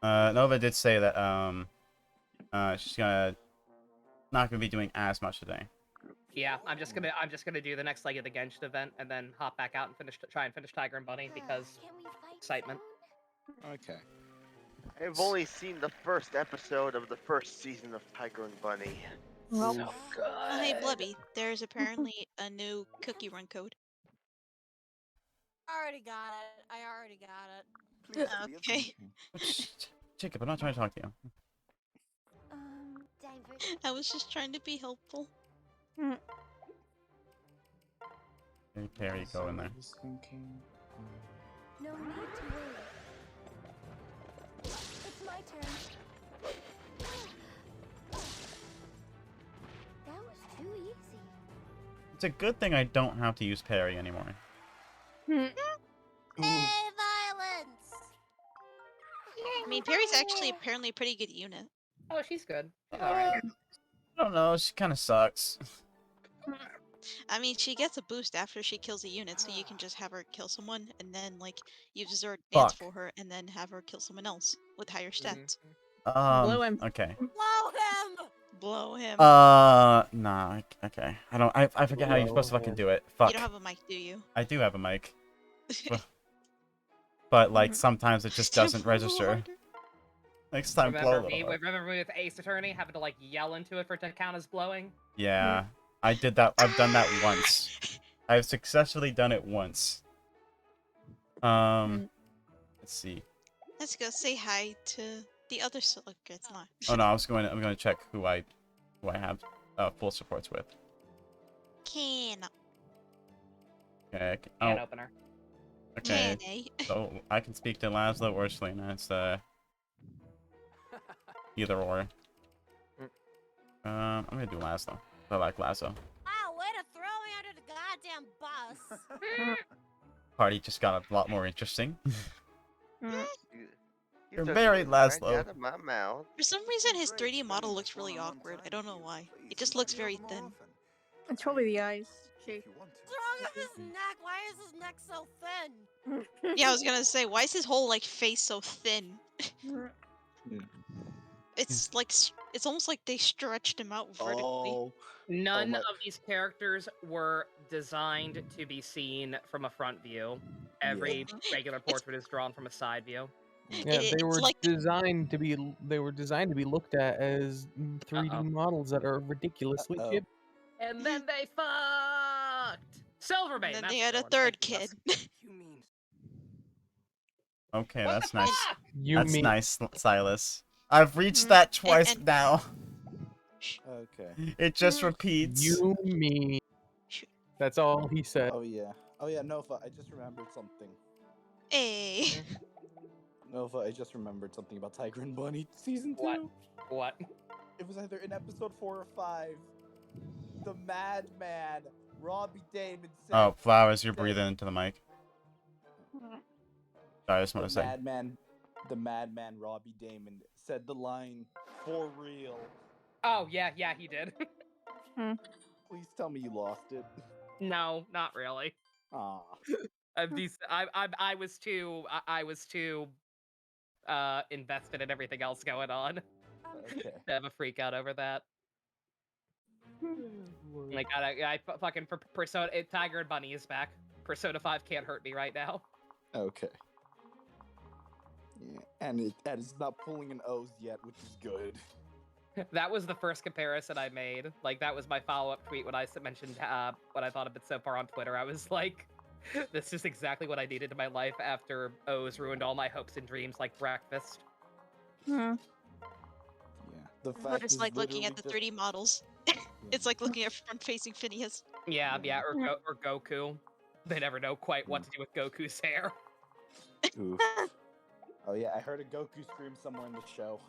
know. Nova did say that she's not gonna be doing as much today. Yeah, I'm just gonna do the next leg of the Genshin event and then hop back out and try and finish Tiger and Bunny because excitement. Okay. I've only seen the first episode of the first season of Tiger and Bunny. So good. Oh, hey Blubby, there's apparently a new cookie run code. I already got it. Okay. Jacob, I'm not trying to talk to you. I was just trying to be helpful. Hey, Perry, go in there. No need to worry. It's my turn. That was too easy. It's a good thing I don't have to use parry anymore. Hey, violence! I mean, Perry's actually apparently a pretty good unit. Oh, she's good. She's alright. I don't know, she kind of sucks. I mean, she gets a boost after she kills a unit, so you can just have her kill someone, and then, like, use Zord dance for her, and then have her kill someone else with higher stats. Blow him. Okay. Blow him! Blow him. Nah, okay. I forget how you're supposed to fucking do it. Fuck. You don't have a mic, do you? I do have a mic. But like, sometimes it just doesn't register. Next time, blow a little bit. Remember me with Ace Attorney having to like yell into it for it to count as blowing? Yeah, I did that. I've done that once. I've successfully done it once. Let's see. Let's go say hi to the other Silicates. Not. Oh no, I'm going to check who I have full supports with. Can. Okay. Can opener. Okay. Can, So I can speak to Laszlo or Selena. It's either or. I'm gonna do Laszlo. I like Laszlo. Wow, way to throw me under the goddamn bus! Party just got a lot more interesting. You're took married, it right Laszlo. out of my mouth. For some reason, his 3D model looks really awkward. I don't know why. It just looks very thin. It's probably the eyes shape. What's wrong with his neck? Why is his neck so thin? Yeah, I was gonna say, why is his whole like face so thin? It's like it's almost like they stretched him out vertically. None of these characters were designed to be seen from a front view. Every regular portrait is drawn from a side view. Yeah, they It's were like designed to be. They were designed to be looked at as 3D models that are ridiculously cheap. And then they fucked. Silverbane. and then That's they had the a one. third Thank you. kid. Okay, What that's the nice. fuck? You That's mean nice, Silas. I've reached that twice and- now. Okay. It just repeats. you mean? That's all he said. Oh yeah. Oh yeah, Nova, I just remembered something. Hey. Nova, I just remembered something about Tiger and Bunny season 2. What? What? It was either in episode 4 or 5. The madman, Robbie Damon said. Oh, Flowers, you're breathing into the mic. Sorry, I just want to say. The madman Robbie Damon said the line, "For real." Oh yeah, he did. Please tell me you lost it. No, not really. Aw. I was too invested in everything else going on. Okay. To have a freak out over that. Like I fucking for Persona. Tiger and Bunny is back. Persona 5 can't hurt me right now. Okay. Yeah, and it's not pulling an O's yet, which is good. That was the first comparison I made. Like that was my follow-up tweet when I mentioned what I thought of it so far on Twitter. I was like, this is exactly what I needed in my life after O's ruined all my hopes and dreams like breakfast. Yeah. The fact What it's is like looking at the literally 3D models. It's like looking at front-facing Phineas. Yeah, or Goku. They never know quite what to do with Goku's hair. Oof. Oh yeah, I heard a Goku scream somewhere in the show.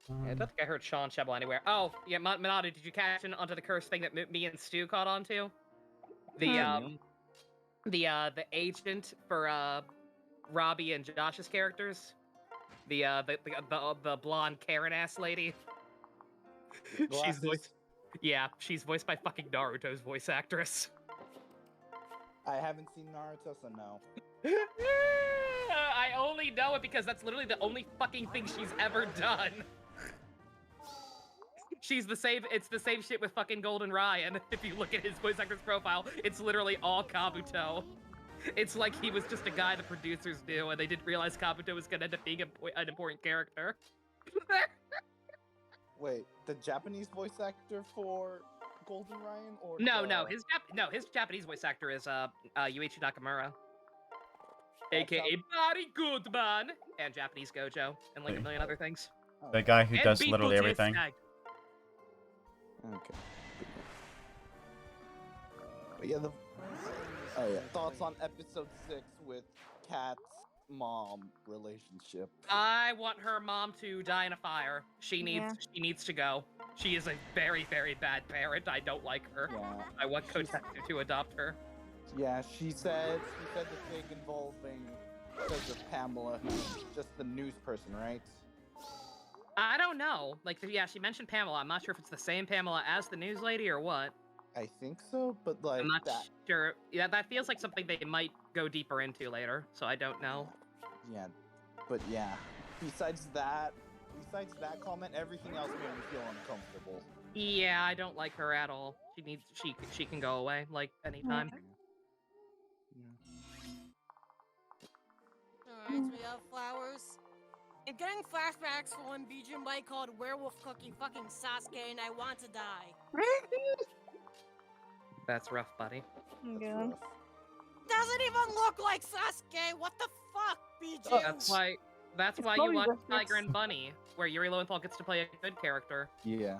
Yeah, I don't think I heard Sean Shebel anywhere. Oh, yeah, Minado, did you catch onto the curse thing that me and Stu caught onto? The agent for Robbie and Josh's characters. The blonde Karen ass lady. She's voiced. Yeah, she's voiced by fucking Naruto's voice actress. I haven't seen Naruto, so no. I only know it because that's literally the only fucking thing she's ever done. She's the same. It's the same shit with fucking Golden Ryan. If you look at his voice actor's profile, it's literally all Kabuto. It's like he was just a guy the producers knew, and they didn't realize Kabuto was gonna end up being an important character. Wait, the Japanese voice actor for Golden Ryan, or No, his Japanese voice actor is Yuichi Nakamura, aka Body Goodman, and Japanese Gojo, and like a million other things. The guy who And does Beat literally Butcher everything. Skag. Okay. But yeah, thoughts on episode 6 with Kat's mom relationship. I want her mom to die in a fire. She needs to go. She is a very, very bad parent. I don't like her. Yeah. I want Kotetsu to adopt her. Yeah, she said the thing involving because of Pamela, who's just the news person, right? I don't know. Like, yeah, she mentioned Pamela. I'm not sure if it's the same Pamela as the news lady or what. I think so, but like I'm not that. sure. Yeah, that feels like something they might go deeper into later, so I don't know. Yeah, but yeah. Besides that comment, everything else made me feel uncomfortable. Yeah, I don't like her at all. She can go away like anytime. Alright, so we have Flowers. I'm getting flashbacks for when BJ Mike called Werewolf Cookie fucking Sasuke and I want to die. That's rough, buddy. Yeah. Doesn't even look like Sasuke! What the fuck, BJ? That's why you watch Tiger and Bunny, where Yuri Lowenthal gets to play a good character. Yeah.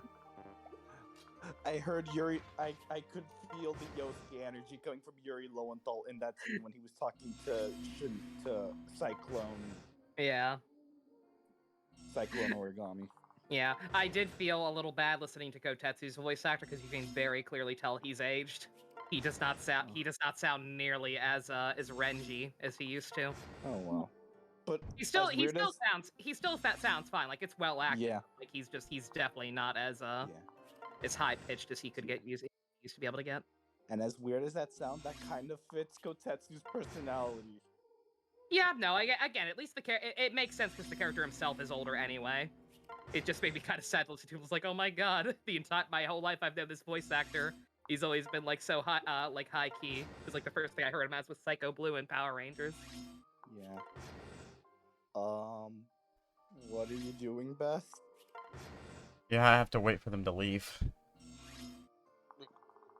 I heard Yuri. I could feel the Yosuke energy coming from Yuri Lowenthal in that scene when he was talking to Cyclone. Yeah. Cyclone Origami. Yeah, I did feel a little bad listening to Kotetsu's voice actor because you can very clearly tell he's aged. He does not sound nearly as Renji as he used to. Oh wow. But he still sounds fine. Like it's well acted. Yeah. Like he's definitely not as high pitched as he could used to be able to get. And as weird as that sounds, that kind of fits Kotetsu's personality. Yeah, no, again, at least it makes sense because the character himself is older anyway. It just made me kind of sad to listen to. It was like, oh my god, my whole life I've known this voice actor He's always been like so high, like high key. Because like the first thing I heard him as was Psycho Blue in Power Rangers. Yeah. What are you doing, Beth? Yeah, I have to wait for them to leave.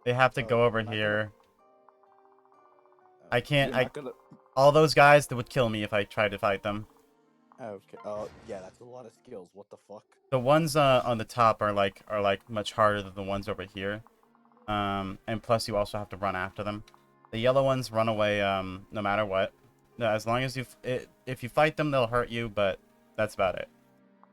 They have to go over here. I can't. All those guys that would kill me if I tried to fight them. Okay. Oh, yeah, that's a lot of skills. What the fuck? The ones on the top are like much harder than the ones over here. And plus you also have to run after them. The yellow ones run away no matter what. No, as long as if you fight them, they'll hurt you, but that's about it.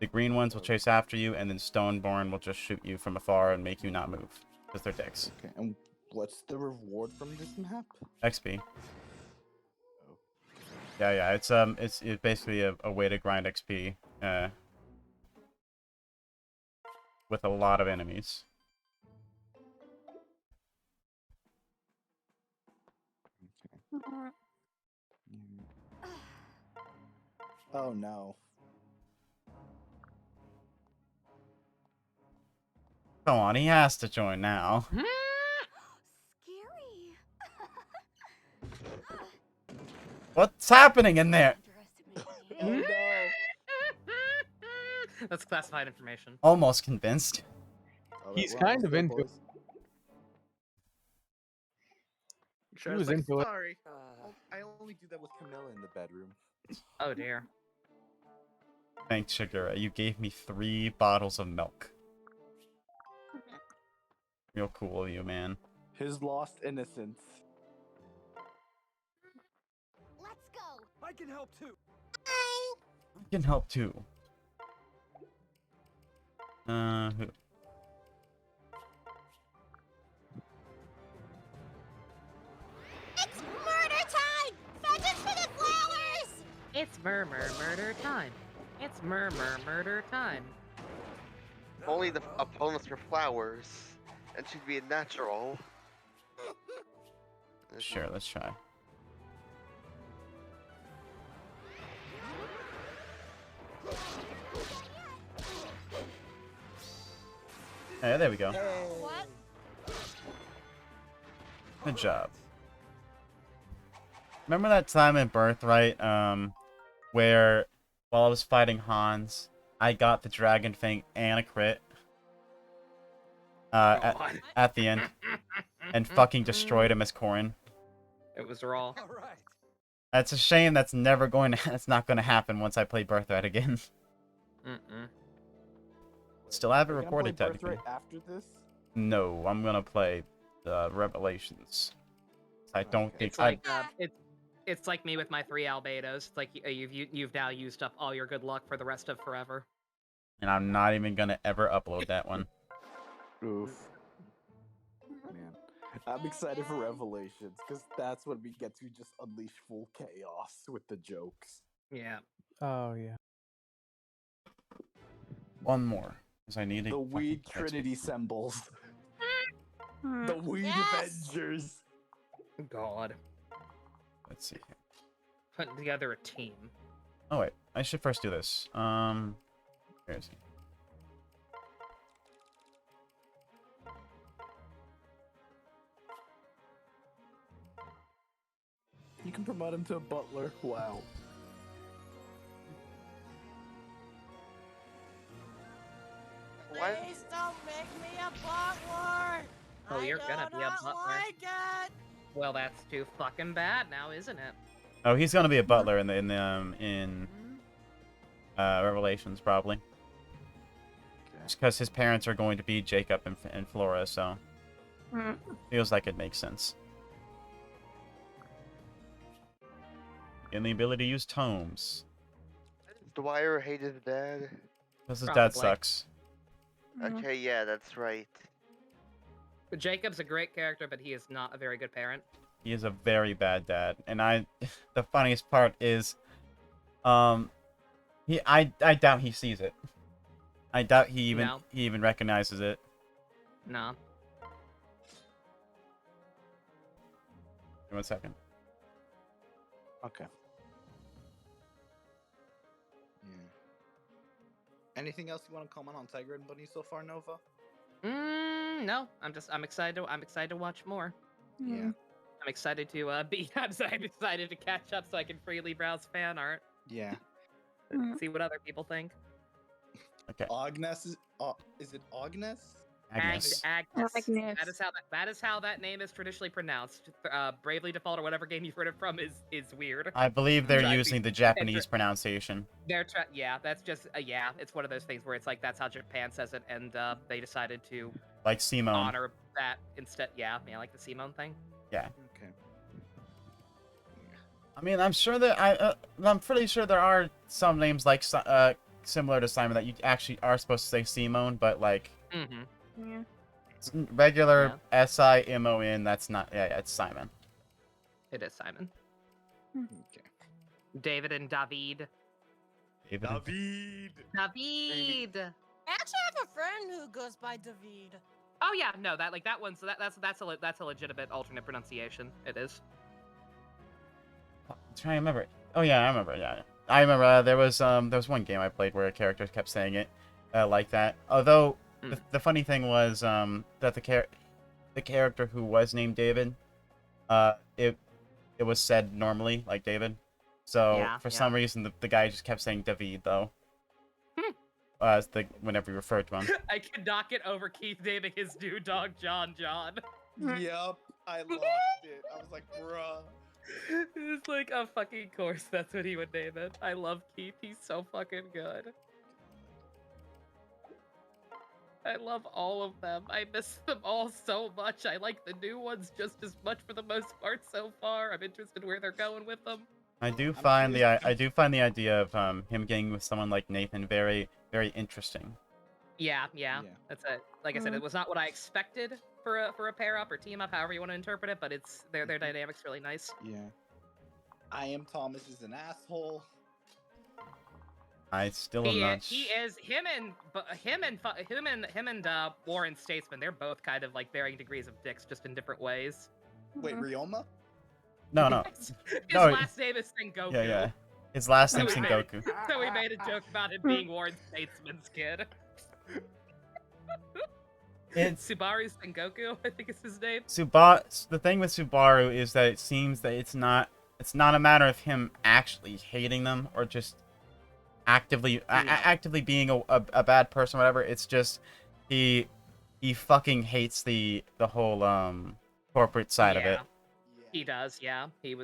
The green ones will chase after you, and then Stoneborn will just shoot you from afar and make you not move because they're dicks. Okay. And what's the reward from this map? XP. Yeah, it's basically a way to grind XP with a lot of enemies. Oh no. Come on, he has to join now. What's happening in there? Oh no. That's classified information. Almost convinced. He's kind of into it. He was into it. Sorry. I only do that with Camilla in the bedroom. Oh dear. Thanks, Shigura. You gave me 3 bottles of milk. Real cool of you, man. His lost innocence. Let's go. I can help too. I can help too. Who? It's murder time! Vengeance for the flowers! It's murder time. It's murder time. Only the opponents for flowers. And should be a natural. Sure, let's try. Hey, there we go. What? Good job. Remember that time in Birthright, where while I was fighting Hans, I got the Dragon Fang and a crit at the end, and fucking destroyed him as Corrin. It was raw. That's a shame. That's never going to. That's not going to happen once I play Birthright again. Still have it Are you gonna recorded play technically. Birthright after this? No, I'm gonna play Revelations. I don't think It's like it's like me with my 3 albedos. It's like you've now used up all your good luck for the rest of forever. And I'm not even gonna ever upload that one. Oof. Man, I'm excited for Revelations because that's when we get to just unleash full chaos with the jokes. Yeah. Oh yeah. One more, because I need The Weed Trinity symbols. The Weed Avengers. God. Let's see. Putting together a team. Oh wait, I should first do this. Where is he? You can promote him to a butler. Wow. Please don't make me a butler! Oh, you're gonna be a not butler. like it! Well, that's too fucking bad now, isn't it? Oh, he's gonna be a butler in Revelations probably. Just because his parents are going to be Jacob and Flora, so feels like it makes sense. And the ability to use tomes. Dwyer hate his dad. Because his dad Probably. sucks. Okay, yeah, that's right. But Jacob's a great character, but he is not a very good parent. He is a very bad dad, and the funniest part is, I doubt he sees it. I doubt he even recognizes it. No. Give me 1 second. Okay. Anything else you want to comment on Tiger and Bunny so far, Nova? No, I'm excited to watch more. Yeah. I'm excited to I'm excited to catch up so I can freely browse fan art. Yeah. See what other people think. Okay. Agnes is it Agnes? Agnes. Agnes. Agnes. That is how that name is traditionally pronounced. Bravely Default or whatever game you've heard it from is weird. I believe they're Try- using the Japanese pronunciation. Yeah, that's just yeah. It's one of those things where it's like that's how Japan says it, and they decided to Like Simone. honor that instead. Yeah, like the Simone thing. Yeah. Okay. I mean, I'm sure that I'm pretty sure there are some names like similar to Simon that you actually are supposed to say Simone, but like Yeah. regular Simon. That's not. Yeah, it's Simon. It is Simon. Okay. David and David. David. David. I actually have a friend who goes by David. Oh yeah, no, that one's that's a legitimate alternate pronunciation. It is. I'm trying to remember. Oh yeah, I remember. Yeah, I remember. There was one game I played where a character kept saying it like that. Although the funny thing was that the character who was named David, it was said normally like David. So for some reason the guy just kept saying David though. Whenever we referred to him. I could not get over Keith naming his new dog John. Yep, I lost it. I was like, bruh. It's like a fucking course. That's what he would name it. I love Keith. He's so fucking good. I love all of them. I miss them all so much. I like the new ones just as much for the most part so far. I'm interested where they're going with them. I do find the idea of him getting with someone like Nathan very, very interesting. Yeah. That's it. Like I said, it was not what I expected for a pair up or team up, however you want to interpret it, but it's their dynamic's really nice. Yeah. I am Thomas is an asshole. I still am not. He is him and Warren Statesman. They're both kind of like varying degrees of dicks, just in different ways. Wait, Ryoma? No. His last name is Sengoku. Yeah. His last name's Sengoku. So we made a joke about him being Warren Statesman's kid. It's Subaru Sengoku, I think is his name. The thing with Subaru is that it seems that it's not a matter of him actually hating them or just actively being a bad person or whatever. It's just he fucking hates the whole corporate side of it. He does, yeah. He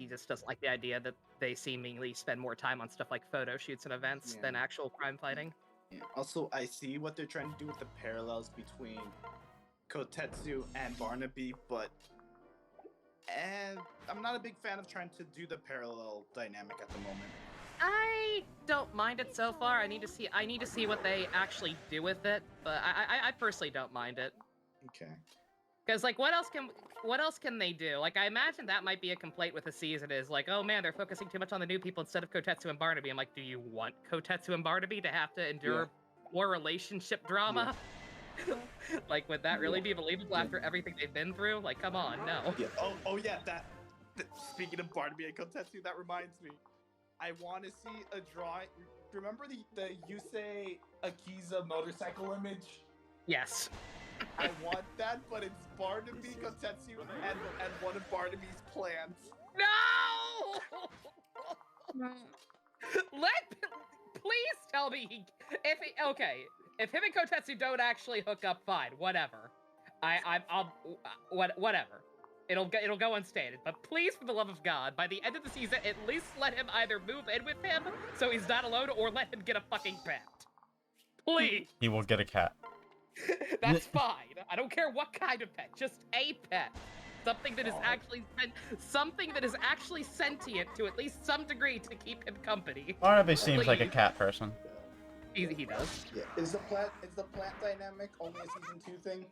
just doesn't like the idea that they seemingly spend more time on stuff like photo shoots and events than actual crime fighting. Yeah. Also, I see what they're trying to do with the parallels between Kotetsu and Barnaby, but I'm not a big fan of trying to do the parallel dynamic at the moment. I don't mind it so far. I need to see what they actually do with it, but I personally don't mind it. Okay. Because like, what else can they do? Like, I imagine that might be a complaint with the season is like, oh man, they're focusing too much on the new people instead of Kotetsu and Barnaby. I'm like, do you want Kotetsu and Barnaby to have to endure more relationship drama? Like, would that really be believable after everything they've been through? Like, come on, no. Yeah. Oh yeah. Speaking of Barnaby and Kotetsu, that reminds me. I want to see a drawing. Remember the Yusei Akiza motorcycle image? Yes. I want that, but it's Barnaby, Kotetsu, and one of Barnaby's plants. No! Please tell me if him and Kotetsu don't actually hook up, fine, whatever. Whatever. It'll go unstated, but please, for the love of God, by the end of the season, at least let him either move in with him so he's not alone, or let him get a fucking pet. Please. He will get a cat. That's fine. I don't care what kind of pet. Just a pet. Something that is actually sentient to at least some degree to keep him company. Barnaby seems like a cat person. He does. Yeah. Is the plant dynamic only a season 2 thing?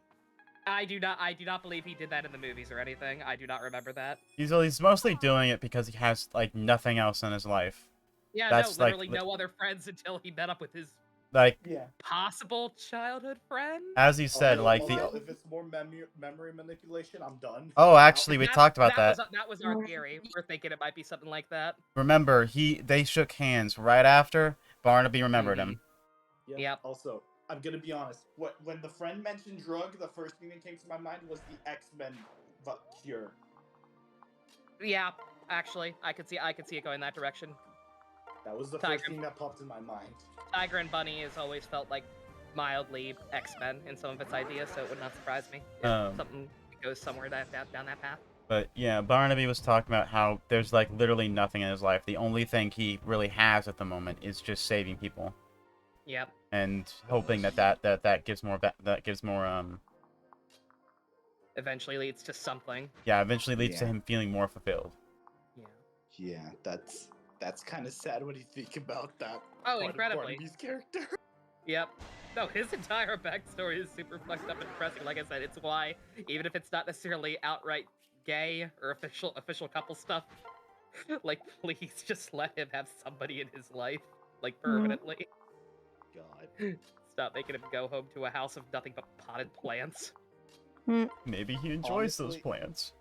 I do not believe he did that in the movies or anything. I do not remember that. He's mostly doing it because he has like nothing else in his life. Yeah, That's literally no other friends until he met up with his possible childhood friend. As he said, if it's more memory manipulation, I'm done. Oh, actually, we talked about that. That was our theory. We're thinking it might be something like that. Remember, they shook hands right after Barnaby remembered him. Yeah. Also, I'm gonna be honest. When the friend mentioned drug, the first thing that came to my mind was the X-Men cure. Yeah, actually, I could see it going that direction. That was the Tiger. first thing that popped in my mind. Tiger and Bunny has always felt like mildly X-Men in some of its ideas, so it would not surprise me if something goes somewhere down that path. But yeah, Barnaby was talking about how there's like literally nothing in his life. The only thing he really has at the moment is just saving people. Yep. And hoping that gives more Eventually leads to something. Yeah, eventually leads to him feeling more fulfilled. Yeah, that's kind of sad when you think about that. Oh, incredibly. Barnaby's character. Yep. No, his entire backstory is super fucked up and depressing. Like I said, it's why, even if it's not necessarily outright gay or official couple stuff, like, please just let him have somebody in his life, like, permanently. God. Stop making him go home to a house of nothing but potted plants. Maybe he enjoys those plants.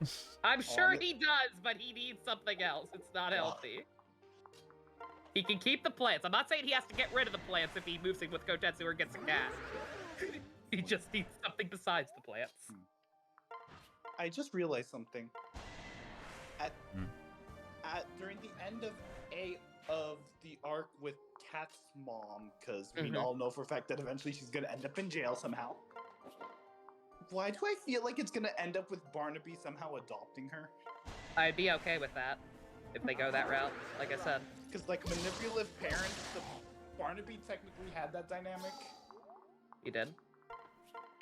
I'm sure he does, but he needs something else. It's not healthy. He can keep the plants. I'm not saying he has to get rid of the plants if he moves in with Kotetsu or gets a cat. He just needs something besides the plants. I just realized something. During the end of the arc with Kat's mom, because we all know for a fact that eventually she's gonna end up in jail somehow. Why do I feel like it's gonna end up with Barnaby somehow adopting her? I'd be okay with that if they go that route, like I said. Because like manipulative parents, Barnaby technically had that dynamic. He did.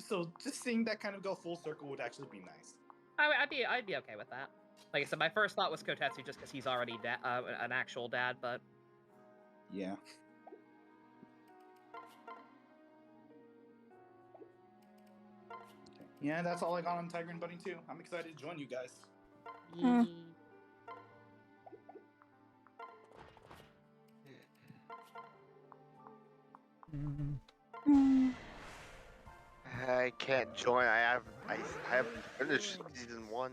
So just seeing that kind of go full circle would actually be nice. I'd be okay with that. Like I said, my first thought was Kotetsu just because he's already an actual dad, but yeah. Yeah, that's all I got on Tiger and Bunny 2. I'm excited to join you guys. I can't join. I haven't finished season 1.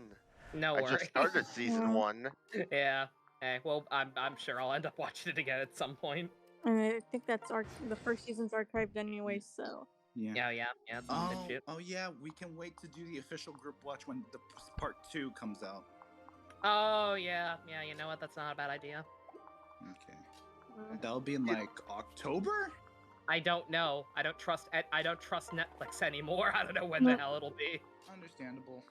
No I worries. just started season 1. Yeah. Hey, well, I'm sure I'll end up watching it again at some point. I think that's the first season's archived anyway, so. Yeah. Yeah. It's some good shit. Oh yeah, we can wait to do the official group watch when the part 2 comes out. Oh yeah. You know what? That's not a bad idea. Okay. That'll be in like October? I don't know. I don't trust Netflix anymore. I don't know when the hell it'll be. Understandable.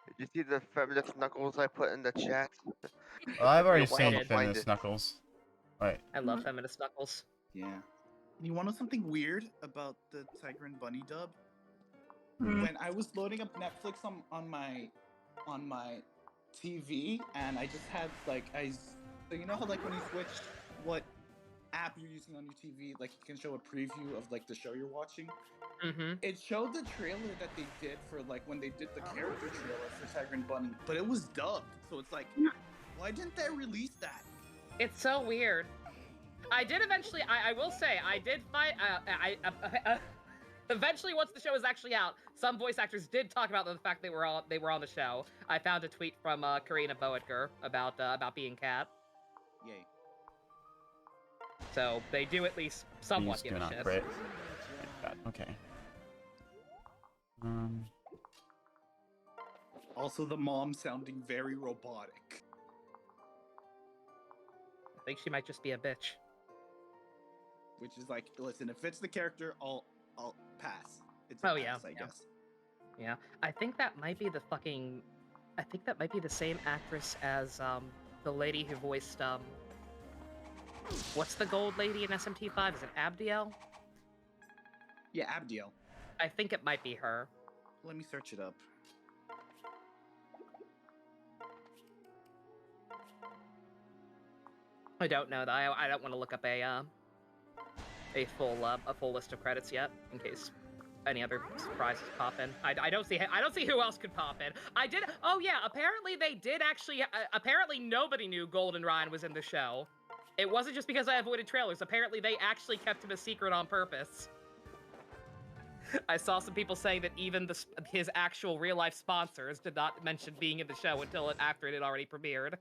Did you see the feminist knuckles I put in the chat? I've already Why seen don't find Feminist it? Knuckles. Right. I love feminist knuckles. Yeah. You want to know something weird about the Tiger and Bunny dub? When I was loading up Netflix on my TV, and I just had so you know how like when you switch what app you're using on your TV, like you can show a preview of like the show you're watching. It showed the trailer that they did for like when they did the character trailer for Tiger and Bunny, but it was dubbed. So it's like, why didn't they release that? It's so weird. I did eventually. I will say I did find. Eventually, once the show was actually out, some voice actors did talk about the fact they were on the show. I found a tweet from Karina Boetker about being Cat. Yay. So they do at least somewhat Please give do a not shit. crit. Okay. Also, the mom sounding very robotic. I think she might just be a bitch. Which is like, listen, if it's the character, I'll pass. It's Oh, a yeah, pass, I guess. Yeah, I think that might be the same actress as the lady who voiced what's the gold lady in SMT5? Is it Abdiel? Yeah, Abdiel. I think it might be her. Let me search it up. I don't know though. I don't want to look up a full list of credits yet, in case any other surprises pop in. I don't see who else could pop in. Oh yeah, apparently they did actually. Apparently nobody knew Golden Ryan was in the show. It wasn't just because I avoided trailers. Apparently they actually kept him a secret on purpose. I saw some people saying that even his actual real life sponsors did not mention being in the show until after it had already premiered.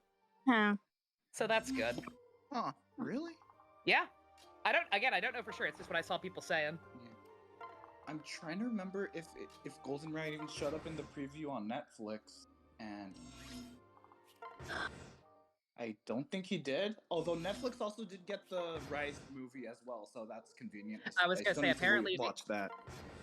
Huh. So that's good. Huh? Really? Yeah. I don't know for sure. It's just what I saw people saying. I'm trying to remember if Golden Ryan even showed up in the preview on Netflix, and I don't think he did. Although Netflix also did get the Rise movie as well, so that's convenient. I was gonna still say, need to apparently, watch that.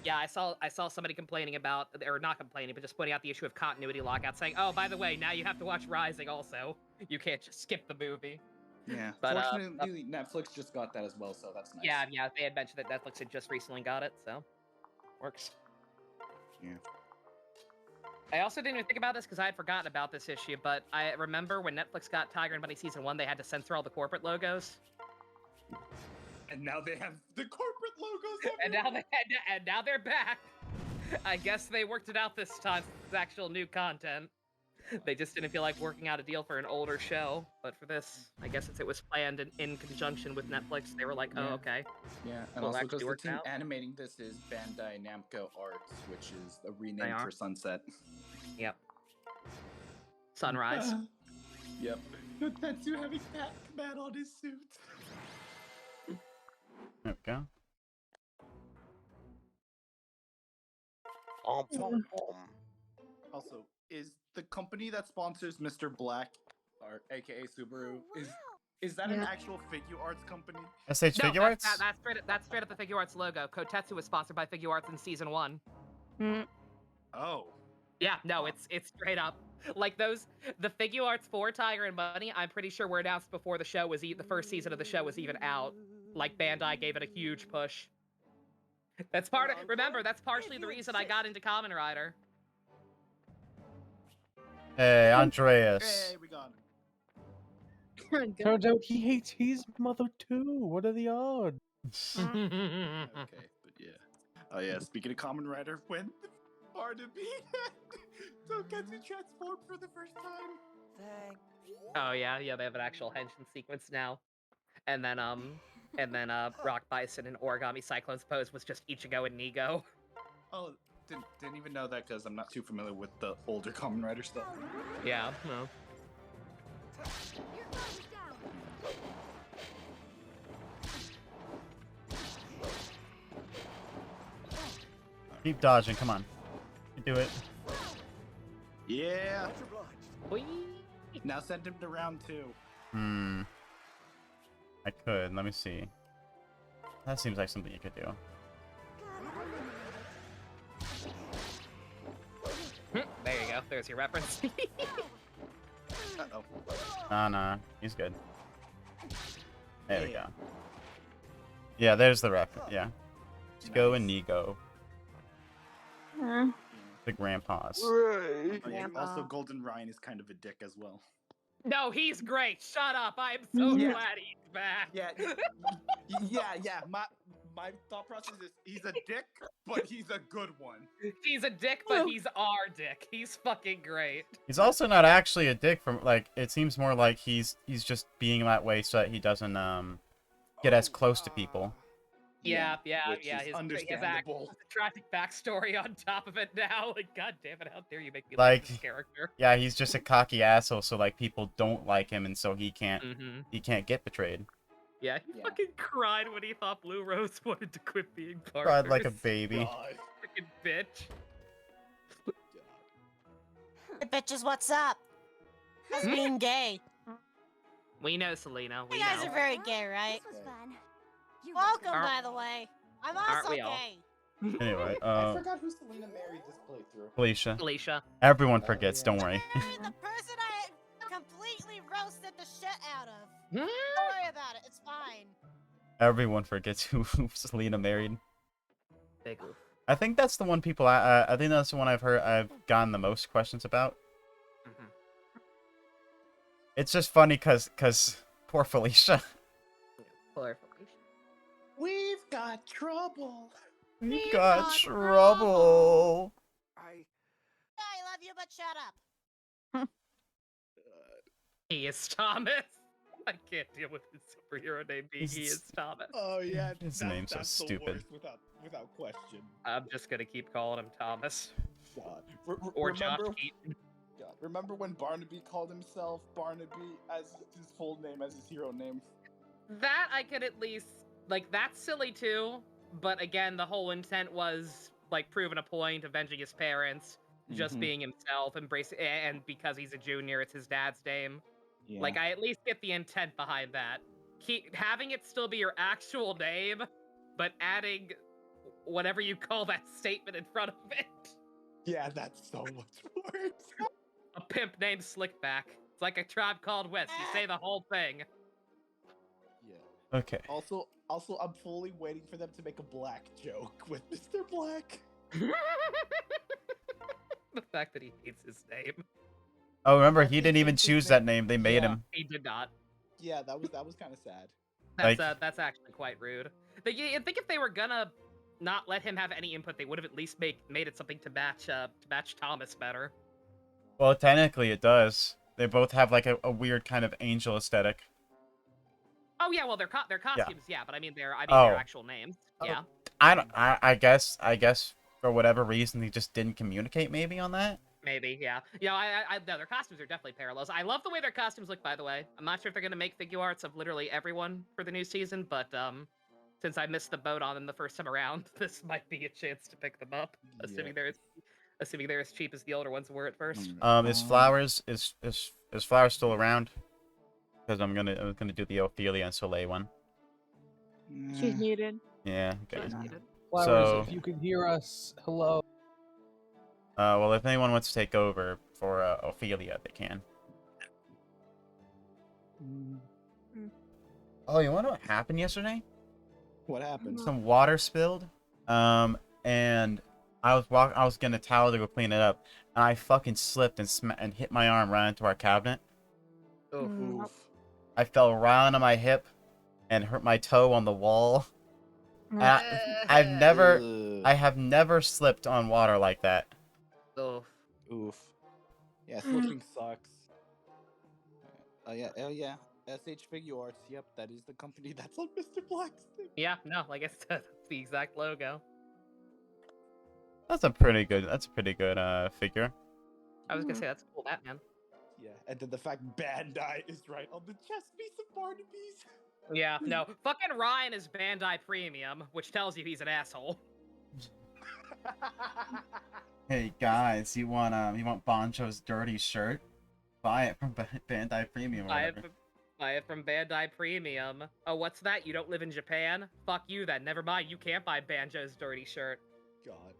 Yeah, I saw somebody complaining about, or not complaining, but just pointing out the issue of continuity lockout, saying, "Oh, by the way, now you have to watch Rising also. You can't just skip the movie." Yeah, But fortunately, Netflix just got that as well, so that's nice. yeah, they had mentioned that Netflix had just recently got it, so works. Yeah. I also didn't even think about this because I had forgotten about this issue, but I remember when Netflix got Tiger and Bunny Season 1, they had to censor all the corporate logos. And now they have the corporate logos and now they're back. I guess they worked it out this time since it's actual new content. They just didn't feel like working out a deal for an older show, but for this, I guess since it was planned in conjunction with Netflix, they were like, "Oh, okay." Yeah, and We'll also actually because the work it team out. animating this is Bandai Namco Arts, which is a rename are. for Sunset. Yep. Sunrise. Yep. Tetsu having Pac-Man on his suit. There we go. Also, is the company that sponsors Mr. Black, or aka Subaru, is that an actual figure arts company? SH Figure Arts? That's straight up the Figure Arts logo. Kotetsu was sponsored by Figure Arts in Season 1. Oh. Yeah, no, it's straight up. Like the Figure Arts for Tiger and Bunny, I'm pretty sure were announced before the show was the first season of the show was even out. Like Bandai gave it a huge push. That's that's partially the reason I got into Kamen Rider. Hey, Andreas. Hey, we got him. Turns out he hates his mother too. What are the odds? Okay, but yeah. Oh yeah, speaking of Kamen Rider, when Barnaby don't get to transform for the first time. Oh yeah, they have an actual henshin sequence now. And then Rock Bison and Origami Cyclone's pose was just Ichigo and Nigo. Oh, didn't even know that because I'm not too familiar with the older Kamen Rider stuff. Yeah, no. Keep dodging, come on. You do it. Yeah. Now send him to round 2. I could. Let me see. That seems like something you could do. There you go. There's your reference. Uh-oh. Nah. He's good. There we go. Yeah, there's the reference. Yeah. Ichigo and Nigo. The grandpas. Oh, yeah. Also, Golden Ryan is kind of a dick as well. No, he's great. Shut up. I am so glad he's back. Yeah. My thought process is he's a dick, but he's a good one. He's a dick, but he's our dick. He's fucking great. He's also not actually a dick from like it seems more like he's just being that way so that he doesn't get as close to people. Yeah. Which is understandable. His tragic backstory on top of it now. Like, god damn it, how dare you make me Like like this character? Yeah, he's just a cocky asshole, so like people don't like him, and so he can't get betrayed. Yeah, he fucking cried when he thought Blue Rose wanted to quit being partners. Cried like a baby. Fucking bitch. Hey, bitches, what's up? How's being gay? We know, Selena. We You guys know. are very gay, right? This was fun. Welcome, Aren't- by the way. I'm aren't also we all? gay. Anyway, I forgot who Selena married this playthrough. Felicia. Everyone forgets, yeah. don't worry. The person I completely roasted the shit out of. Don't worry about it. It's fine. Everyone forgets who Selena married. Big oof. I think that's the one people I think that's the one I've gotten the most questions about. It's just funny cause poor Felicia. Poor Felicia. We've got trouble. We've got trouble. I love you, but shut up. He is Thomas. I can't deal with his superhero name being he is Thomas. Oh yeah, His name's so that's the stupid. worst, without question. I'm just gonna keep calling him Thomas. God. Or Josh remember, Keaton. God, remember when Barnaby called himself Barnaby as his full name, as his hero name? That I could at least like that's silly too. But again, the whole intent was like proving a point, avenging his parents, just Mhm. being himself, embracing, and because he's a junior, it's his dad's name. Yeah. Like I at least get the intent behind that. Having it still be your actual name, but adding whatever you call that statement in front of it. Yeah, that's so much worse. A pimp named Slickback. It's like a Tribe Called West. You say the whole thing. Yeah. Okay. Also, I'm fully waiting for them to make a black joke with Mr. Black. The fact that he hates his name. Oh, remember, he didn't even choose that name. They made Yeah. him. He did not. Yeah, that was kind of sad. That's actually quite rude. But yeah, I think if they were gonna not let him have any input, they would have at least made it something to match Thomas better. Well, technically it does. They both have like a weird kind of angel aesthetic. Oh yeah, well their costumes, yeah, but I mean their Oh. actual names, yeah. I guess for whatever reason they just didn't communicate maybe on that. Maybe, yeah. Yeah, no, their costumes are definitely parallels. I love the way their costumes look, by the way. I'm not sure if they're gonna make figure arts of literally everyone for the new season, but since I missed the boat on them the first time around, this might be a chance to pick them up, assuming they're as cheap as the older ones were at first. Is Flowers still around? Because I'm gonna do the Ophelia and Soleil one. She's muted. Yeah. Okay. Flowers, So, if you can hear us, hello. well, if anyone wants to take over for Ophelia, they can. Oh, you want to know what happened yesterday? What happened? Some water spilled. And I was getting a towel to go clean it up, and I fucking slipped and hit my arm right into our cabinet. Oof. I fell right onto my hip and hurt my toe on the wall. I have never slipped on water like that. Oof. Yeah, slipping sucks. Oh yeah. SH Figure Arts. Yep, that is the company that's on Mr. Black's thing. Yeah, no, I guess that's the exact logo. That's a pretty good figure. I was gonna say that's a cool Batman. Yeah, and then the fact Bandai is right on the chest piece of Barnaby's. Yeah, no, fucking Ryan is Bandai Premium, which tells you he's an asshole. Hey guys, you want Bonjo's dirty shirt? Buy it from Bandai Premium or whatever. Buy it from Bandai Premium. Oh, what's that? You don't live in Japan? Fuck you then. Never mind. You can't buy Banjo's dirty shirt. God.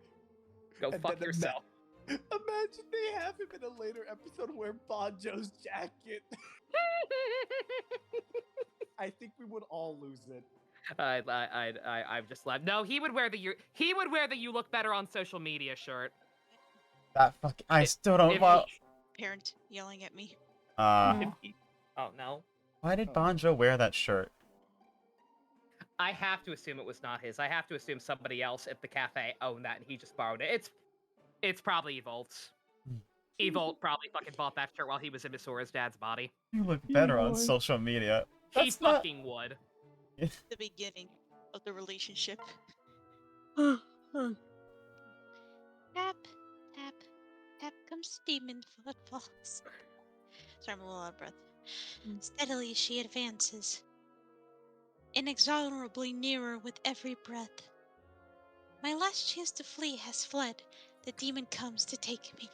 Go And fuck then yourself. Imagine they have him in a later episode wear Bonjo's jacket. I think we would all lose it. I've just left. No, he would wear the "You look better on social media" shirt. That fuck. I still don't want. Parent yelling at me. Oh no. Why did Bonjo wear that shirt? I have to assume it was not his. I have to assume somebody else at the cafe owned that and he just borrowed it. It's probably Evolt's. Evolt probably fucking bought that shirt while he was in Missoura's dad's body. You look better on social media. He fucking would. The beginning of the relationship. Tap, tap, tap comes demon footfalls. Sorry, I'm a little out of breath. Steadily she advances, inexorably nearer with every breath. My last chance to flee has fled. The demon comes to take me.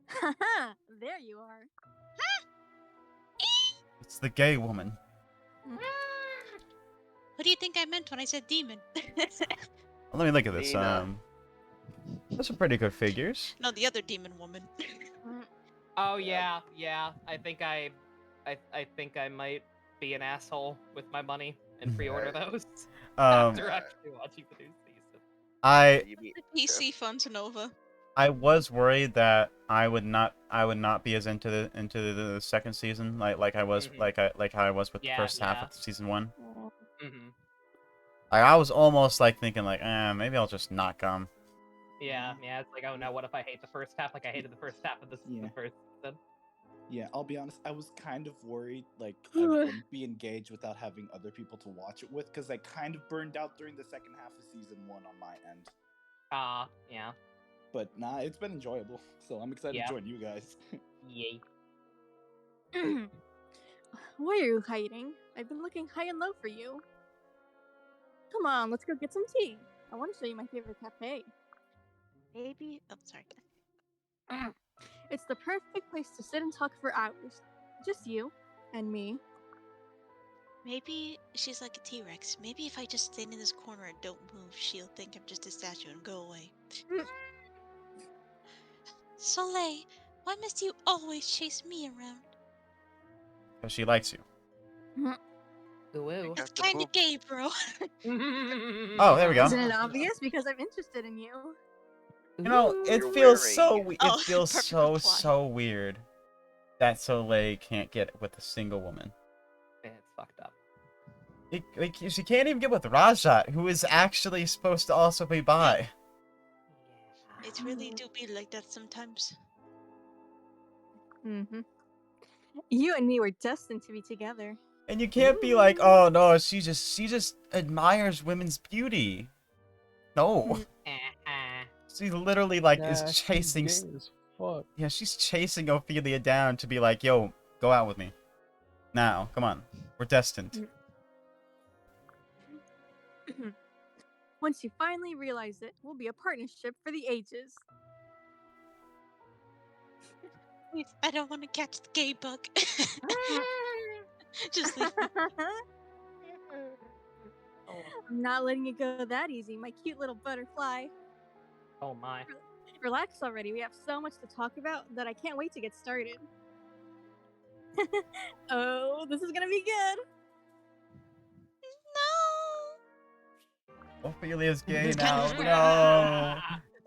Haha, there you are. It's the gay woman. What do you think I meant when I said demon? Let me look at this. Those are pretty good figures. No, the other demon woman. Oh yeah. I think I might be an asshole with my money and pre-order those after actually watching the new season. The PC Funds Nova. I was worried that I would not be as into the second season like I was like how I was with the first half of season 1. I was almost like thinking like, maybe I'll just not come. Yeah, it's like, oh no, what if I hate the first half like I hated the first half of the first season? Yeah, I'll be honest, I was kind of worried like I wouldn't be engaged without having other people to watch it with, because I kind of burned out during the second half of season 1 on my end. Yeah. But nah, it's been enjoyable, so I'm excited to join you guys. Yay. Why are you hiding? I've been looking high and low for you. Come on, let's go get some tea. I want to show you my favorite cafe. Maybe. Oh, sorry. It's the perfect place to sit and talk for hours. Just you and me. Maybe she's like a T-Rex. Maybe if I just stand in this corner and don't move, she'll think I'm just a statue and go away. Soleil, why must you always chase me around? Because she likes you. Ooh. That's kind of gay, bro. Oh, there we go. Isn't it obvious? Because I'm interested in you. You know, it You're feels wearing- so it Oh, feels perfect so reply. weird that Soleil can't get with a single woman. It's fucked up. Like she can't even get with Rajat, who is actually supposed to also be bi. It really do be like that sometimes. Mm-hmm. You and me were destined to be together. And you can't be like, oh no, she just admires women's beauty. No. She literally like Nah, is she's chasing. gay as fuck. Yeah, she's chasing Ophelia down to be like, yo, go out with me. Now, come on. We're destined. Once you finally realize it, we'll be a partnership for the ages. Please, I don't want to catch the gay bug. Just leave me. I'm not letting you go that easy, my cute little butterfly. Oh my. Relax already. We have so much to talk about that I can't wait to get started. Oh, this is gonna be good. Ophelia's gay It's now. kind of No.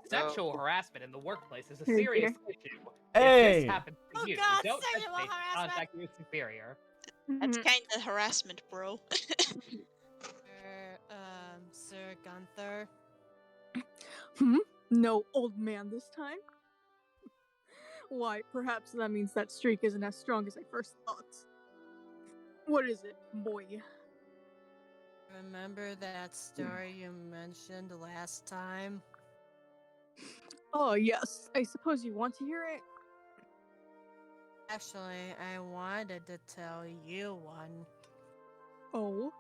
Sexual harassment in the workplace is a Oh, dear. serious issue. Hey. If this happens to Oh you, God, don't sexual hesitate to harassment. contact your superior. That's kind of harassment, bro. Sir Gunther. No old man this time? Why, perhaps that means that streak isn't as strong as I first thought. What is it, boy? Remember that story you mentioned last time? Oh, yes. I suppose you want to hear it? Actually, I wanted to tell you one. Oh?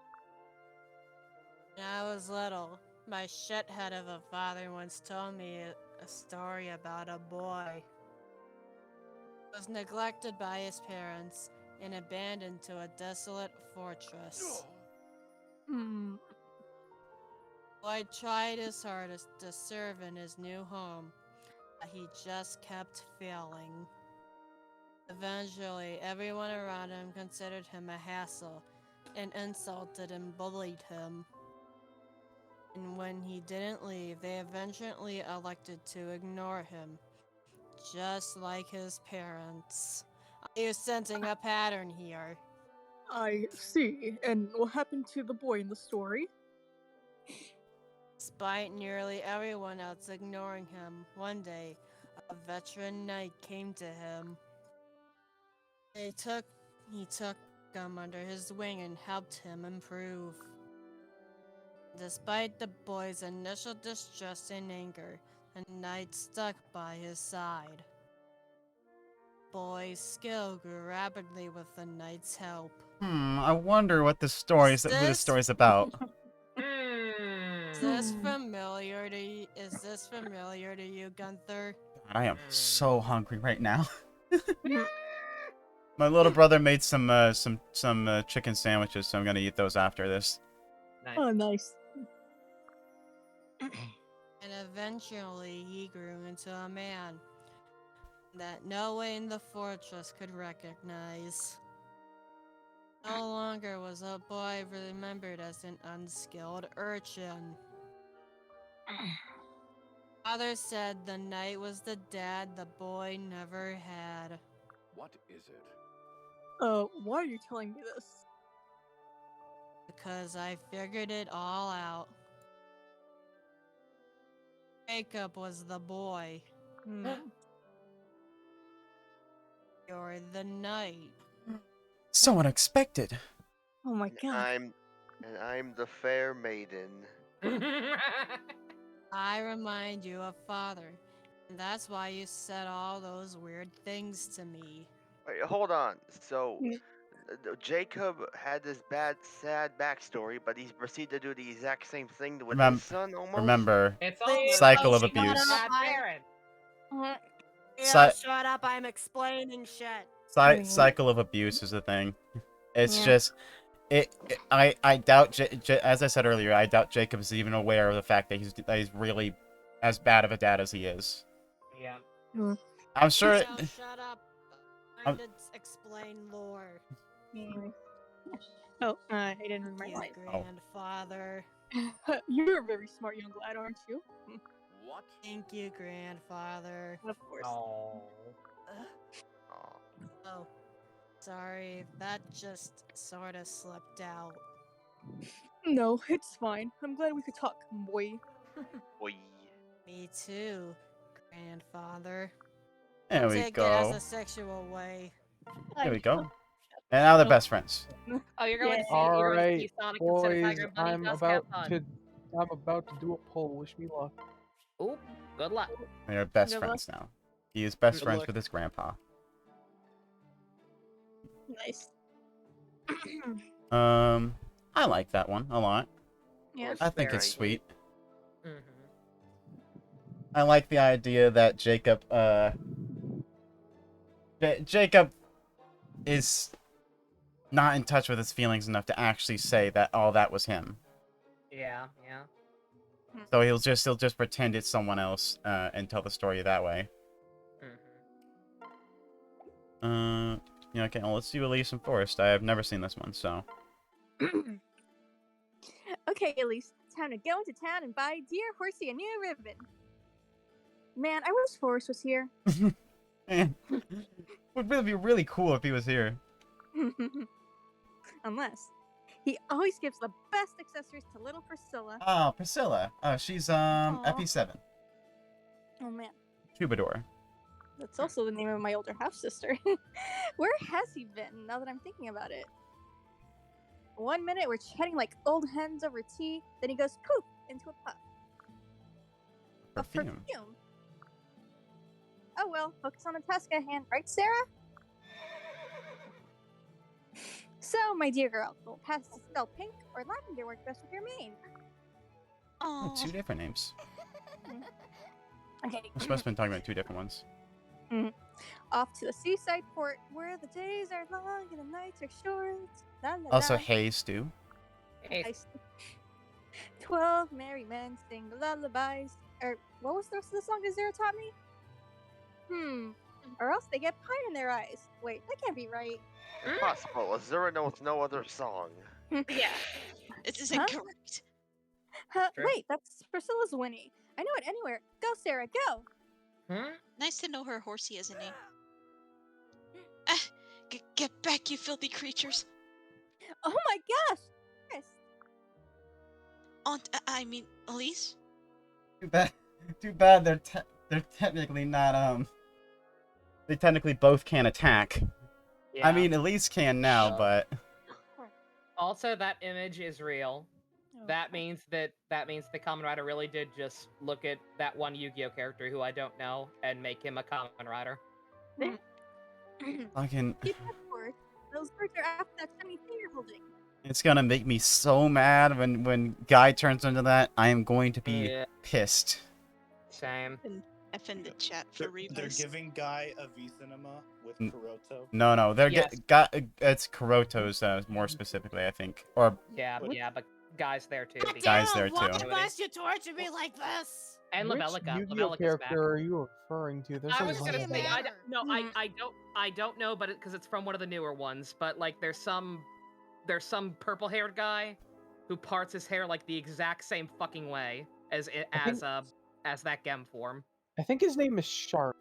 When I was little, my shithead of a father once told me a story about a boy who was neglected by his parents and abandoned to a desolate fortress. Hmm. Boy tried his hardest to serve in his new home, but he just kept failing. Eventually, everyone around him considered him a hassle and insulted and bullied him. And when he didn't leave, they eventually elected to ignore him, just like his parents. Are you sensing a pattern here? I see. And what happened to the boy in the story? Despite nearly everyone else ignoring him, one day, a veteran knight came to him. He took him under his wing and helped him improve. Despite the boy's initial distrust and anger, the knight stuck by his side. The boy's skill grew rapidly with the knight's help. I wonder what the story's who this story's about. Is this familiar to you? Is this familiar to you, Gunther? I am so hungry right now. My little brother made some chicken sandwiches, so I'm gonna eat those after this. Nice. Oh, nice. And eventually he grew into a man that no one in the fortress could recognize. No longer was a boy remembered as an unskilled urchin. Father said the knight was the dad the boy never had. What is it? Why are you telling me this? Because I figured it all out. Jacob was the boy. You're the knight. So unexpected. Oh my god. And I'm the fair maiden. I remind you of father, and that's why you said all those weird things to me. Wait, hold on. So, Jacob had this bad, sad backstory, but he's proceeded to do the exact same thing with Remem- his son, almost. Remember, It's Please, cycle oh, of shut abuse. up, parent. Yeah, shut up, I'm explaining shit. Cycle of abuse is a thing. It's Yeah. just, I doubt, as I said earlier, I doubt Jacob's even aware of the fact that he's really as bad of a dad as he is. Yeah. I'm sure. So shut up. I'm trying to explain lore. Oh, I didn't read my You line. grandfather. You're a very smart young lad, aren't you? What? Thank you, grandfather. Of course. Oh. Oh, sorry, that just sort of slipped out. No, it's fine. I'm glad we could talk, boy. Me too, grandfather. There Don't we take it as go. a sexual way. There we go. And now they're best friends. Oh, you're going to see. All You're going to right, see Sonic instead of boys. Tiger and Bunny. I'm Just about have to. fun. I'm about to do a poll. Wish me luck. Ooh, good luck. They're best Good friends now. He is best Good friends luck. with his grandpa. Nice. I like that one a lot. Yeah. I think Very it's sweet. Mm-hmm. I like the idea that Jacob, Jacob is not in touch with his feelings enough to actually say that all that was him. Yeah, yeah. So he'll just pretend it's someone else, and tell the story that way. Yeah, okay, well, let's do Elise and Forest. I have never seen this one, so. Okay, Elise, time to go into town and buy Dear Horsey a new ribbon. Man, I wish Forrest was here. Man, would really be really cool if he was here. Unless he always gives the best accessories to little Priscilla. Oh, Priscilla. She's FE7. Oh man, Troubadour. that's also the name of my older half sister. Where has he been? Now that I'm thinking about it. 1 minute we're chatting like old hens over tea, then he goes poof into a puff. Perfume. Perfume. Oh well, focus on the task at hand, right, Sarah? So, my dear girl, will pastel pink or lavender work best with your mane? Oh, two different names. Okay. We're supposed to be talking about two different ones. Off to the seaside port, where the days are long and the nights are short. La, la, Also, la. Hey Stu. I see. 12 merry men sing lullabies. Or, what was the rest of the song Azura taught me? Or else they get pine in their eyes. Wait, that can't be right. Impossible. Azura knows no other song. Yeah, it is incorrect. True. Wait, that's Priscilla's Winnie. I know it anywhere. Go, Sarah, go! Nice to know her horsey as a name. Get back, you filthy creatures! Oh my gosh! Chris! Aunt, I mean, Elise? Too bad they're technically not, they technically both can't attack. Yeah. I mean, Elise can now, but... Also, that image is real. That means the Kamen Rider really did just look at that one Yu-Gi-Oh character who I don't know and make him a Kamen Rider. Fucking... Keep that forth. Those words are after that shiny thing you're holding. It's gonna make me so mad when Guy turns into that. I am going to be pissed. Same. F in the chat for They're Rebus. giving Guy a V cinema with Kuroto. No, they're Yes. it's Kuroto's more specifically, I think, or Yeah, but Guy's there too. because- Guy's there Why too. must you torture me like this? And Which Levelica. Yu-Gi-Oh Levelica's character back. are you referring to? There's I a was lot gonna of say them. I don't know, but because it's from one of the newer ones. But like, there's some purple-haired guy who parts his hair like the exact same fucking way as that Gem form. I think his name is Sharp.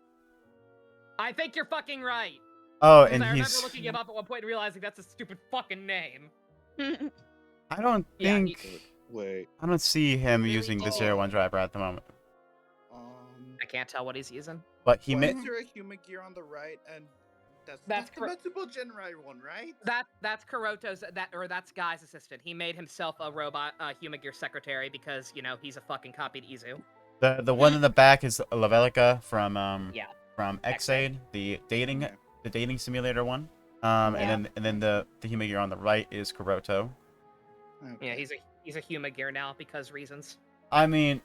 I think you're fucking right. Oh, Because and I remember he's... looking him up at one point and realizing that's a stupid fucking name. I don't Yeah, think... Wait. I don't see him using the 01 driver at the moment. I can't tell what he's using. But he Why may... is there a human gear on the right and that's That's the Metsubo Genrai one, right? That's Kuroto's that's Guy's assistant. He made himself a robot Humagear secretary because he's a fucking copy of Izu. The one in the back is Levelica from Yeah. from Xaid, the dating simulator one. And then the Humagear on the right is Kuroto. Yeah, he's a Humagear now because reasons. I mean,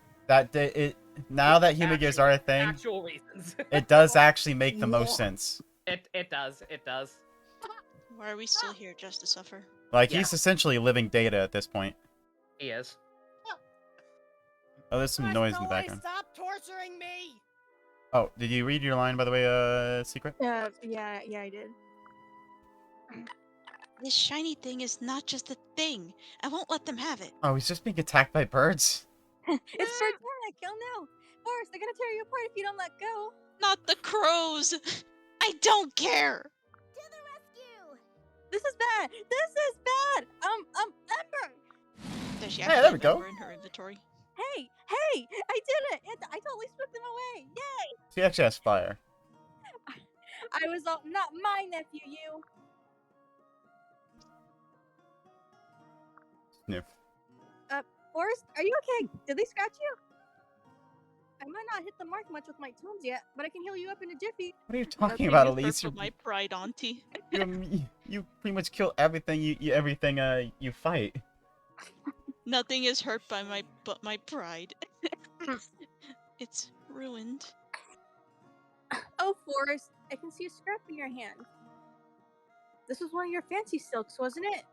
now that Humagears are a thing, Actual reasons. it does actually make the most sense. It does. Why are we still here just to suffer? Like, he's essentially living data at this point. He is. Oh, there's some noise in the background. Stop torturing me! Oh, did you read your line, by the way, Secret? Yeah, I did. This shiny thing is not just a thing. I won't let them have it. Oh, he's just being attacked by birds? It's bird attack, oh no! Forrest, they're gonna tear you apart if you don't let go! Not the crows! I don't care! To the rescue! This is bad! This is bad! Ember! Does she Hey, actually there we have go. Ember in her inventory? Hey! I did it! I totally swept them away! Yay! She actually has fire. I was all, not my nephew, you! Sniff. Forrest, are you okay? Did they scratch you? I might not hit the mark much with my tones yet, but I can heal you up in a jiffy. What are you talking Nothing about, is Elise? hurt but my pride, Auntie. You pretty much kill everything you fight. Nothing is hurt by my pride. It's ruined. Oh, Forrest, I can see a scrap in your hand. This was one of your fancy silks, wasn't it?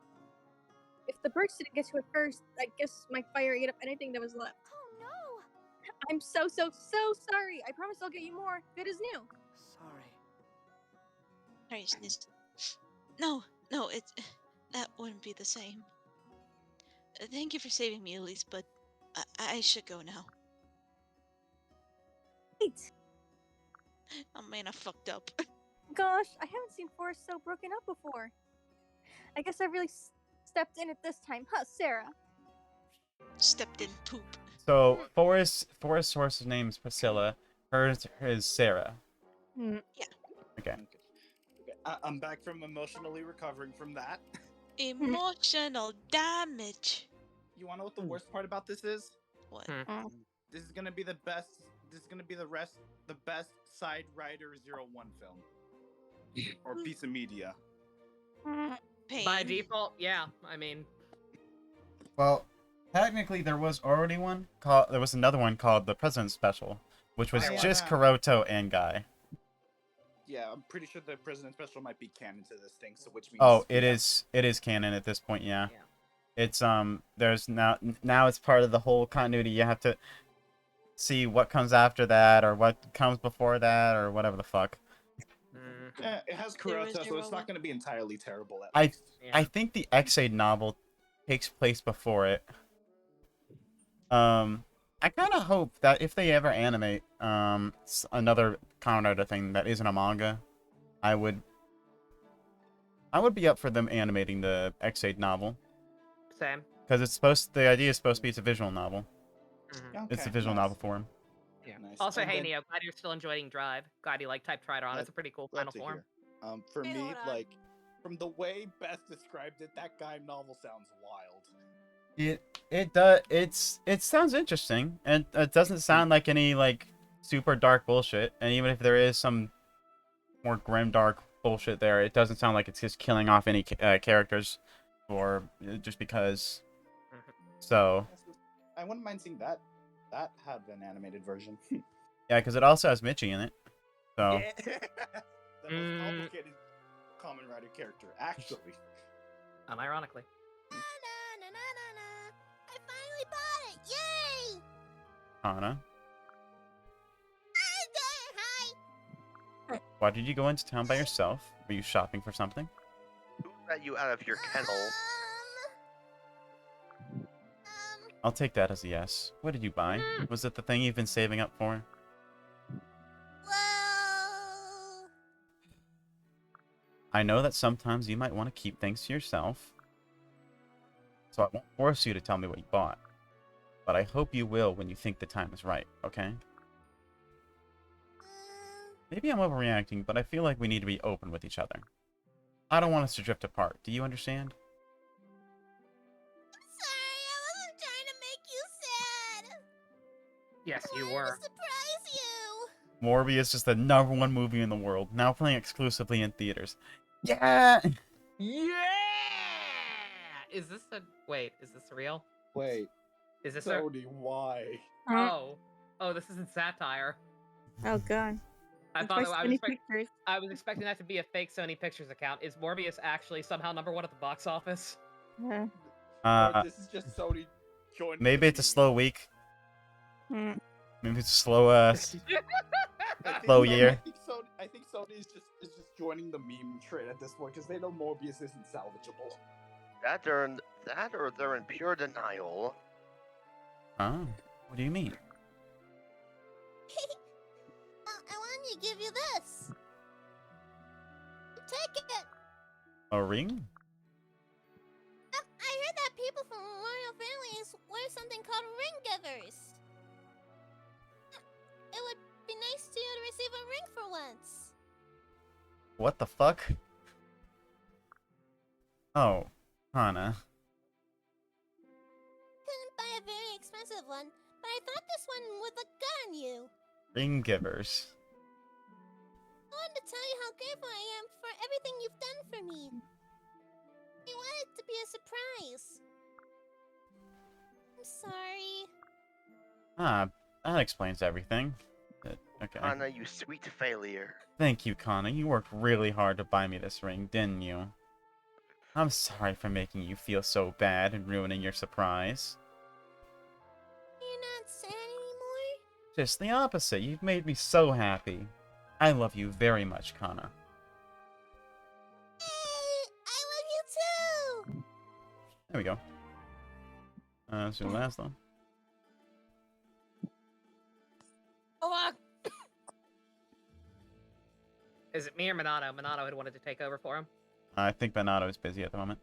If the birds didn't get to it first, I guess my fire ate up anything that was left. Oh no! I'm so sorry. I promise I'll get you more. Good as new. Sorry. No, that wouldn't be the same. Thank you for saving me, Elise, but I should go now. Wait. Oh man, I fucked up. Gosh, I haven't seen Forrest so broken up before. I guess I really stepped in it this time, huh, Sarah? Stepped in poop. So Forrest's source's name is Priscilla. Hers is Sarah. Yeah. Okay. I'm back from emotionally recovering from that. Emotional damage. You wanna know what the worst part about this is? What? This is gonna be the best. This is gonna be the best side Rider 01 film or piece of media. Pain. By default, yeah. I mean, Well, technically there was already one called. There was another one called the President's Special, which was just Kuroto and Guy. Yeah, I'm pretty sure the President Special might be canon to this thing, so which means It is canon at this point. Yeah. It's there's now it's part of the whole continuity. You have to see what comes after that or what comes before that or whatever the fuck. It has Kuroto, so it's not going to be entirely terrible. I think the X-Aid novel takes place before it. I kind of hope that if they ever animate another Kamen Rider thing that isn't a manga, I would be up for them animating the X-Aid novel. same. Because the idea is supposed to be it's a visual novel. It's a visual novel form. Yeah. Nice. Also, And hey then- Neo, glad you're still enjoying Drive. Glad you like Type Triton. It's a pretty cool Glad final to form. hear. For me, like, from the way Beth described it, that guy novel sounds wild. It sounds interesting, and it doesn't sound like any like super dark bullshit. And even if there is some more grim dark bullshit there, it doesn't sound like it's just killing off any characters, or just because. So I wouldn't mind seeing that had an animated version. yeah, because it also has Michi in it. So The most complicated Kamen Rider character, actually. Unironically. I finally bought it! Yay! Hana, Hi! why did you go into town by yourself? Were you shopping for something? Who let you out of your kennel? I'll take that as a yes. What did you buy? Was it the thing you've been saving up for? Well... I know that sometimes you might want to keep things to yourself, so I won't force you to tell me what you bought. But I hope you will when you think the time is right, okay? Maybe I'm overreacting, but I feel like we need to be open with each other. I don't want us to drift apart. Do you understand? Sorry, I wasn't trying to make you sad. Yes, you I were. wanted to surprise you. Morbius is the #1 movie in the world, now playing exclusively in theaters. Yeah! Yeah! Is this a wait? Is this real? Wait. Is this Sony, why? Oh, this isn't satire. Oh god. I That's thought why I Sony Pictures. was expecting that to be a fake Sony Pictures account. Is Morbius actually somehow #1 at the box office? Yeah. Or this is just Sony joining. Maybe it's a slow week. Mm. Maybe it's a slow, slow I year. think Sony is just joining the meme trend at this point because they know Morbius isn't salvageable. That or they're in pure denial. Oh, what do you mean? I wanted to give you this. Take it. A ring? I heard that people from royal families wear something called ring givers. It would be nice to you to receive a ring for once. What the fuck? Oh, Hana. Couldn't buy a very expensive one, but I thought this one would look good on you. Ring givers. I wanted to tell you how grateful I am for everything you've done for me. I wanted it to be a surprise. I'm sorry. Ah, that explains everything. Okay. Anna, you sweet failure. Thank you, Kana. You worked really hard to buy me this ring, didn't you? I'm sorry for making you feel so bad and ruining your surprise. You're not sad anymore? Just the opposite. You've made me so happy. I love you very much, Kana. Hey, I love you too! There we go. Let's do the last one. Oh, is it me or Minato? Minato had wanted to take over for him. I think Benato is busy at the moment.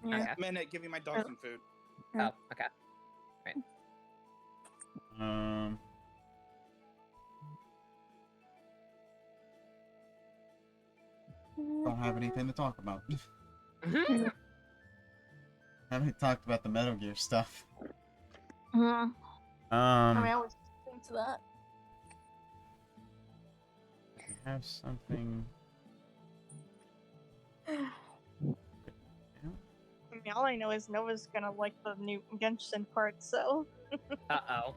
Okay. Minute, give me my dog some food. Oh, okay. Right. Don't have anything to talk about. Haven't talked about the Metal Gear stuff. I mean, I was into that. I have something. I mean, all I know is Nova's gonna like the new Genshin part, so. Uh-oh.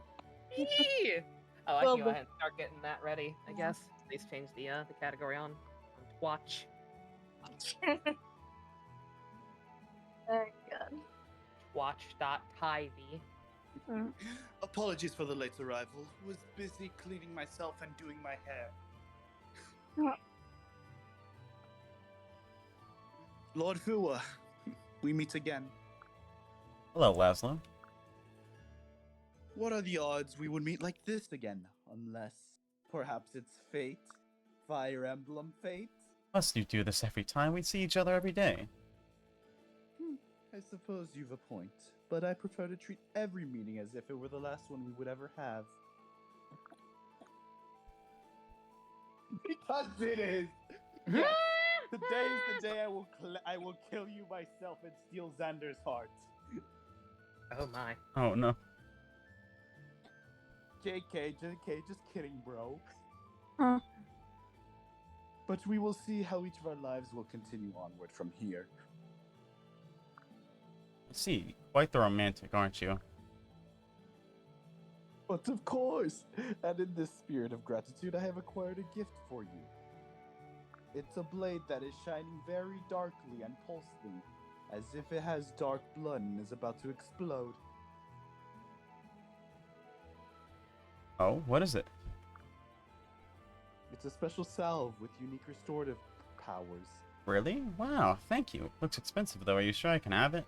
Yee! Oh, I Well, can go ahead and start getting that ready, I guess. At least change the category on Twatch. Very good. Twatch.tv. Apologies for the late arrival. Was busy cleaning myself and doing my hair. Lord Fua, we meet again. Hello, Laszlo. What are the odds we would meet like this again? Unless, perhaps it's fate? Fire Emblem fate? Must you do this every time? We see each other every day. I suppose you've a point, but I prefer to treat every meeting as if it were the last one we would ever have. Because it is. Yes. Today is the day I will kill you myself and steal Xander's heart. Oh my. Oh no. JK, just kidding, bro. Huh. But we will see how each of our lives will continue onward from here. I see. Quite the romantic, aren't you? But of course! And in this spirit of gratitude, I have acquired a gift for you. It's a blade that is shining very darkly and pulsing, as if it has dark blood and is about to explode. Oh, what is it? It's a special salve with unique restorative powers. Really? Wow, thank you. Looks expensive though. Are you sure I can have it?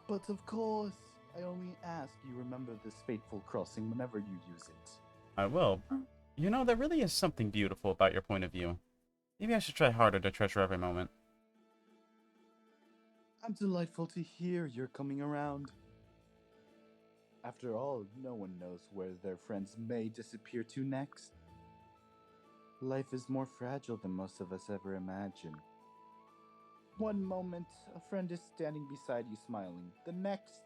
But of course, I only ask you remember this fateful crossing whenever you use it. I will. You know, there really is something beautiful about your point of view. Maybe I should try harder to treasure every moment. I'm delightful to hear you're coming around. After all, no one knows where their friends may disappear to next. Life is more fragile than most of us ever imagine. One moment, a friend is standing beside you smiling. The next,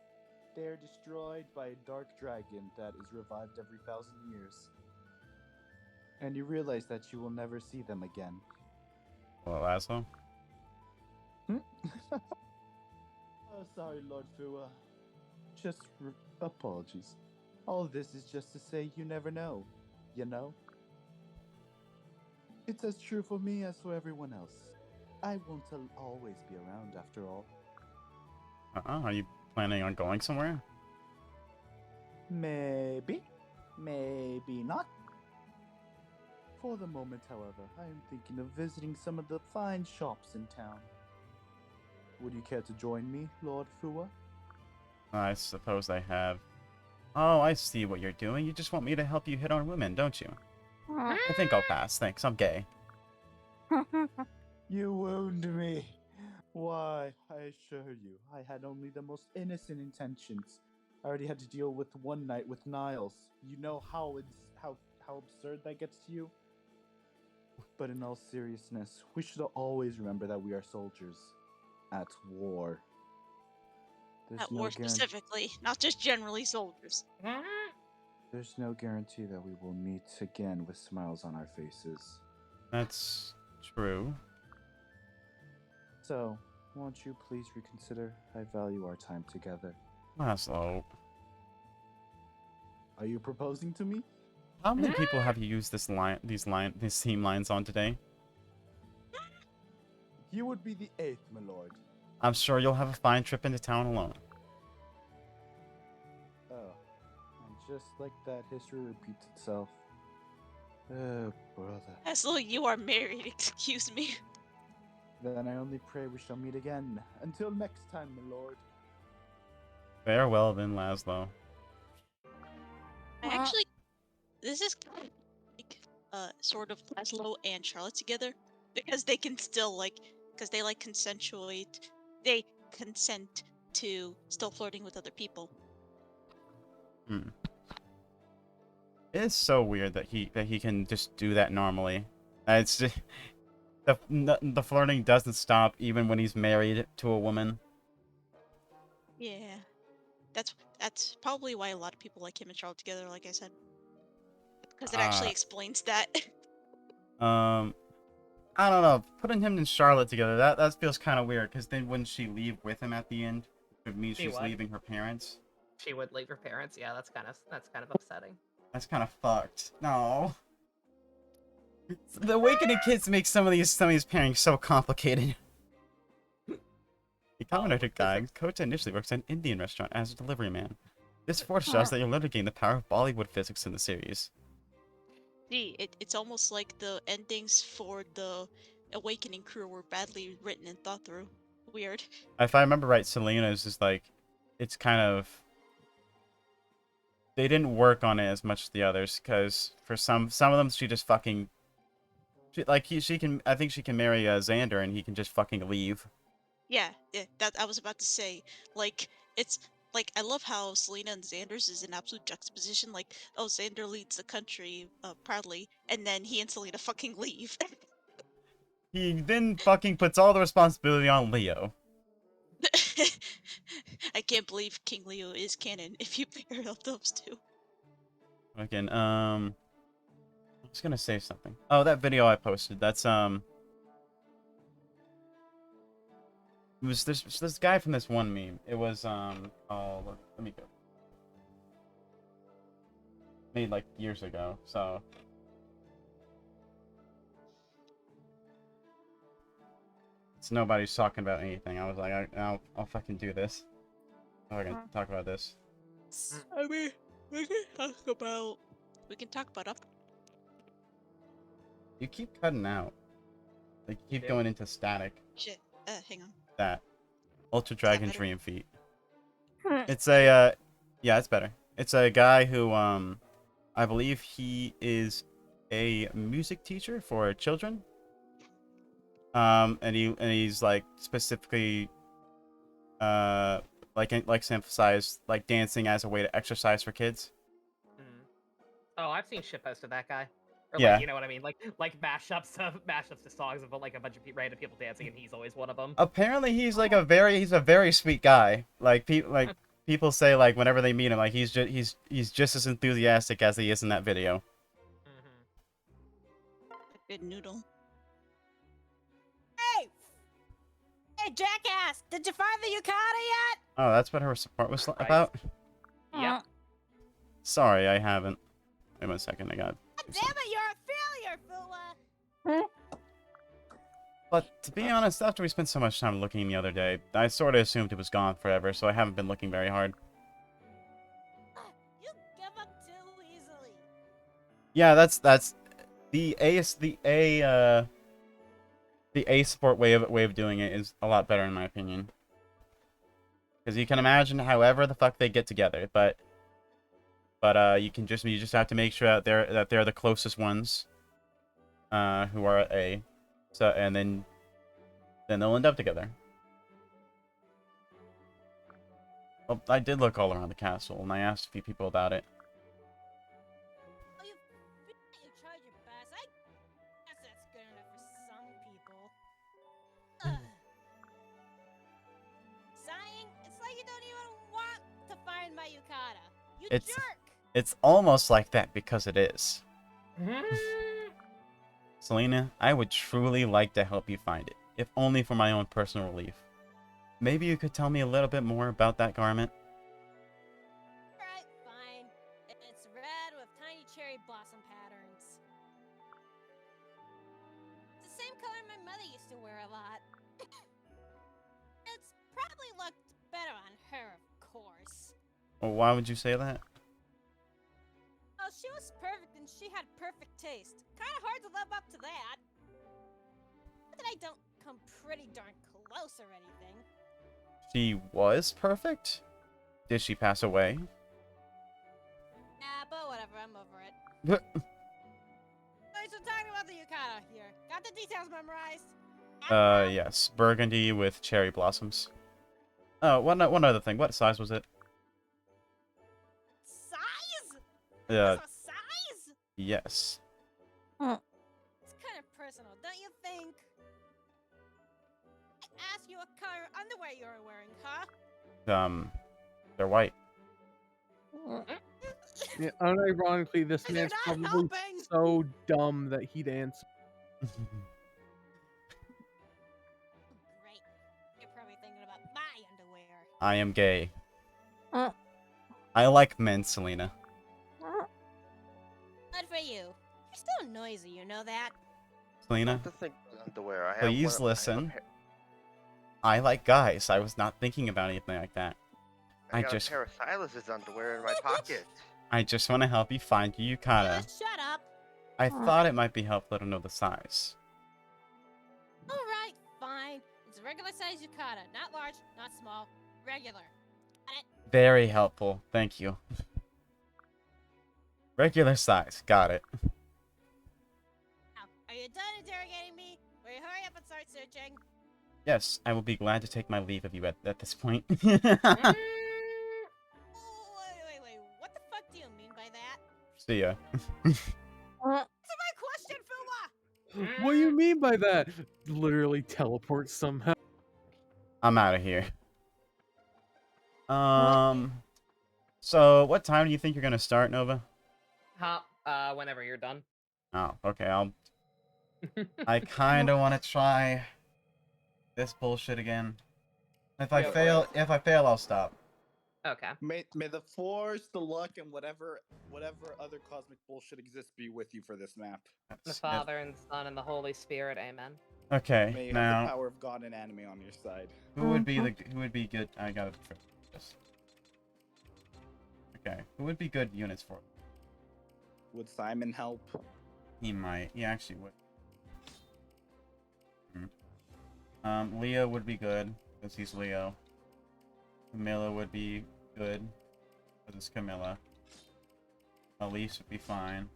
they are destroyed by a dark dragon that is revived every 1,000 years. And you realize that you will never see them again. Well, Laszlo? Oh, sorry, Lord Fua. Just apologies. All this is just to say you never know, you know? It's as true for me as for everyone else. I won't always be around after all. Are you planning on going somewhere? Maybe. Maybe not. For the moment, however, I am thinking of visiting some of the fine shops in town. Would you care to join me, Lord Fua? I suppose I have. Oh, I see what you're doing. You just want me to help you hit on women, don't you? I think I'll pass. Thanks. I'm gay. You wound me. Why, I assure you, I had only the most innocent intentions. I already had to deal with one night with Niles. You know how absurd that gets to you? But in all seriousness, we should always remember that we are soldiers at war. At war specifically, not just generally soldiers. There's no guarantee that we will meet again with smiles on our faces. That's true. So, won't you please reconsider? I value our time together. Laszlo. Are you proposing to me? How many people have you used these theme lines on today? You would be the 8th, my lord. I'm sure you'll have a fine trip into town alone. Oh, and just like that, history repeats itself. Oh, brother. As though you are married, excuse me. Then I only pray we shall meet again. Until next time, my lord. Farewell then, Laszlo. I actually, this is kind of like sort of Laszlo and Charlotte together because they can still because they they consent to still flirting with other people. Hmm. It is so weird that he can just do that normally. It's just, the flirting doesn't stop even when he's married to a woman. Yeah, that's probably why a lot of people like him and Charlotte together. Like I said, because it actually explains that. I don't know. Putting him and Charlotte together, that feels kind of weird. Because then wouldn't she leave with him at the end? It means she's leaving her parents. She would leave her parents. Yeah, that's kind of upsetting. That's kind of fucked. No. The Awakening Kids make some of these pairings so complicated. The commentator guy, Kota initially works at an Indian restaurant as a delivery man. This forces us that you'll learn to gain the power of Bollywood physics in the series. See, it's almost like the endings for the Awakening crew were badly written and thought through. Weird. If I remember right, Selena's is like, it's kind of, they didn't work on it as much as the others because for some of them she just fucking, I think she can marry Xander and he can just fucking leave. Yeah, that I was about to say. It's like I love how Selena and Xander's is an absolute juxtaposition. Like, oh, Xander leads the country proudly, and then he and Selena fucking leave. He then fucking puts all the responsibility on Leo. I can't believe King Leo is canon if you pair up those two. Again, I was gonna say something. Oh, that video I posted. That's it was this guy from this one meme. It was oh, let me go. Made like years ago, so. It's nobody's talking about anything. I was like, I'll fucking do this. I'm gonna talk about this. I mean, we can talk about up. You keep cutting out. Like, you keep going into static. Shit. Hang on. That. Ultra Dragon Dream Feet. It's a, yeah, it's better. It's a guy who, I believe he is a music teacher for children. And he's like specifically, likes to emphasize like dancing as a way to exercise for kids. Oh, I've seen shit post of that guy. Or Yeah. like, you know what I mean? Like mashups to songs of like a bunch of random people dancing, and he's always one of them. Apparently, he's a very sweet guy. People say like whenever they meet him, like he's just as enthusiastic as he is in that video. A good noodle. Hey, jackass! Did you find the yukata yet? Oh, that's what her support was about? Yep. Sorry, I haven't. Wait 1 second, I got... Damn it, you're a failure, Fua! But to be honest, after we spent so much time looking the other day, I sort of assumed it was gone forever, so I haven't been looking very hard. You give up too easily. Yeah, that's the A support way of doing it is a lot better in my opinion. Because you can imagine however the fuck they get together, but you just have to make sure that they're the closest ones who are at A. So and then they'll end up together. Well, I did look all around the castle and I asked a few people about it. Oh, you tried your best. I guess that's good enough for some people. Sighing, it's like you don't even want to find my yukata. You jerk! It's almost like that because it is. Selena, I would truly like to help you find it, if only for my own personal relief. Maybe you could tell me a little bit more about that garment? Alright, fine. It's red with tiny cherry blossom patterns. It's the same color my mother used to wear a lot. It's probably looked better on her, of course. Well, why would you say that? Well, she was perfect and she had perfect taste. Kinda hard to live up to that. Not that I don't come pretty darn close or anything. She was perfect? Did she pass away? Nah, but whatever, I'm over it. But Alright, so talking about the yukata here. Got the details memorized? yes. Burgundy with cherry blossoms. Oh, one other thing. What size was it? Size? Yeah. That's a size? Yes. It's kind of personal, don't you think? I asked you what color underwear you were wearing, huh? They're white. Yeah, unironically, this man's probably so dumb that he'd answer. Great. You're probably thinking about my underwear. I am gay. I like men, Selena. Good for you. You're still noisy, you know that? Selena, To think of underwear. please listen. I like guys. I was not thinking about anything like that. I got a pair of Silas's underwear in my pocket. I just want to help you find your yukata. Shut up. I thought it might be helpful to know the size. Alright, fine. It's a regular size yukata. Not large, not small. Regular. Got it? Very helpful. Thank you. Regular size. Got it. Now, are you done interrogating me? Will you hurry up and start searching? Yes, I will be glad to take my leave of you at this point. Wait. What the fuck do you mean by that? See ya. Answer my question, Fuma! What do you mean by that? Literally teleport somehow. I'm out of here. So what time do you think you're gonna start, Nova? Whenever you're done. Oh, okay. I kind of want to try this bullshit again. If I fail, I'll stop. Okay. May the force, the luck, and whatever other cosmic bullshit exists be with you for this map. The Father and Son and the Holy Spirit, amen. Okay, May you now have the power of God and anime on your side. who would be good? I gotta trip this. Okay, who would be good units for? Would Simon help? He might. He actually would. Leo would be good because he's Leo. Camilla would be good because it's Camilla. Elise would be fine.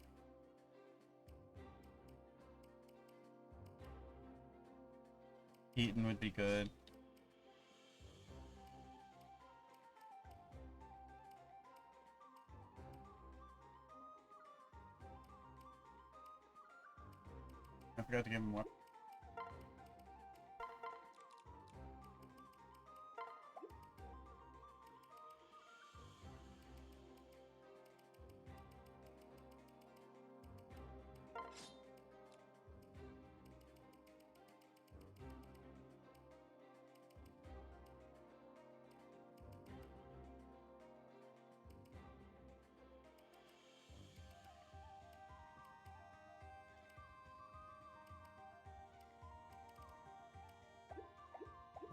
Keaton would be good. I forgot to give him one.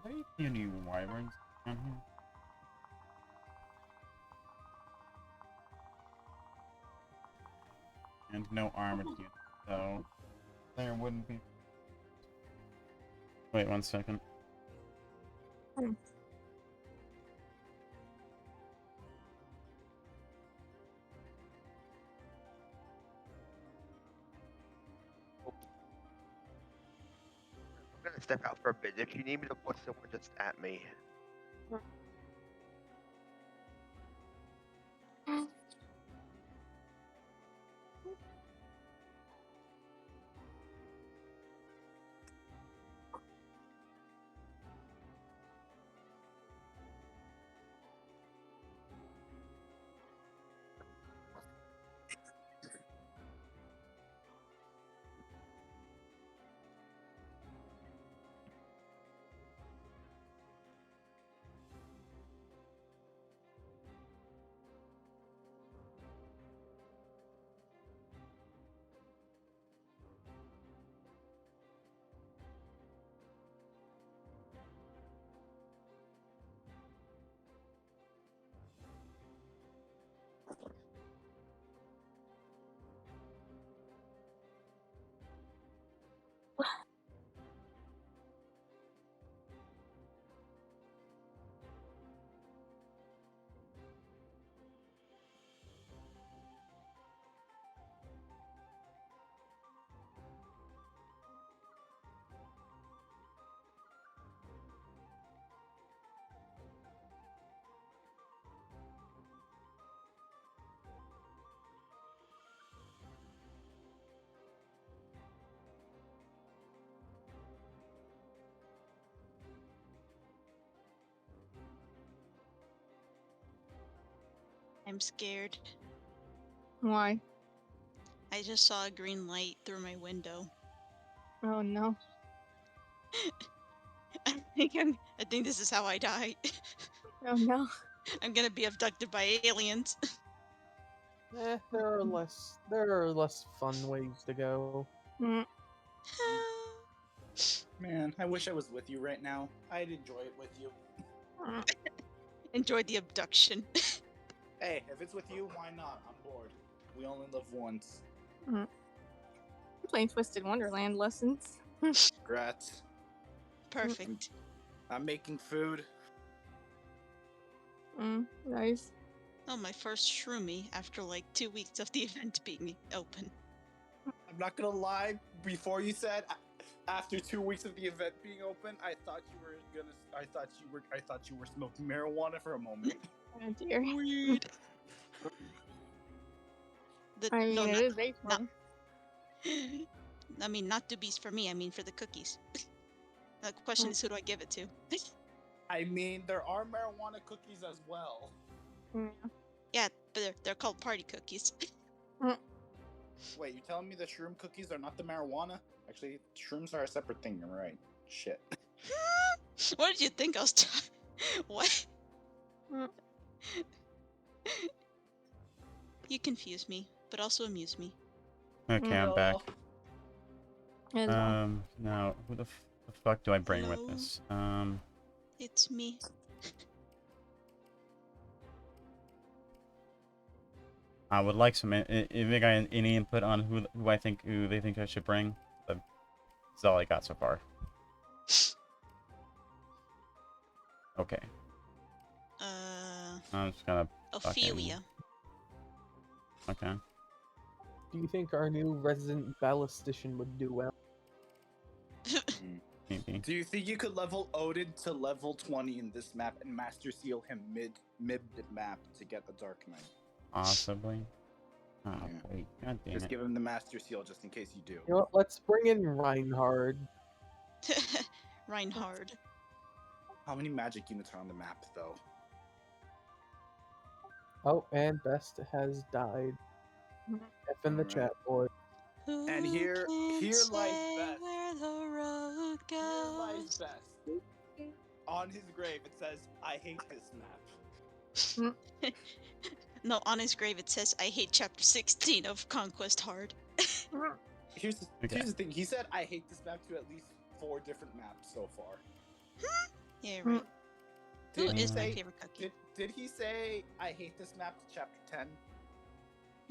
do you see any wyverns down here? And no armored units, so there wouldn't be. Wait 1 second. I'm gonna step out for a bit. If you need me to push someone, just at me. I'm scared. Why? I just saw a green light through my window. Oh no. I think this is how I die. Oh no. I'm gonna be abducted by aliens. There are less fun ways to go. Man, I wish I was with you right now. I'd enjoy it with you. Enjoy the abduction. Hey, if it's with you, why not? I'm bored. We only live once. I'm playing Twisted Wonderland lessons. Congrats. Perfect. I'm making food. Nice. Oh, my first shroomy after like 2 weeks of the event being open. I'm not gonna lie. Before you said after 2 weeks of the event being open, I thought you were smoking marijuana for a moment. Oh dear. Weird. I mean, it is vape not, form. I mean, not doobies for me. I mean, for the cookies. The question is, who do I give it to? I mean, there are marijuana cookies as well. Yeah, but they're called party cookies. Wait, you telling me the shroom cookies are not the marijuana? Actually, shrooms are a separate thing. You're right. Shit. What did you think I was What? You confuse me, but also amuse me. Okay, I'm back. Hello. Now, who the fuck do I bring with this? It's me. I would like some. If you got any input on who they think I should bring, that's all I got so far. Okay. I'm just gonna. Ophelia. Okay. Do you think our new resident ballistician would do well? Maybe. Do you think you could level Odin to level 20 in this map and Master Seal him mid map to get the Dark Knight? Possibly. Oh, wait. God damn Just it. give him the Master Seal just in case you do. You know what? Let's bring in Reinhard. Reinhard. How many magic units are on the map, though? Oh, and Best has died. F in the chat, boy. And here lies Best. Where the road goes. Here lies Best. On his grave, it says, "I hate this map." No, on his grave it says, "I hate Chapter 16 of Conquest Hard." Here's the thing. He said, "I hate this map" to at least 4 different maps so far. Yeah, right. Who Did he is my say- favorite cookie? Did he say I hate this map to chapter 10?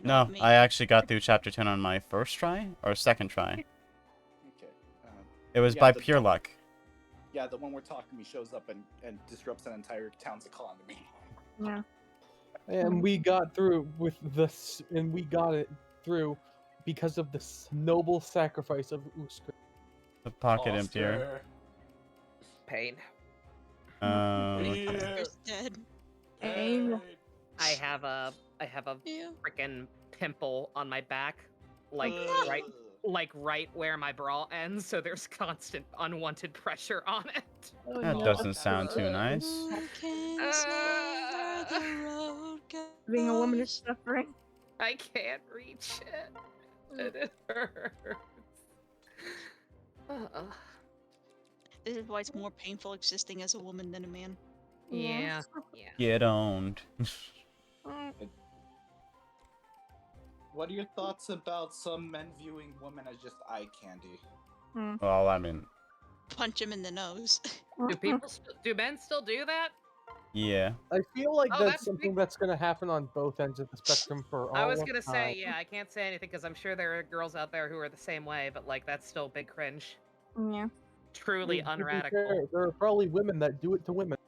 No, I actually got through chapter 10 on my first try or second try. Okay. It was yeah, by the- pure luck. Yeah, the one we're talking, he shows up and disrupts an entire town's economy. Yeah. And we got through with this, and we got it through because of the noble sacrifice of Usker. The pocket emptier. Pain. Oscar's dead. Pain. I have a freaking pimple on my back, like right where my bra ends. So there's constant unwanted pressure on it. That doesn't sound too nice. Being a woman is suffering. I can't reach it. And it hurts. This is why it's more painful existing as a woman than a man. Yeah. Get owned. What are your thoughts about some men viewing women as just eye candy? Well, I mean, Punch him in the nose. Do men still do that? yeah. I feel like Oh, that's that's something that's going to happen on both ends of the spectrum for all I was of gonna say, time. yeah, I can't say anything because I'm sure there are girls out there who are the same way, but like that's still big cringe. Yeah. Truly To be unradical. fair, there are probably women that do it to women.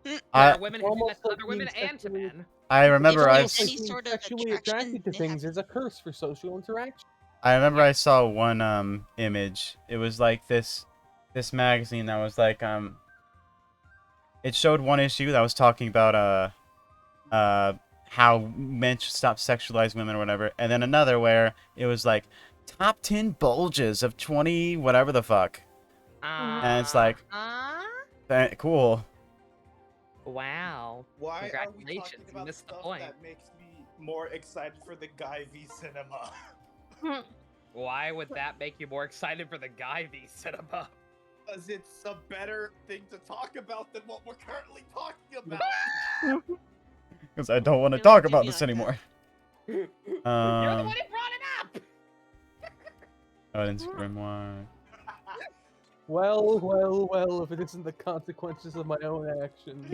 There I- are women who do that to other women and to men. I remember I It's s- being sexually attracted to things is a curse for social interaction. I remember I saw one image. It was like this magazine that was like it showed one issue that was talking about how men should stop sexualizing women or whatever, and then another where it was like top 10 bulges of 20 whatever the fuck. And it's like cool. Wow. Why are we talking Congratulations, you about missed the stuff point. that makes me more excited for the Guy v Cinema? Why would that make you more excited for the Guy v Cinema? Because it's a better thing to talk about than what we're currently talking about. Because I don't want to talk about this anymore. You're the one who brought it up! Evidence grimoire. Well, if it isn't the consequences of my own actions.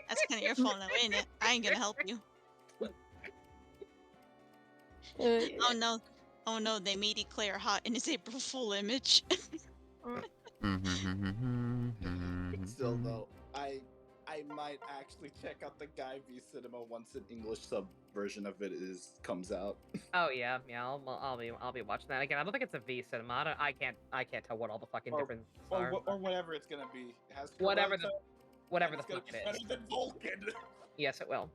That's kind of your fault now, ain't it? I ain't gonna help you. Oh no, they made Eclair hot in his April Fool image. Still though, I might actually check out the Guy v Cinema once an English sub version of it comes out. Oh yeah, I'll be watching that again. I don't think it's a V cinema. I can't tell what all the fucking differences are. Or whatever it's gonna be. It has Whatever the Corona, fuck and it it's is. better than Vulcan. Yes, it will.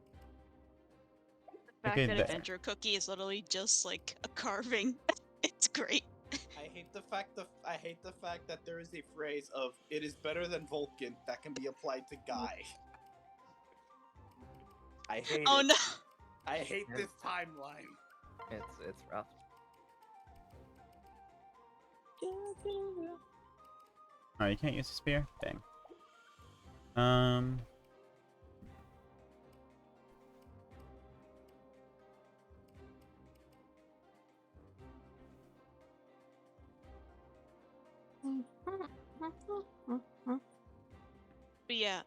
The fact Okay, that the- Avenger Cookie is literally just like a carving. It's great. I hate the fact that there is a phrase of "it is better than Vulcan" that can be applied to Guy. I hate Oh it. no. I hate this timeline. It's rough. Oh, you can't use the spear? Dang. But yeah,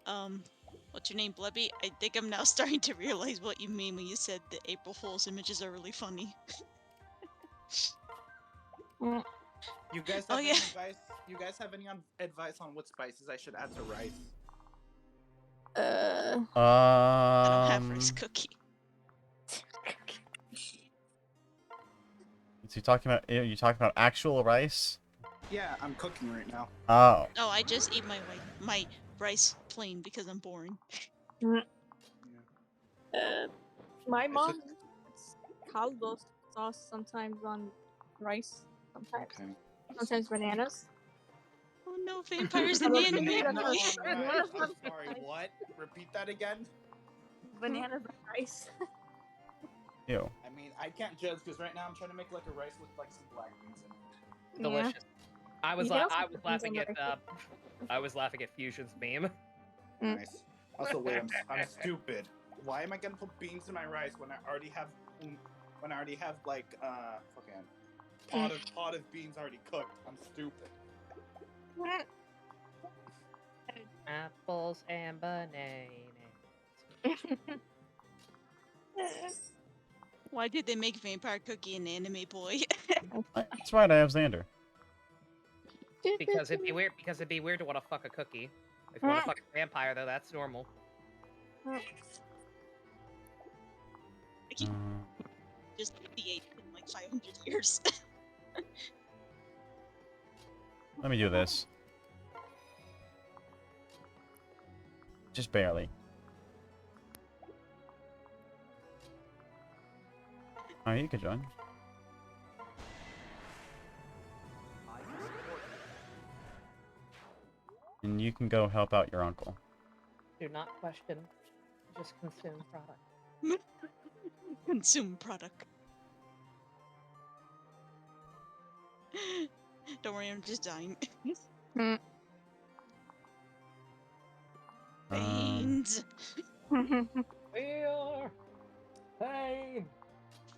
what's your name, Blebby? I think I'm now starting to realize what you mean when you said the April Fool's images are really funny. You guys have any advice? You guys have any advice on what spices I should add to rice? I don't have rice cookie. So you talking about actual rice? Yeah, I'm cooking right now. Oh. Oh, I just eat my rice plain because I'm boring. My mom puts caldo sauce sometimes on rice. Sometimes. Sometimes bananas. Oh no, vampires in the anime. I'm sorry, what? Repeat that again? Bananas and rice. Ew. I mean, I can't judge because right now I'm trying to make like a rice with like some black beans in it. Delicious. I was You can also I put was beans on laughing the at rice. I was laughing at Fusion's meme. Nice. Also, wait, I'm stupid. Why am I gonna put beans in my rice when I already have like fucking pot of beans already cooked? I'm stupid. Apples and bananas. Why did they make Vampire Cookie an anime boy? That's right, I have Xander. Because it'd be weird. Because it'd be weird to want to fuck a cookie. If you want to fuck a vampire, though, that's normal. Just 88 in like 500 years. Let me do this. Just barely. Oh, you could join. And you can go help out your uncle. Do not question. Just consume product. Consume product. Don't worry, I'm just dying. Veins. Fear. Pain.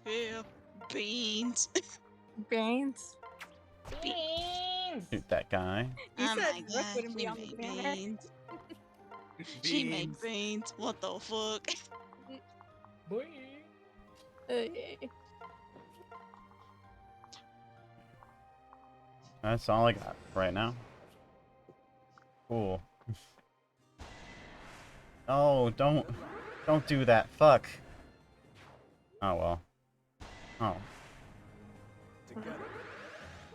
Fear. Beans. Beans. Beans. Shoot that guy. You Oh said my Brooke god, wouldn't be she on the made banner. beans. She made beans. What the fuck? That's all I got right now. Cool. Oh, don't do that. Fuck. Oh well. Oh.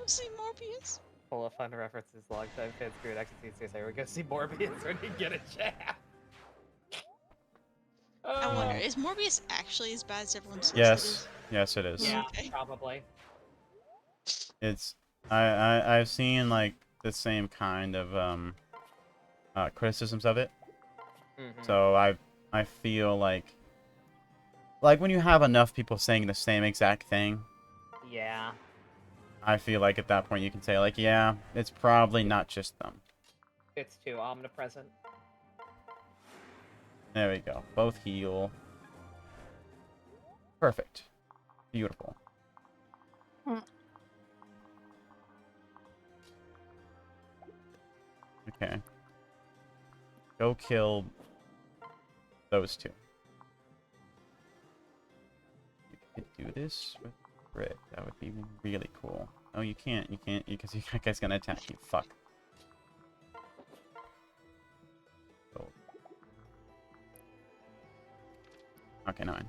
See Morbius. Full of fun references, longtime fans, screwed actually say we're gonna see Morbius when you get a chance. I wonder, is Morbius actually as bad as everyone says it Yes. is? Yes, it is. Yeah, Okay. probably. It's I've seen like the same kind of criticisms of it. So I feel like when you have enough people saying the same exact thing, Yeah. I feel like at that point you can say like, yeah, it's probably not just them. It's too omnipresent. There we go. Both heal. Perfect. Beautiful. Okay. Go kill those two. You could do this with Brit. That would be really cool. Oh, you can't. You can't because that guy's gonna attack you. Fuck. Oh. Okay, nine.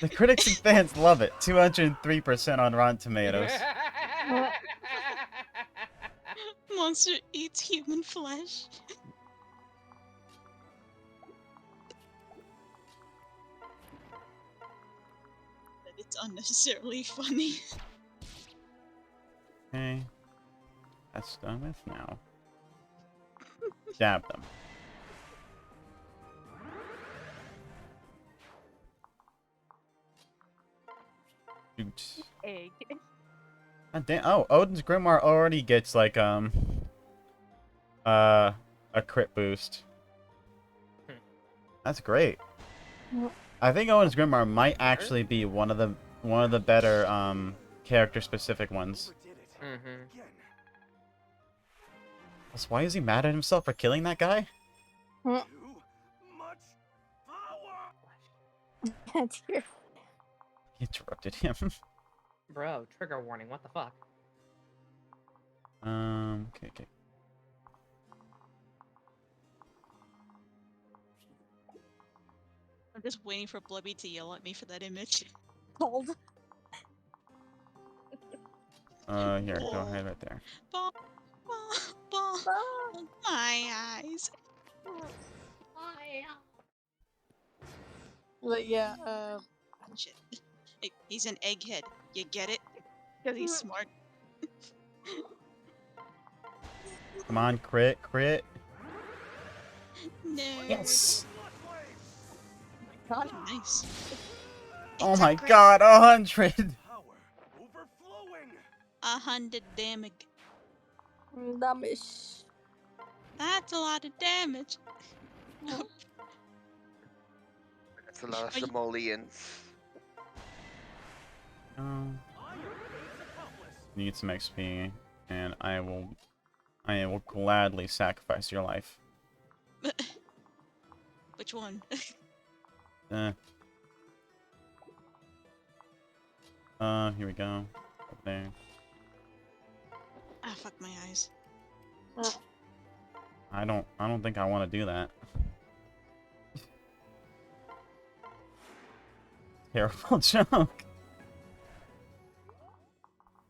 The critics and fans love it. 203% on Rotten Tomatoes. Monster eats human flesh. That it's unnecessarily funny. Okay. That's done with now. Stab them. Shoot. Egg. God damn. Oh, Odin's Grimoire already gets like a crit boost. That's great. I think Odin's Grimoire might actually be one of the better character specific ones. So why is he mad at himself for killing that guy? Dear. He interrupted him. Bro, trigger warning, what the fuck? Okay. I'm just waiting for Blubby to yell at me for that image. Cold. Here, go ahead right there. My eyes. But yeah, Shit. He's an egghead. You get it? Because he's smart. Come on, crit. No. Yes. God, nice. Oh my god, 100. 100 damage. damage. That's a lot of damage. That's a lot of Are you- simoleons. Need some XP, and I will gladly sacrifice your life. Which one? Here we go. Up there. Ah, fuck my eyes. I don't think I want to do that. Terrible joke.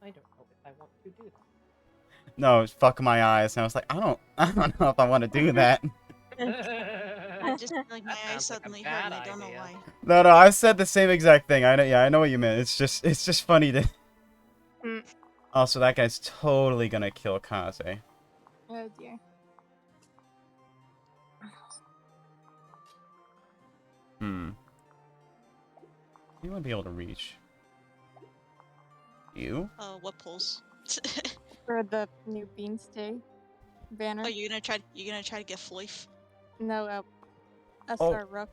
I don't know if I want to do that. No, fuck my eyes. And I was like, I don't know if I want to do that. I just feel like my eyes sounds like a suddenly hurt and bad I don't know idea. why. No, I said the same exact thing. I know, yeah, I know what you meant. It's just funny to. Also, that guy's totally gonna kill Kaze. Oh dear. You want to be able to reach. You? What pulls? For the new Beanstay banner. Oh, you're gonna try to get Floif? No, a Oh. Star Rook.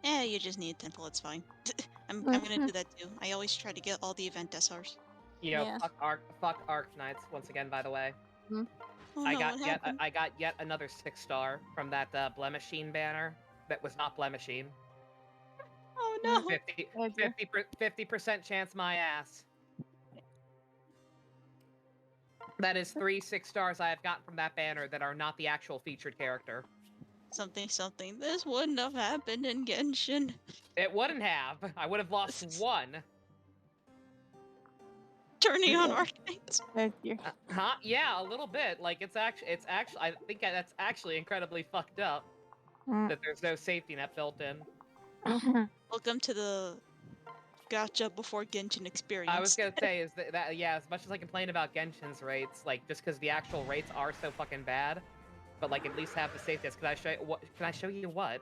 Yeah, you just need a temple, it's fine. I'm gonna do that too. I always try to get all the event SRs. Yo, Yeah. fuck Arc Knights once again. By the way, Oh, I no, got what yet happened? I got yet another 6-star from that Blemishine banner that was not Blemishine. Oh no! 50% chance my ass. That is 3 6-stars I have gotten from that banner that are not the actual featured character. Something. This wouldn't have happened in Genshin. It wouldn't have. I would have lost 1. Turning on Arcanites. Huh? Yeah, a little bit. Like it's actually. I think that's actually incredibly fucked up. That there's no safety net built in. Welcome to the gotcha before Genshin experience. I was gonna say is that yeah. As much as I complain about Genshin's rates, like just because the actual rates are so fucking bad, but like at least have the safety nets. Can I show you what? Can I show you what?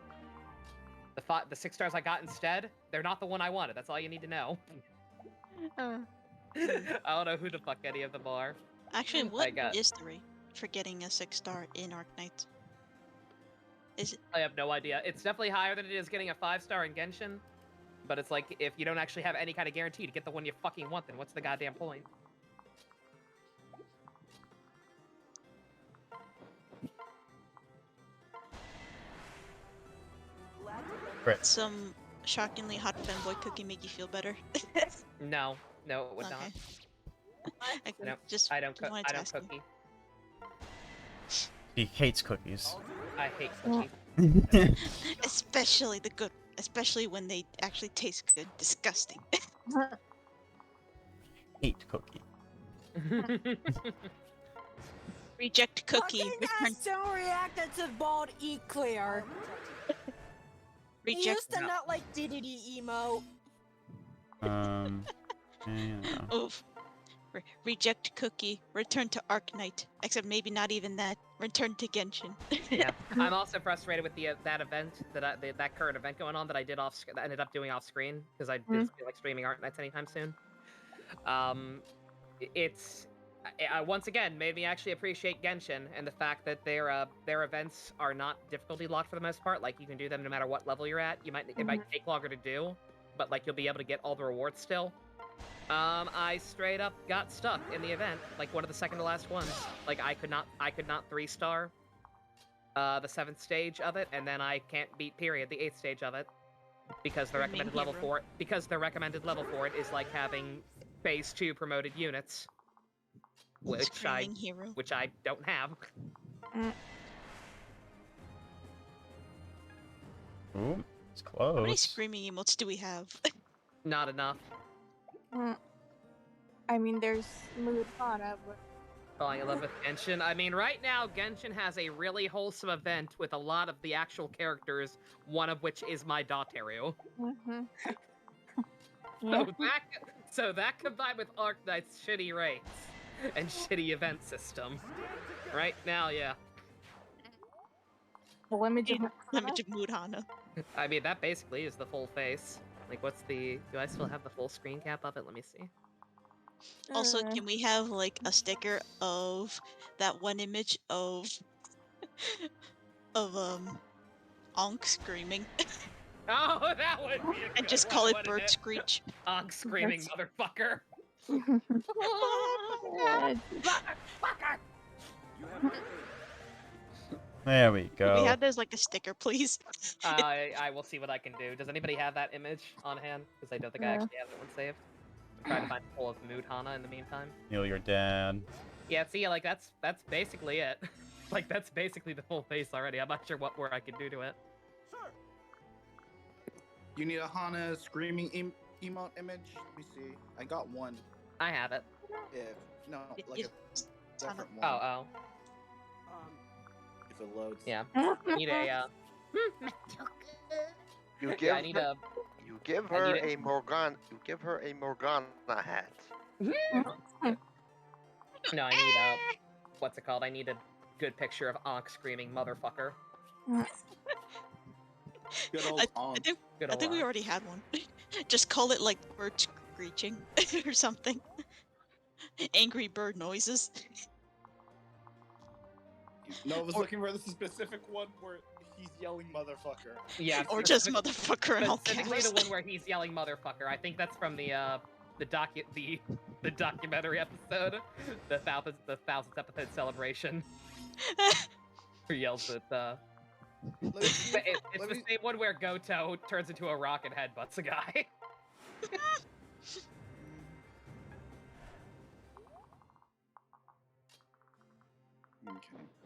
The 6 stars I got instead, they're not the one I wanted. That's all you need to know. I don't know who the fuck any of them are. Actually, what is the rate for getting a 6-star in Arknight? Is it? I have no idea. It's definitely higher than it is getting a 5-star in Genshin. But it's like, if you don't actually have any kind of guarantee to get the one you fucking want, then what's the goddamn point? Right. Some shockingly hot femboy cookie make you feel better? No, it would not. No, I don't cook. I don't cookie. He hates cookies. I hate cookies. Especially when they actually taste good. Disgusting. Hate cookie. Reject cookie. Fucking ass don't react to bald Eclair. He used to not like Diddy emote. Oof. Reject cookie. Return to Arknight. Except maybe not even that. Return to Genshin. Yeah, I'm also frustrated with the that event that current event going on that I did that ended up doing off screen because I didn't feel like streaming Art Nights anytime soon. It's once again made me actually appreciate Genshin and the fact that their events are not difficulty locked for the most part. Like you can do them no matter what level you're at. It might take longer to do, but like you'll be able to get all the rewards still. I straight up got stuck in the event, like one of the second to last ones. Like I could not 3-star the 7th stage of it, and then I can't beat the 8th stage of it because the recommended level for it is like having phase 2 promoted units, which I don't have. Ooh, it's close. How many screaming emotes do we have? Not enough. I mean, there's Mudhana, but... Falling in love with Genshin. I mean, right now, Genshin has a really wholesome event with a lot of the actual characters, one of which is my Dotaru. So that combined with Arknight's shitty rates and shitty event system. Right now, yeah. The image of Mudhana. I mean, that basically is the full face. Like, what's the... Do I still have the full screen cap of it? Let me see. Also, can we have, like, a sticker of that one image of Onk screaming? Oh, that would be a And good just one, call it wouldn't bird screech. Ugh, screaming motherfucker. Motherfucker! You have There we We go. have that as like a sticker, please. I will see what I can do. Does anybody have that image on hand? Because I don't think I Yeah. actually have that one saved. I'm trying to find a full of Mood Hana in the meantime. Heal your dad. Yeah, see, like that's basically it. Like that's basically the full face already. I'm not sure what more I can do to it. You need a Hana screaming emote image? Let me see. I got one. I have it. If no, like a different one. Oh. If it loads. Yeah. I need a You give Yeah, I need her, a. you give I her need a Morgana. You give her a Morgana hat. No, I need a. What's it called? I need a good picture of Ankh screaming motherfucker. Good old Ankh. Good I old think we Ankh. already had one. Just call it like bird screeching or something. Angry bird noises. No, I was looking for the specific one where he's yelling motherfucker. Yeah. Or just motherfucker in all Specifically caps. the one where he's yelling motherfucker. I think that's from the documentary episode, the thousandth episode celebration. Who yells at it's the same one where Goto turns into a rock and headbutts a guy. Okay.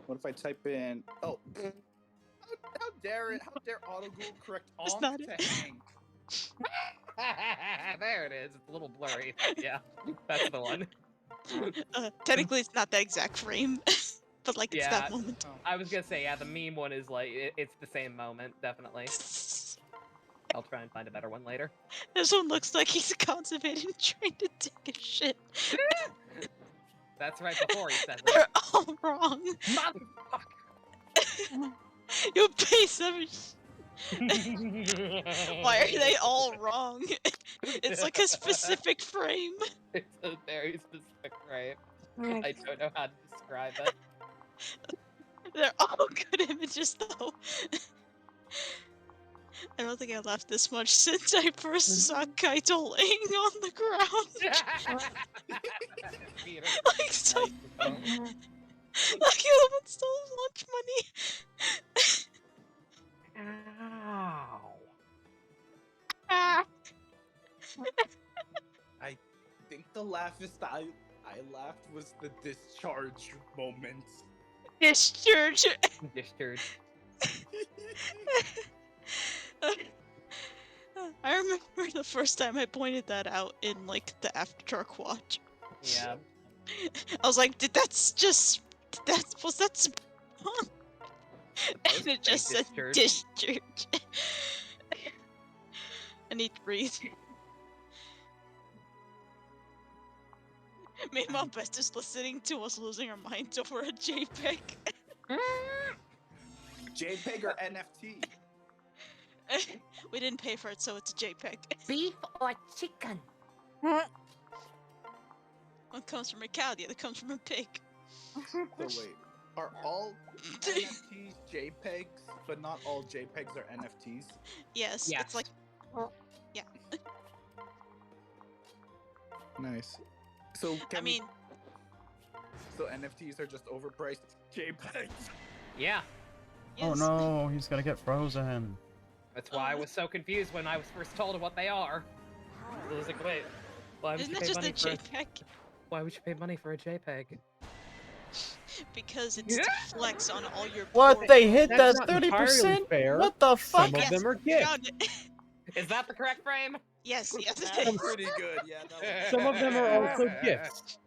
What if I type in? Oh, how dare it? How dare autogoogle correct That's Ankh not to it. Hank? There it is. It's a little blurry. Yeah, that's the one. Technically, it's not that exact frame, but like it's Yeah, that moment. I was gonna say, yeah, the meme one is like, it's the same moment, definitely. I'll try and find a better one later. This one looks like he's constipated and trying to take a shit. That's right before he says They're it. all wrong. Motherfucker! You piece of Why are they all wrong? It's like a specific frame. It's a very specific frame. my I don't know how to describe it. They're all good images though. I don't think I laughed this much since I first saw Kaito laying on the ground. Like so like you haven't stole lunch money. Ow. Ah. I think the laughest I laughed was the discharge moment. Discharge. Discharge. I remember the first time I pointed that out in like the After Dark watch. Yeah. I was like, was that spawn? And it just said discharge. I need to breathe. Meanwhile, Best is listening to us losing our minds over a JPEG. JPEG or NFT? We didn't pay for it, so it's a JPEG. Beef or chicken? One comes from a cow, the other comes from a pig. So wait, are all NFTs JPEGs, but not all JPEGs are NFTs? Yes, Yes. it's like... Yeah. Nice. So I mean... So NFTs are just overpriced JPEGs? Yeah. Oh Yes. no, he's gonna get frozen. That's why I was so confused when I was first told what they are. I was like, wait, why would Isn't you that pay just money a for JPEG? Why would you pay money for a JPEG? Because it's to flex on all your What? poor- They hit That's that not 30%? entirely fair. What the fuck? Some of them are gifts. Found it. Is that the correct frame? Yes, yes, it That's is. pretty good, yeah. That Some of them are also gifts.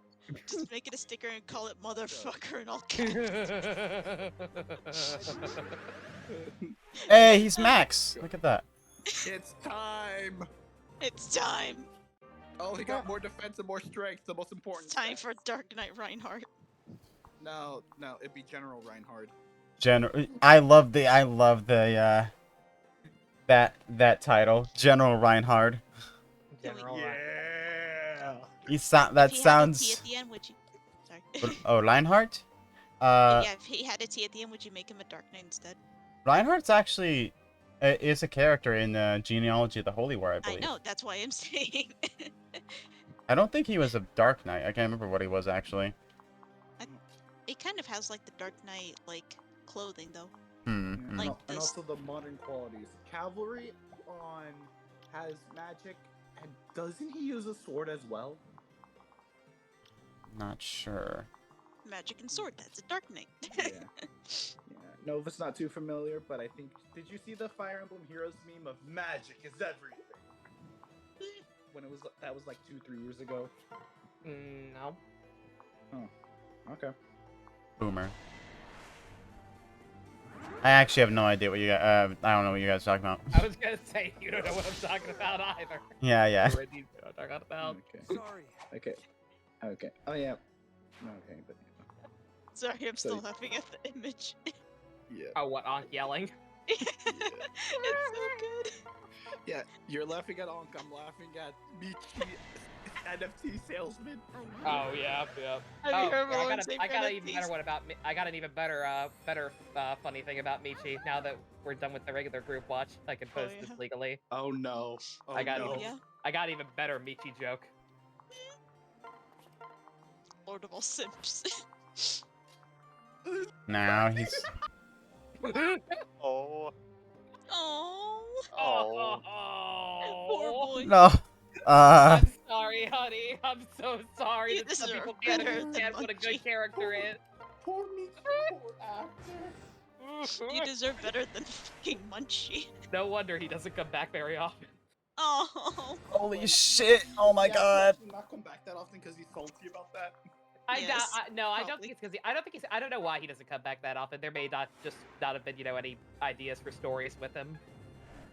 Just make it a sticker and call it motherfucker in all caps. Hey, he's Max. Look at that. It's time! It's time. Oh, he got more defense and more strength, the most important. It's time for Dark Knight Reinhardt. No, it'd be General Reinhardt. I love the that title, General Reinhard. General Yeah. That If he sounds. had a T at the end, would you? Sorry. Oh, Reinhardt. Yeah, if he had a T at the end, would you make him a Dark Knight instead? Reinhardt's actually It is a character in Genealogy of the Holy War, I I believe. know, that's why I'm saying. I don't think he was a Dark Knight. I can't remember what he was actually. It kind of has like the Dark Knight like clothing though. Hmm. Like And this. also the modern qualities. Cavalry has magic, and doesn't he use a sword as well? Not sure. Magic and sword, that's a Dark Knight. Yeah. Nova's not too familiar, but I think, did you see the Fire Emblem Heroes meme of magic is everything? When that was like 2-3 years ago. No. Oh, okay. Boomer. I actually have no idea what you guys. I don't know what you guys are talking about. I was gonna say you don't know what I'm talking about either. Yeah. What you talking about? Okay. Sorry. Okay. Oh yeah. Okay, but Sorry, I'm So- still laughing at the image. yeah. Oh, what? Ankh yelling? It's so good. Yeah, you're laughing at Onk, I'm laughing at Michi, NFT salesman. Oh yeah. Have you heard yeah, Roland say I got an even NFTs? better one about. I got an even better, funny thing about Michi. Now that we're done with the regular group watch, I can post yeah. this legally. Oh no. Oh, I got no. even, I got even better Michi joke. Lord of all simps. Now he's. Oh. Oh. Oh. Poor boy. No. I'm sorry, honey. I'm so sorry You that some deserve people can't better than understand what a good Monkey. character is. Poor Michi, poor actor. You deserve better than fucking Munchie. No wonder he doesn't come back very often. Oh. Holy shit! Oh my Yeah, god. he does not come back that often because he's salty about that. Yes, I don't think it's because I don't know why he doesn't come back that often. There may not have been, any ideas for stories with him.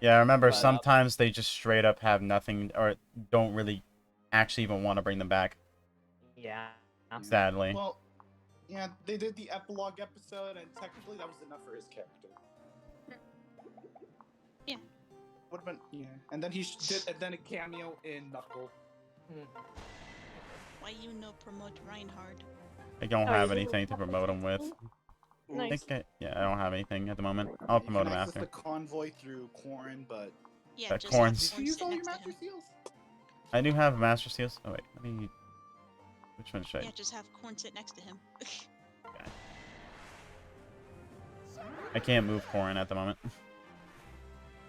Yeah, I remember But, sometimes they just straight up have nothing or don't really actually even want to bring them back. Yeah. Sadly. Well, yeah, they did the epilogue episode, and technically that was enough for his character. Yeah. Would have been, yeah. And then he did, and then a cameo in Knuckle. Why you no promote Reinhard? I don't Oh, have you- anything to promote them with. I Nice. think I don't have anything at the moment. I'll promote You them can access after. the convoy through Corrin, but Yeah, That just corns. have did you use sit all your next to master him. seals? I do have Master Seals. Oh wait, let me. Which one should I? Yeah, just have Corn sit next to him. I can't move Corin at the moment.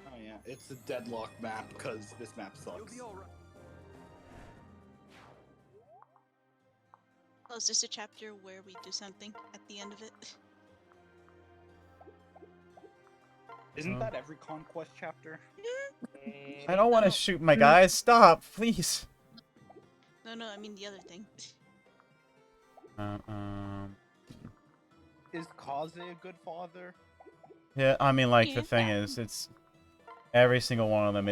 Oh yeah, it's a deadlock map because this map sucks. Oh, is this a chapter where we do something at the end of it? Isn't that every Conquest chapter? I don't want to shoot my guys. Stop, please. No, I mean the other thing. Is Kaze a good father? Yeah, I mean, like the Yeah. thing is, it's every single one of them.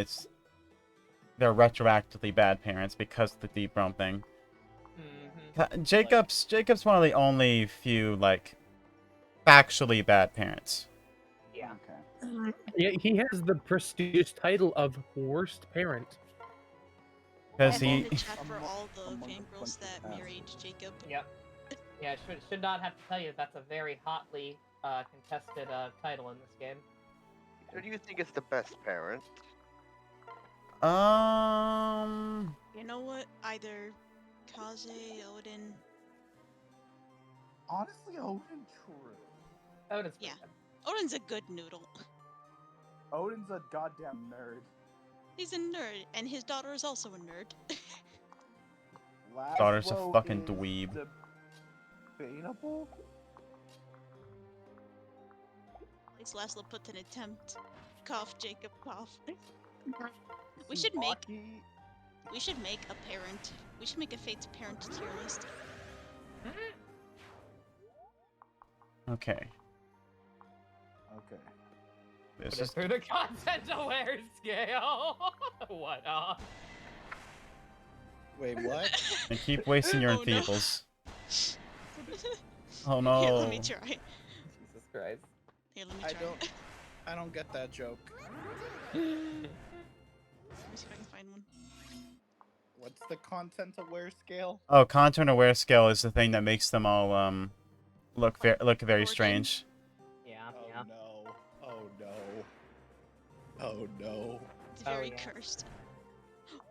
They're retroactively bad parents because of the deep realm thing. Jacob's one of the only few like factually bad parents. Yeah. Okay. Yeah, he has the prestigious title of worst parent. Because And he. the chat for all the fangirls that married Jacob. Yep. Yeah, should not have to tell you that's a very hotly contested title in this game. Who do you think is the best parent? You know what? Either Kaze, Odin. Honestly, Odin true. Odin's Yeah. Odin's a good noodle. Odin's a goddamn nerd. He's a nerd, and his daughter is also a nerd. Daughter's a Laszlo fucking is dweeb. Debatable? At least Laszlo put an attempt. Cough, Jacob, cough. We should make a parent. We should make a Fate's parent tier list. Okay. Okay. This Put it is. through the content aware scale. What? Wait, what? And keep wasting your Oh, no. enfeebles. Oh no. Here, let me try. Jesus Christ. Here, let me try. I don't get that joke. Let me see if I can find one. What's the content aware scale? Oh, content aware scale is the thing that makes them all look very strange. Yeah. Oh no. Oh no. Oh no. It's Oh, very yeah. cursed.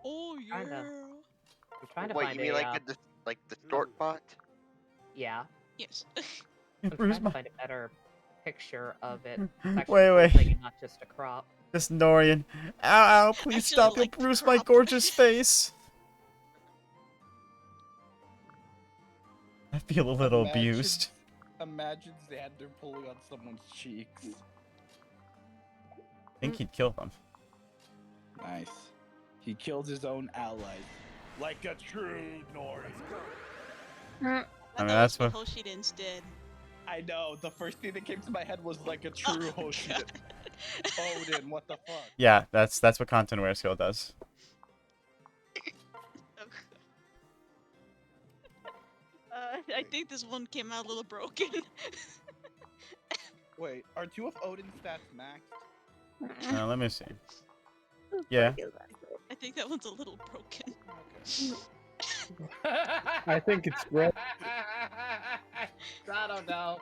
Oh yeah. I'm trying to Wait, find you mean a, like the short bot? yeah. Yes. I'm Bruce, trying to find a better picture of it. It's Wait, actually a wait. full thing and not just a crop. This Norian. Ow, ow, please Actually, stop. You'll like the bruise my crop. gorgeous face. I feel a little abused. Imagine Xander pulling on someone's cheeks. I think he'd kill them. Nice. He killed his own allies. Like a true Nori. I mean, that's what. Hoshiden's dead. I know. The first thing that came to my head was like a true Hoshiden. Odin, what the fuck? Yeah, that's what content aware skill does. I think this one came out a little broken. Wait, are 2 of Odin's stats maxed? Let me see. Yeah. I think that one's a little broken. I think it's red. I don't know.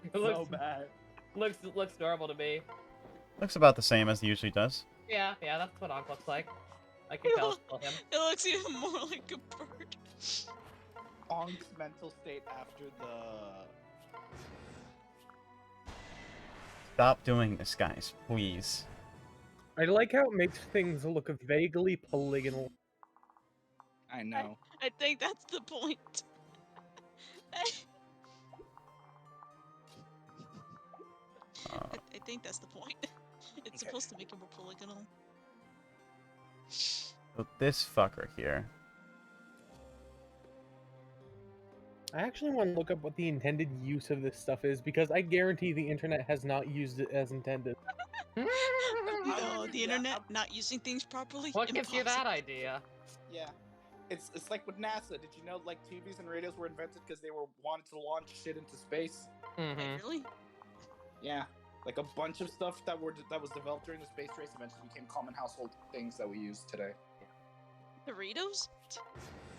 It So looks bad. looks normal to me. Looks about the same as it usually does. Yeah, that's what Ankh looks like. I can tell it's still him. It looks even more like a bird. Ong's mental state after the... Stop doing this, guys, please. I like how it makes things look vaguely polygonal. I know. I think that's the point. I think that's the point. It's supposed to make it more polygonal. So this fucker here. I actually want to look up what the intended use of this stuff is, because I guarantee the internet has not used it as intended. No, the internet not using things properly. What gives you that idea? Yeah. It's like with NASA. Did you know like TVs and radios were invented because they were wanted to launch shit into space? Mm-hmm. Really? Yeah. Like a bunch of stuff that was developed during the space race eventually became common household things that we use today. Doritos?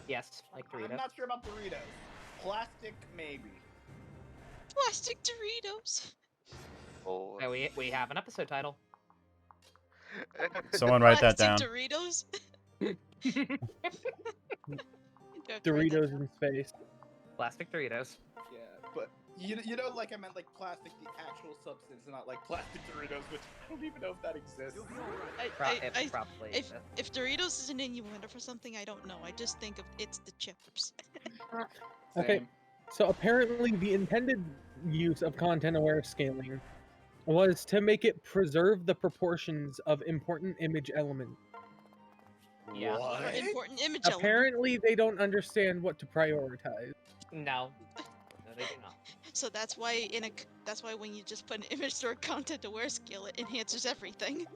Yes, like Doritos. I'm not sure about Doritos. Plastic, maybe. Plastic Doritos. Oh. So we have an episode title. Someone write that Plastic down. Doritos. Doritos in space. Plastic Doritos. Yeah, but you know, like I meant like plastic, the actual substance, and not like plastic Doritos, which I don't even know if that exists. Probably. If Doritos is an innuendo for something, I don't know. I just think of it's the chips. Okay, so apparently the intended use of content-aware scaling was to make it preserve the proportions of important image elements. Yeah. Or important image element. Apparently they don't understand what to prioritize. No. No, they do not. So that's why when you just put an image store content-aware scale, it enhances everything.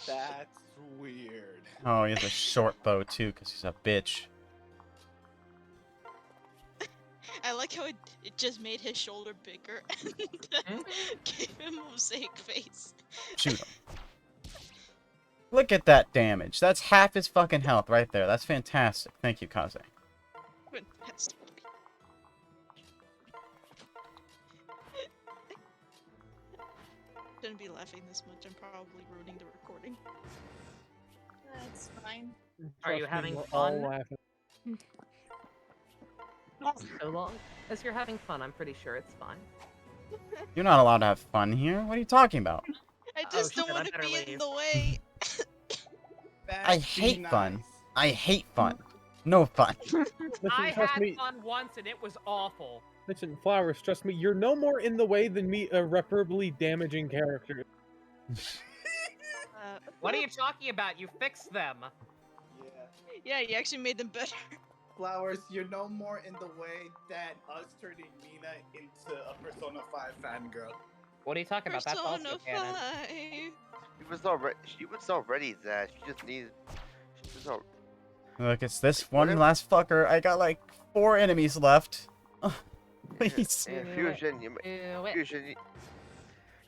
That's weird. Oh, he has a short bow too, because he's a bitch. I like how it just made his shoulder bigger and gave him a mosaic face. Shoot him. Look at that damage. That's half his fucking health right there. That's fantastic. Thank you, Kaze. Fantastic. Shouldn't be laughing this much. I'm probably ruining the recording. That's fine. Are you Trust me, having we're all fun? laughing. So long as you're having fun, I'm pretty sure it's fine. You're not allowed to have fun here. What are you talking about? I just don't shit, I want to better be in leave. the way. I hate fun. I hate fun. No fun. Listen, I trust had me. fun once and it was awful. Listen, Flowers, trust me, you're no more in the way than me irreparably damaging characters. What are you talking about? You fixed them. Yeah, you actually made them better. Flowers, you're no more in the way than us turning Nina into a Persona 5 fangirl. What are you talking about? That's Persona also canon. 5. She was already that. She just needed. She was al- Look, it's this one last fucker. I got like 4 enemies left. Please. Yeah, Fusion, Fusion.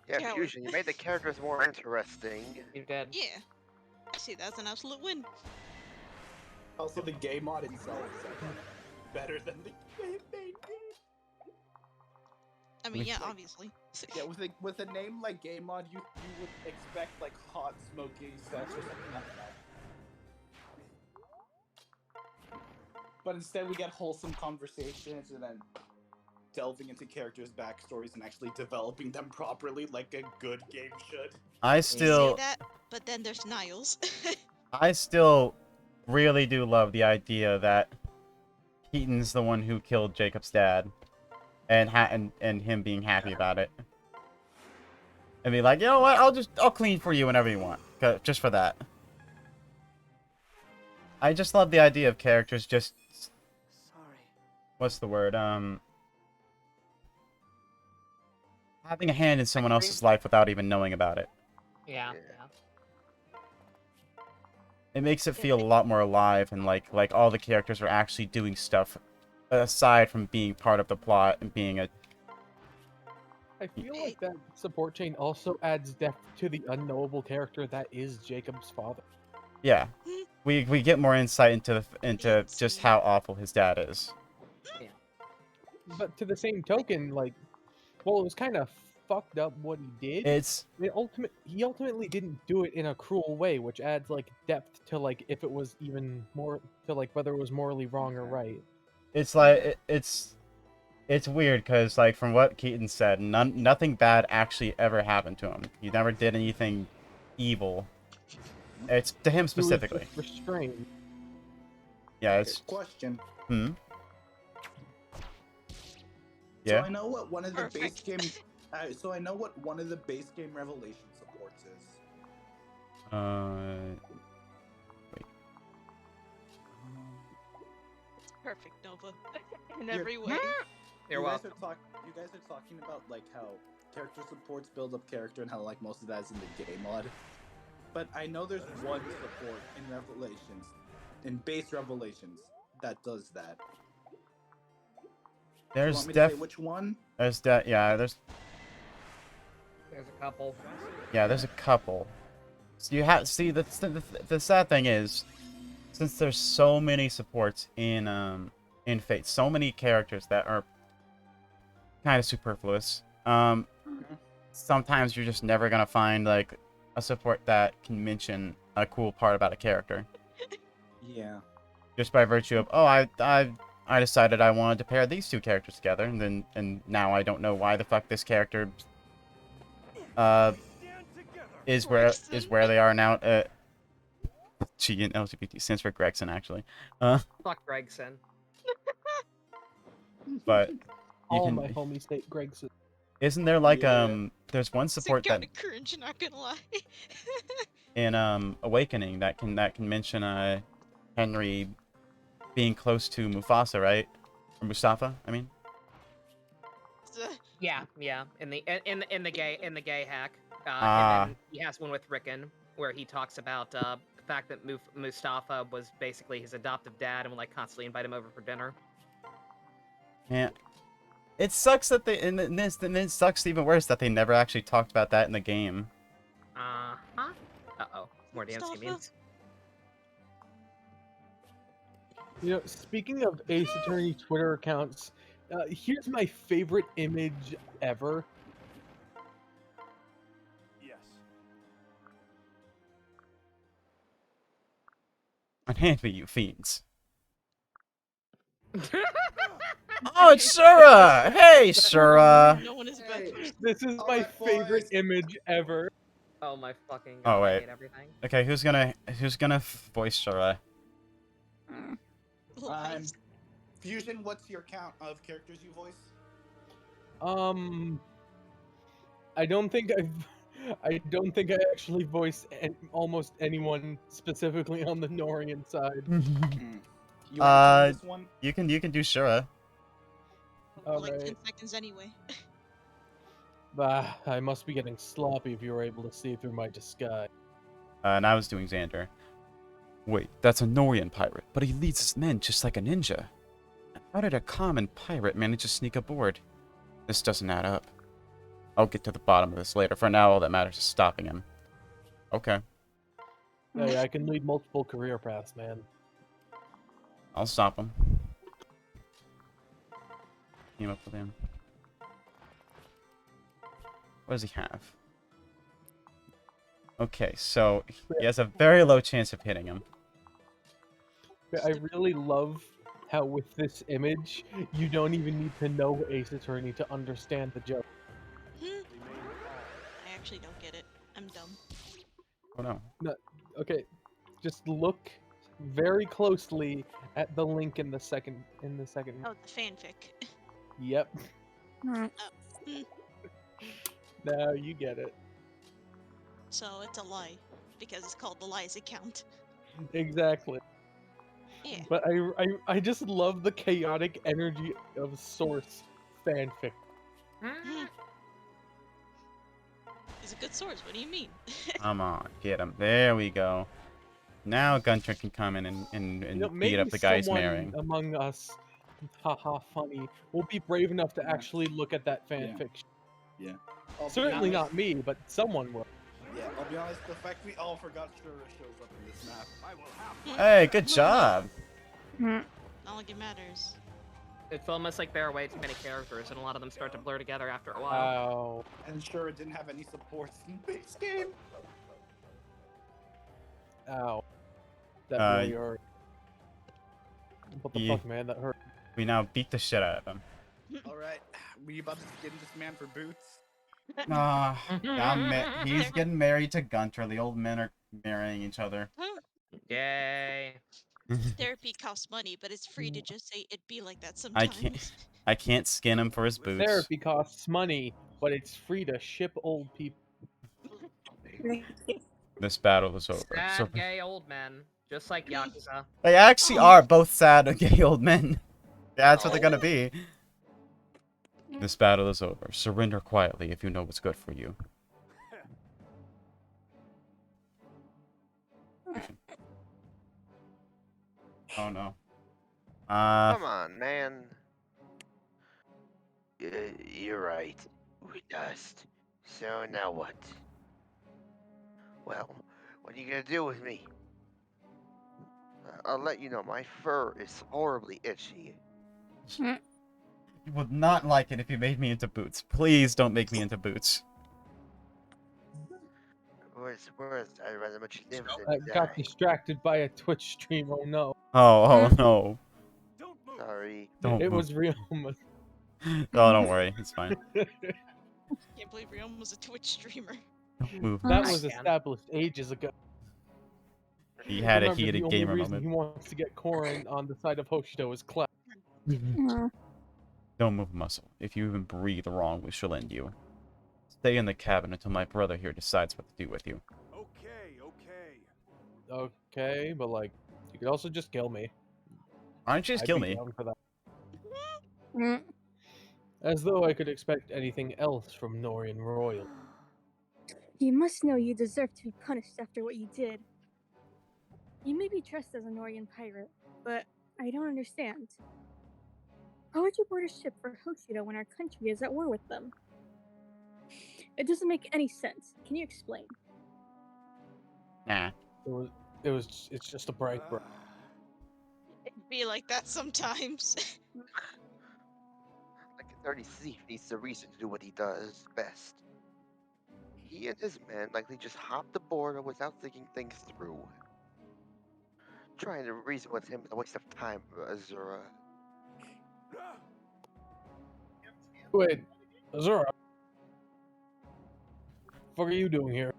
Yeah, Fusion. You made the characters more interesting. You did. Yeah. See, that's an absolute win. Also, the game mod itself is better than the game they did. I mean, yeah, obviously. Yeah, with a name like Game Mod, you would expect like hot smoky sex or something like that. But instead, we get wholesome conversations and then delving into characters' backstories and actually developing them properly, like a good game should. You say that, but then there's Niles. I still really do love the idea that Keaton's the one who killed Jacob's dad, and him being happy about it, and be like, you know what, I'll clean for you whenever you want, just for that. I just love the idea of characters just. What's the word? Having a hand in someone else's life without even knowing about it. Yeah. It makes it feel a lot more alive, and like all the characters are actually doing stuff aside from being part of the plot and being a. I feel like that support chain also adds depth to the unknowable character that is Jacob's father. Yeah, we get more insight into just how awful his dad is. But to the same token, like, well, it was kind of fucked up what he did. He ultimately didn't do it in a cruel way, which adds like depth to like if it was even more to like whether it was morally wrong or right. It's like it's weird because like from what Keaton said, nothing bad actually ever happened to him. He never did anything evil. It's to him specifically. He was just restrained. Yeah, it's question. Yeah. So I know what one of the base game. So I know what one of the base game revelation supports is. Wait. It's perfect, Nova. In every way. You're welcome. You guys are talking about like how character supports build up character and how like most of that is in the game mod. But I know there's one support in Revelations, in base Revelations, that does that. There's which one? There's There's a couple. Yeah, there's a couple. So you have the sad thing is, since there's so many supports in Fate, so many characters that are kind of superfluous. Sometimes you're just never gonna find like a support that can mention a cool part about a character. Yeah. Just by virtue of I decided I wanted to pair these two characters together, and now I don't know why the fuck this character is where they are now. G in LGBT stands for Gregson, actually. Fuck Gregson. But all my homies state Gregson. Isn't there like there's one support that It's kinda cringe, not gonna lie. in Awakening that can mention Henry being close to Mufasa, right? Or Mustafa, I mean. Yeah. In the gay hack, and then he has one with Rickon where he talks about the fact that Mustafa was basically his adoptive dad and would like constantly invite him over for dinner. Yeah. It sucks that and it sucks even worse that they never actually talked about that in the game. Uh-oh. More dancing means. You know, speaking of Ace Attorney Twitter accounts, here's my favorite image ever. Yes. Unhand me, you fiends. Oh, it's Shura! Hey, Shura! No one is better. This is my favorite image ever. Oh my fucking Oh god, I wait. hate everything. Okay, who's gonna voice Shura? Fusion, what's your count of characters you voice? I don't think I actually voiced almost anyone specifically on the Norian side. You wanna try this one? You can do Shura. Like 10 seconds anyway. Bah, I must be getting sloppy if you were able to see through my disguise. And I was doing Xander. Wait, that's a Norian pirate, but he leads his men just like a ninja. How did a common pirate manage to sneak aboard? This doesn't add up. I'll get to the bottom of this later. For now, all that matters is stopping him. Okay. Hey, I can lead multiple career paths, man. I'll stop him. Team up with him. What does he have? Okay, so he has a very low chance of hitting him. I really love how with this image, you don't even need to know Ace Attorney to understand the joke. I actually don't get it. I'm dumb. Oh no. No, okay, just look very closely at the link in the second. Oh, the fanfic. Yep. Oh. Now you get it. So it's a lie because it's called the lies account. Exactly. Yeah. But I just love the chaotic energy of Source fanfic. He's a good source. What do you mean? Come on, get him. There we go. Now Gunter can come in and You know, beat maybe up the guy he's someone marrying. among us, haha, funny, will be brave enough to actually look at that fanfic. Yeah. Certainly not me, but someone will. Yeah, I'll be honest, the fact we all forgot Shura shows up in this map. I will have Hey, good job. Not like it matters. It's almost like there are way too many characters, and a lot of them start to blur together after a while. Wow. And Shura didn't have any supports in the base game. Ow. That really hurt. What the fuck, man? That hurt. We now beat the shit out of him. Alright, we about to skin this man for boots? He's getting married to Gunter. The old men are marrying each other. Yay. Therapy costs money, but it's free to just say it'd be like that sometimes. I can't skin him for his boots. Therapy costs money, but it's free to ship old people. This battle is over. Sad gay old men, just like Yakuza. They actually are both sad gay old men. That's what they're gonna be. This battle is over. Surrender quietly if you know what's good for you. Oh no. Come on, man. You're right. We dust. So now what? Well, what are you gonna do with me? I'll let you know my fur is horribly itchy. You would not like it if you made me into boots. Please don't make me into boots. I'd rather much live I than got die. distracted by a Twitch stream. Oh no. Oh no. Sorry. Don't It move. was Ryoma. Oh, don't worry. It's fine. Can't believe Ryoma was a Twitch streamer. Don't move. That was established ages ago. He had a Remember, heated the only gamer reason moment. he wants to get Korin on the side of Hoshito is clout. Don't move a muscle. If you even breathe wrong, we shall end you. Stay in the cabin until my brother here decides what to do with you. Okay, but like, you could also just kill me. Why don't you just I'd kill be me? down for that. As though I could expect anything else from Norian Royal. You must know you deserve to be punished after what you did. You may be dressed as a Norian pirate, but I don't understand. Why would you board a ship for Hoshito when our country is at war with them? It doesn't make any sense. Can you explain? Nah. It's just a break, bro. It'd be like that sometimes. Like a dirty thief needs a reason to do what he does best. He and his men likely just hopped the border without thinking things through. Trying to reason with him is a waste of time, Azura. Wait, Azura. What are you doing here?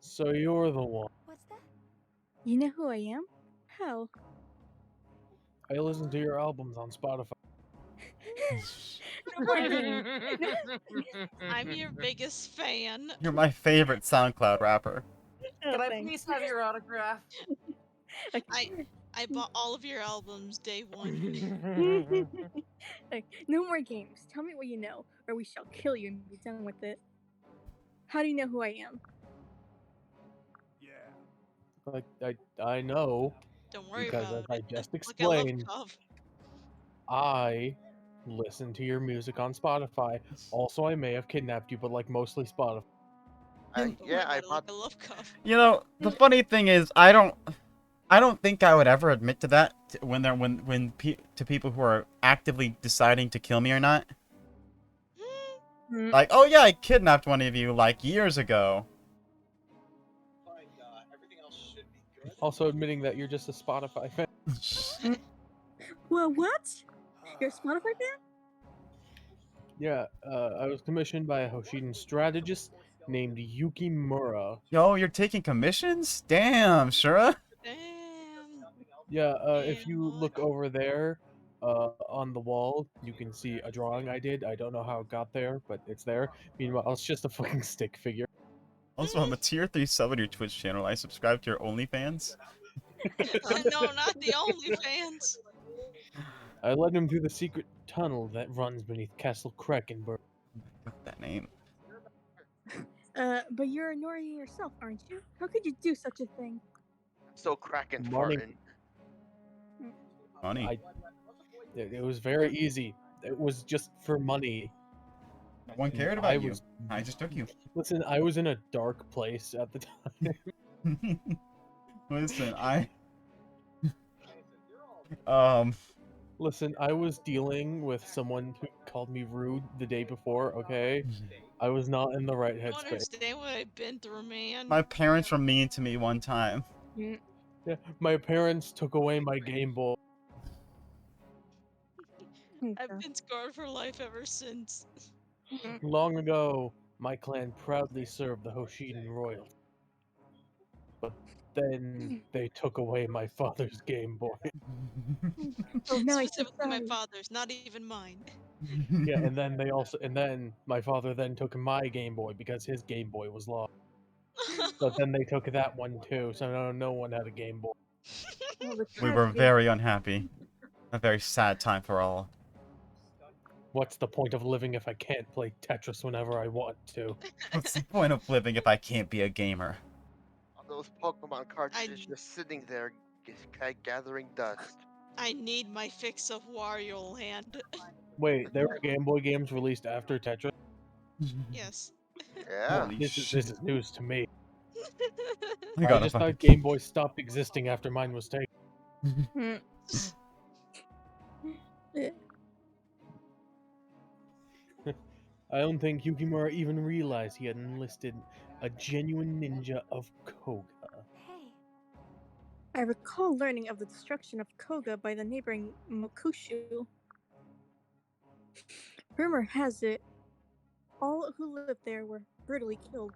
So you're the one. What's that? You know who I am? How? I listen to your albums on Spotify. I'm your biggest fan. You're my favorite SoundCloud rapper. Can I please have your autograph? I bought all of your albums day one. Like, no more games. Tell me what you know, or we shall kill you and be done with it. How do you know who I am? Like I know. Don't worry because about as I it. just Look, I love explained, Cov. I listen to your music on Spotify. Also, I may have kidnapped you, but like mostly Spotify. Yeah, I I love Cov. You know, the funny thing is, I don't think I would ever admit to that to people who are actively deciding to kill me or not. Like, oh yeah, I kidnapped one of you like years ago. Also admitting that you're just a Spotify fan. Well, what? You're a Spotify fan? Yeah, I was commissioned by a Hoshiden strategist named Yuki Mura. Yo, you're taking commissions? Damn, Shura. Yeah, if you look over there, on the wall, you can see a drawing I did. I don't know how it got there, but it's there. Meanwhile, it's just a fucking stick figure. Also, I'm a tier 3 sub on your Twitch channel. I subscribe to your OnlyFans. No, not the OnlyFans. I led him through the secret tunnel that runs beneath Castle Krakenberg. That name. But you're Nori yourself, aren't you? How could you do such a thing? So cracking Money. farting. Money. It was very easy. It was just for money. No one cared about you. I just took you. Listen, I was in a dark place at the time. Listen, Listen, I was dealing with someone who called me rude the day before, okay? I was not in the right You don't headspace. understand what I've been through, man. my parents were mean to me one time. Yeah, my parents took away my Game Boy. I've been scarred for life ever since. Long ago, my clan proudly served the Hoshiden royal. But then they took away my father's Game Boy. Oh no, Specifically my father's, not even mine. Yeah, and then my father then took my Game Boy because his Game Boy was lost. But then they took that one too, so now no one had a Game Boy. We were very unhappy. A very sad time for all. What's the point of living if I can't play Tetris whenever I want to? What's the point of living if I can't be a gamer? All those Pokemon cartridges just sitting there, gathering dust. I need my fix of Wario Land. Wait, there were Game Boy games released after Tetris? Yes. Yeah. This is news to me. I I gotta just fucking thought Game Boy stopped existing after mine was taken. I don't think Yukimura even realized he had enlisted a genuine ninja of Koga. I recall learning of the destruction of Koga by the neighboring Mokushu. Rumor has it, all who lived there were brutally killed.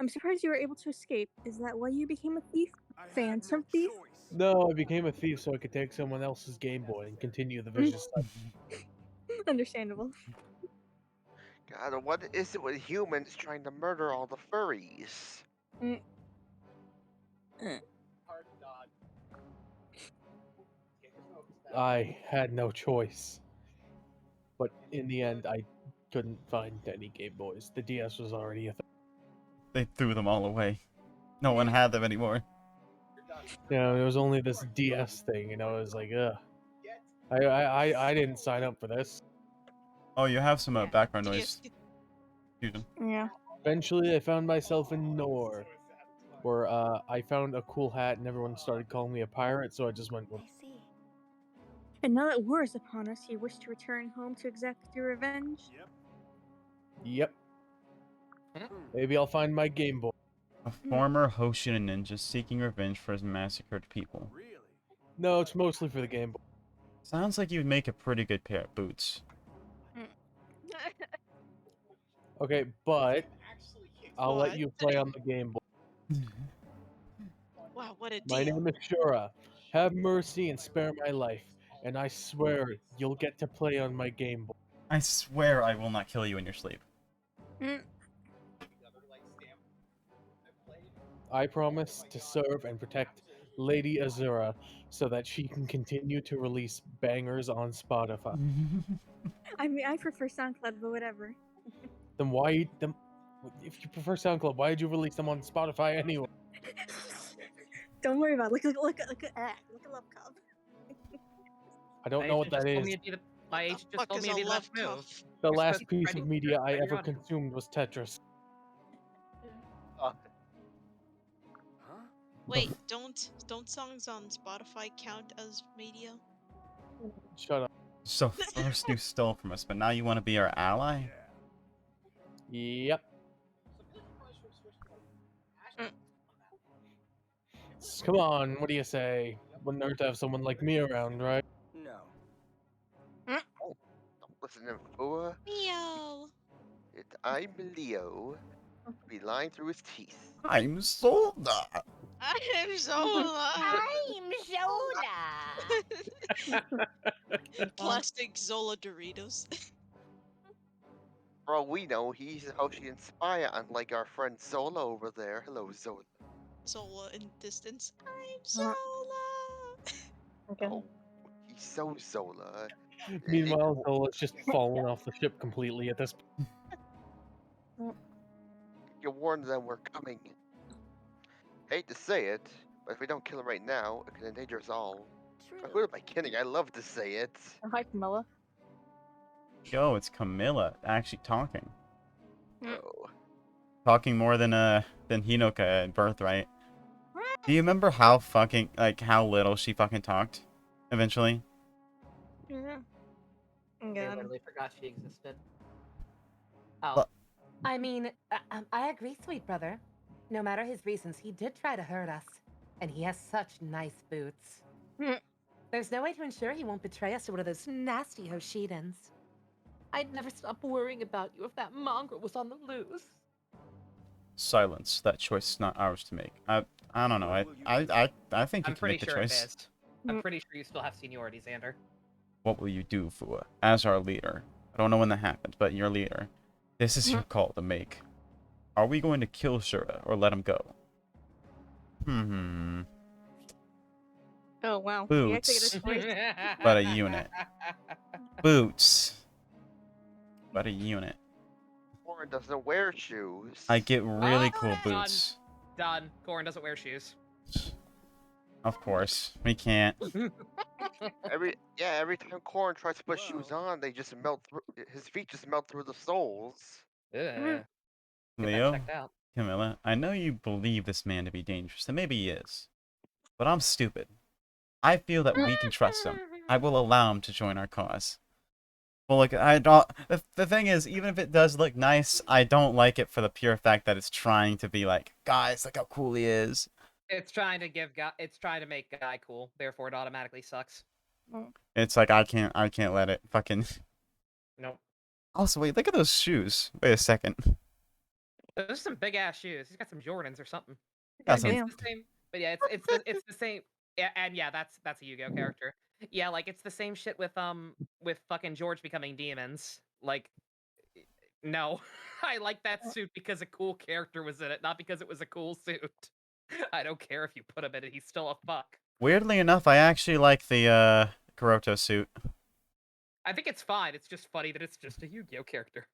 I'm surprised you were able to escape. Is that why you became a thief? Phantom thief? No, I became a thief so I could take someone else's Game Boy and continue the vicious cycle. Understandable. God, what is it with humans trying to murder all the furries? I had no choice. But in the end, I couldn't find any Game Boys. The DS was already a thing. They threw them all away. No one had them anymore. You know, it was only this DS thing, you know, it was like, ugh. I didn't sign up for this. Oh, you have some background noise. Fusion. Yeah. Eventually, I found myself in Nor, where I found a cool hat and everyone started calling me a pirate, so I just went with it. And now that war is upon us, you wish to return home to exact your revenge? Yep. Maybe I'll find my Game Boy. A former Hoshiden ninja seeking revenge for his massacred people. No, it's mostly for the Game Boy. Sounds like you'd make a pretty good pair of boots. Okay, but I'll let you play on the Game Boy. Wow, what a My deal. name is Shura. Have mercy and spare my life, and I swear you'll get to play on my Game Boy. I swear I will not kill you in your sleep. I promise to serve and protect Lady Azura so that she can continue to release bangers on Spotify. I mean, I prefer SoundCloud, but whatever. Then why if you prefer SoundCloud, why did you release them on Spotify anyway? Don't worry about it. Look at Love Cup. I don't know what that is. My agent just told me to be the best move. The You're last supposed to be piece ready- of media I ready ever on. consumed was Tetris. Wait, don't songs on Spotify count as media? Shut up. So first you stole from us, but now you want to be our ally? Yep. Come on, what do you say? Wouldn't hurt to have someone like me around, right? No. Listen to him, Fua. Leo. I'm Leo. Be lying through his teeth. I'm Zola. I'm Zola. I'm Zola. Plastic Zola Doritos. For all we know, he's a Hoshi Inspire, unlike our friend Zola over there. Hello, Zola. Zola in distance. I'm Zola. Okay. Oh, he's so Zola. Meanwhile, Zola's just fallen off the ship completely at this point. You warned them we're coming. Hate to say it, but if we don't kill him right now, it can endanger us all. Who am I kidding? I love to say it. Oh, hi, Camilla. Yo, it's Camilla actually talking. Oh. Talking more than Hinoka at Birthright. Do you remember how fucking, like, how little she fucking talked? Eventually? Yeah. I literally forgot she existed. Oh. I mean, I agree, sweet brother. No matter his reasons, he did try to hurt us. And he has such nice boots. There's no way to ensure he won't betray us to one of those nasty Hoshidans. I'd never stop worrying about you if that mongrel was on the loose. Silence. That choice is not ours to make. I don't know. I think you can make the choice. I'm pretty sure you still have seniority, Xander. What will you do, Fua? As our leader. I don't know when that happens, but your leader. This is your call to make. Are we going to kill Shura or let him go? Oh, wow. Boots. We actually get a choice. But a unit. Boots. But a unit. Warren doesn't wear shoes. I get really cool Done. boots. Done. Corin doesn't wear shoes. Of course. We can't. Every time Corn tries to put shoes on, they just melt through. His feet just melt through the soles. Yeah. Leo, Camilla, I know you believe this man to be dangerous, and maybe he is. But I'm stupid. I feel that we can trust him. I will allow him to join our cause. Well, look, I don't. The thing is, even if it does look nice, I don't like it for the pure fact that it's trying to be like, guys, look how cool he is. It's trying to it's trying to make guy cool, therefore it automatically sucks. It's like I can't let it fucking. Nope. Also, wait, look at those shoes. Wait a second. Those are some big ass shoes. He's got some Jordans or something. Got some- It's the same, but yeah, it's the same. Yeah, and yeah, that's a Yu-Gi-Oh character. Yeah, like it's the same shit with fucking George becoming demons. Like, no, I like that suit because a cool character was in it, not because it was a cool suit. I don't care if you put him in it; he's still a fuck. Weirdly enough, I actually like the Kuroto suit. I think it's fine. It's just funny that it's just a Yu-Gi-Oh character.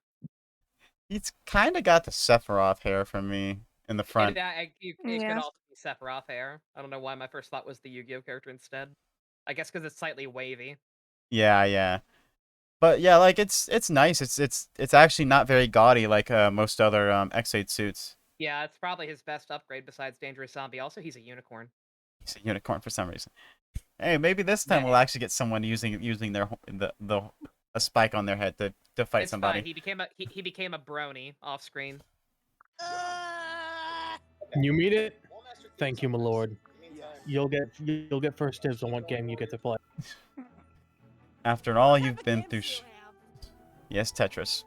He's kind of got the Sephiroth hair for me in the front. It could also be Sephiroth hair. I don't know why my first thought was the Yu-Gi-Oh character instead. I guess because it's slightly wavy. Yeah. But yeah, like it's nice. It's actually not very gaudy like most other X8 suits. Yeah, it's probably his best upgrade besides Dangerous Zombie. Also, he's a unicorn. He's a unicorn for some reason. Hey, maybe this time we'll actually get someone using a spike on their head to fight It's somebody. fine. He became a brony off screen. You meet it? Thank you, my lord. You'll get first dibs on what game you get to play. After all you've been through. Yes, Tetris.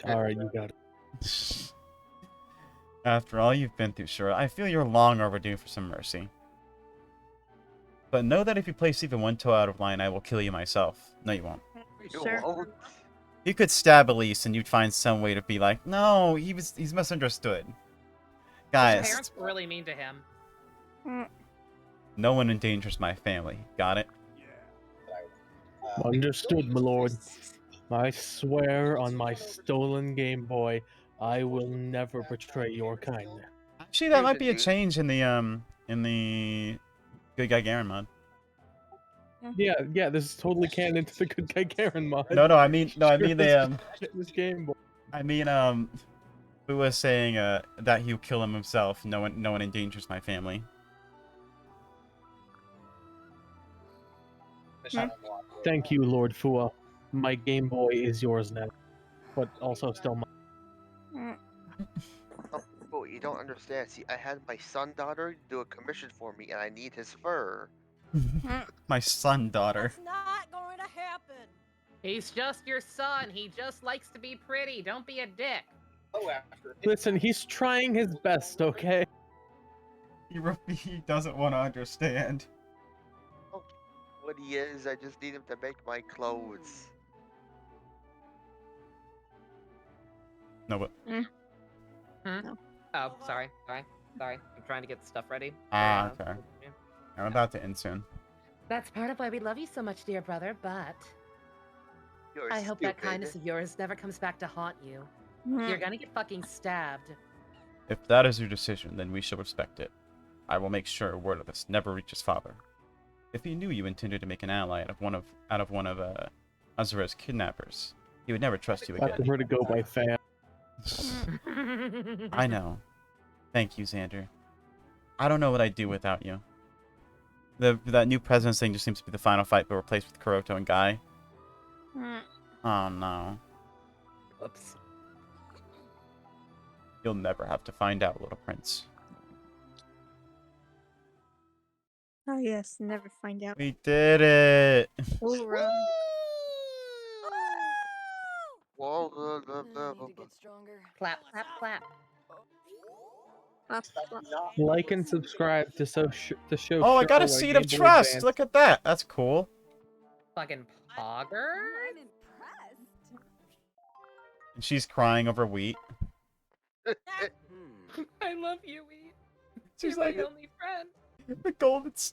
All right, you got it. After all you've been through, Shura, I feel you're long overdue for some mercy. But know that if you place even one toe out of line, I will kill you myself. No, you won't. Sure. You could stab Elise, and you'd find some way to be like, no, he's misunderstood. His Guys, parents were really mean to him. no one endangers my family. Got it? Understood, my lord. I swear on my stolen Game Boy, I will never betray your kind. Actually, that might be a change in the Good Guy Garen mod. Yeah, this is totally canon to the Good Guy Garen mod. No, I mean the this Game Boy. I mean who was saying that he'll kill him himself. No one endangers my family. Thank you, Lord Fua. My Game Boy is yours now, but also still mine. Oh, you don't understand. See, I had my son daughter do a commission for me, and I need his fur. My son daughter. Not going to happen. He's just your son. He just likes to be pretty. Don't be a dick. Listen, he's trying his best, okay? He doesn't want to understand. What he is, I just need him to make my clothes. No, but Oh, sorry. I'm trying to get stuff ready. okay. I'm about to end soon. That's part of why we love you so much, dear brother, but You're I hope that stupid. kindness of yours never comes back to haunt you. You're gonna get fucking stabbed. If that is your decision, then we shall respect it. I will make sure word of this never reaches father. If he knew you intended to make an ally out of one of Azura's kidnappers, he would never trust you I again. prefer to go by fan. I know. Thank you, Xander. I don't know what I'd do without you. That new president's thing just seems to be the final fight, but replaced with Kuroto and Guy. Oh no. Whoops. You'll never have to find out, little prince. Oh yes, never find out. We did it! Hoorah. Clap, clap, clap. Like and subscribe to show. Oh, I got a Shiro seed Game of Boy trust! Advance. Look at that! That's cool. Fucking pogger. And she's crying over wheat. I love you, Wheat. She's You're like, my only friend.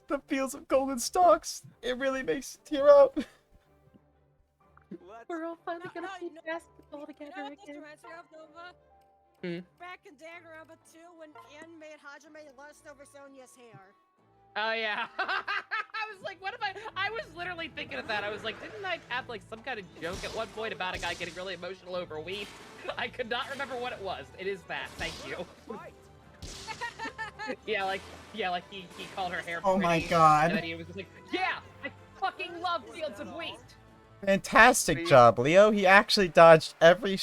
the fields of golden stalks. It really makes you tear up. We're all finally gonna play basketball together You know what this again. reminds me of, Nova? Back in Danganronpa 2 when Ann made Hajime lust over Sonya's hair. Oh yeah. I was like, what am I was literally thinking of that. I was like, didn't I have like some kind of joke at one point about a guy getting really emotional over wheat? I could not remember what it was. It is that. Thank you. yeah, like he called her hair Oh my pretty, God. And then he was just like, yeah, I fucking love fields of wheat. Fantastic job, Leo. He actually dodged every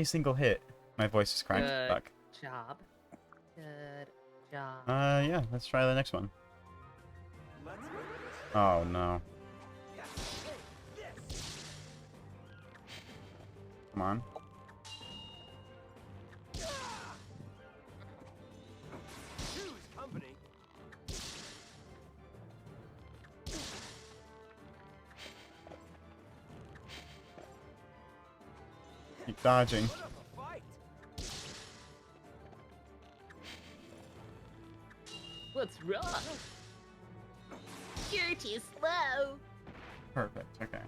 single hit. My voice is crying. Good Fuck. job. Good job. Yeah, let's try the next one. Oh no. Come on. Keep dodging. What's wrong? You're too slow. Perfect. Okay.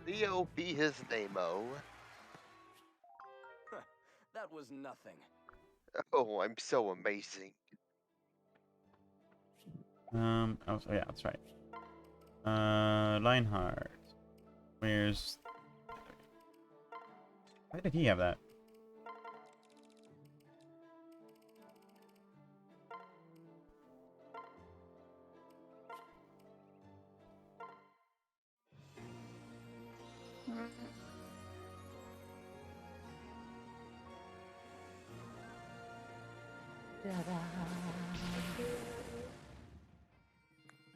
Leo be his name-o. That was nothing. Oh, I'm so amazing. Oh yeah, that's right. Lionheart. Where's? Why did he have that?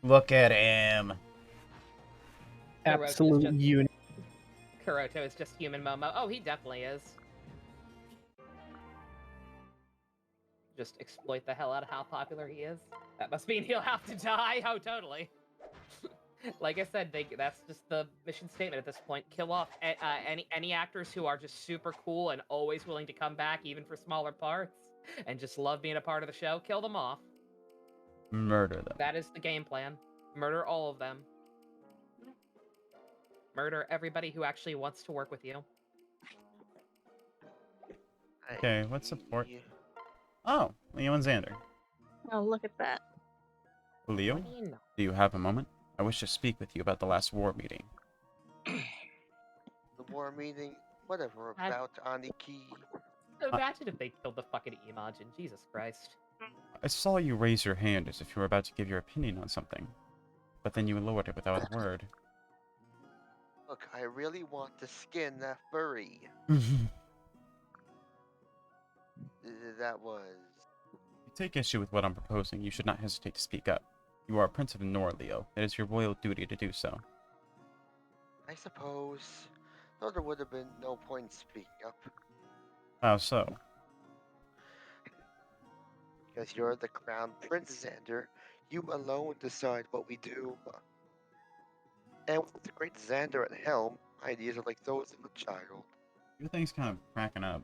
Look at him. Absolute unit. Kuroto is just human Momo. Oh, he definitely is. Just exploit the hell out of how popular he is. That must mean he'll have to die. Oh, totally. Like I said, that's just the mission statement at this point. Kill off any actors who are just super cool and always willing to come back, even for smaller parts, and just love being a part of the show. Kill them off. Murder them. That is the game plan. Murder all of them. Murder everybody who actually wants to work with you. Okay, what support? Oh, Leo and Xander. Oh, look at that. Leo, What do you know? do you have a moment? I wish to speak with you about the last war meeting. The war meeting, whatever about Aniki. Imagine if they killed the fucking Imagine. Jesus Christ. I saw you raise your hand as if you were about to give your opinion on something. but then you lowered it without a word. Look, I really want to skin that furry. That was... If you take issue with what I'm proposing, you should not hesitate to speak up. You are a prince of Nor, Leo. It is your royal duty to do so. I suppose... though there would have been no point in speaking up. How so? Because you're the crown prince, Xander. You alone decide what we do. And with the great Xander at the helm, ideas are like those of a child. Your thing's kind of cracking up.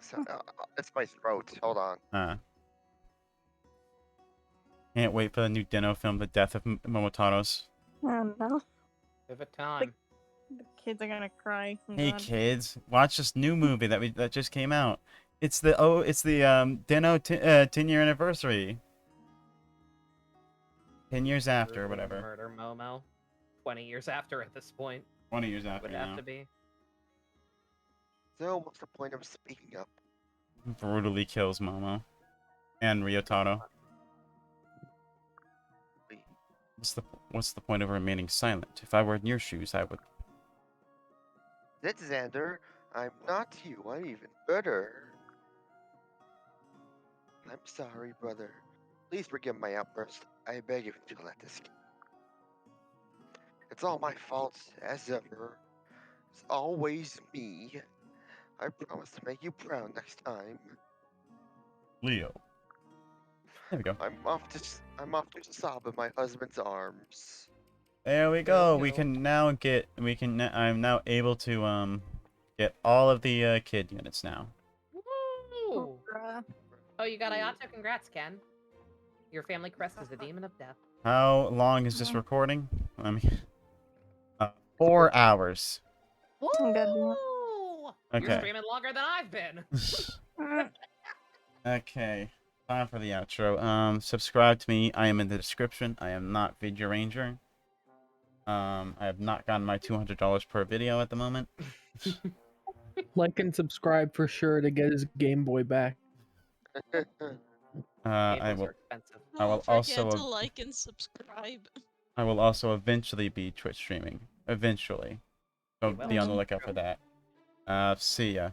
So, it's my throat. Hold on. Can't wait for the new Dino film, The Death of Momotaros. Oh no. Give it time. The kids are gonna cry. Oh, Hey God. kids, watch this new movie that just came out. It's the Dino 10-year anniversary. 10 years after, or whatever. Murder Momo. 20 years after at this point. 20 years after Would now. have to be. So, what's the point of speaking up? Brutally kills Momo. And Ryotaro. What's the point of remaining silent? If I were in your shoes, I would... That's Xander. I'm not you. I'm even better. I'm sorry, brother. Please forgive my outburst. I beg of you to let this go. It's all my fault, as ever. It's always me. I promise to make you proud next time. Leo. There we go. I'm off to sob in my husband's arms. There we go. We can now get. I'm now able to get all of the kid units now. Woo! Oh, you got Ayato. Congrats, Ken. Your family crest is a demon of death. How long is this recording? I mean, 4 hours. Woo! Okay. You're streaming longer than I've been. Okay. Time for the outro. Subscribe to me. I am in the description. I am not Video Ranger. I have not gotten my $200 per video at the moment. Like and subscribe for sure to get his Game Boy back. I will. I will Don't also. forget to like and subscribe. I will also eventually be Twitch streaming. Eventually. So be on the lookout for that. See ya.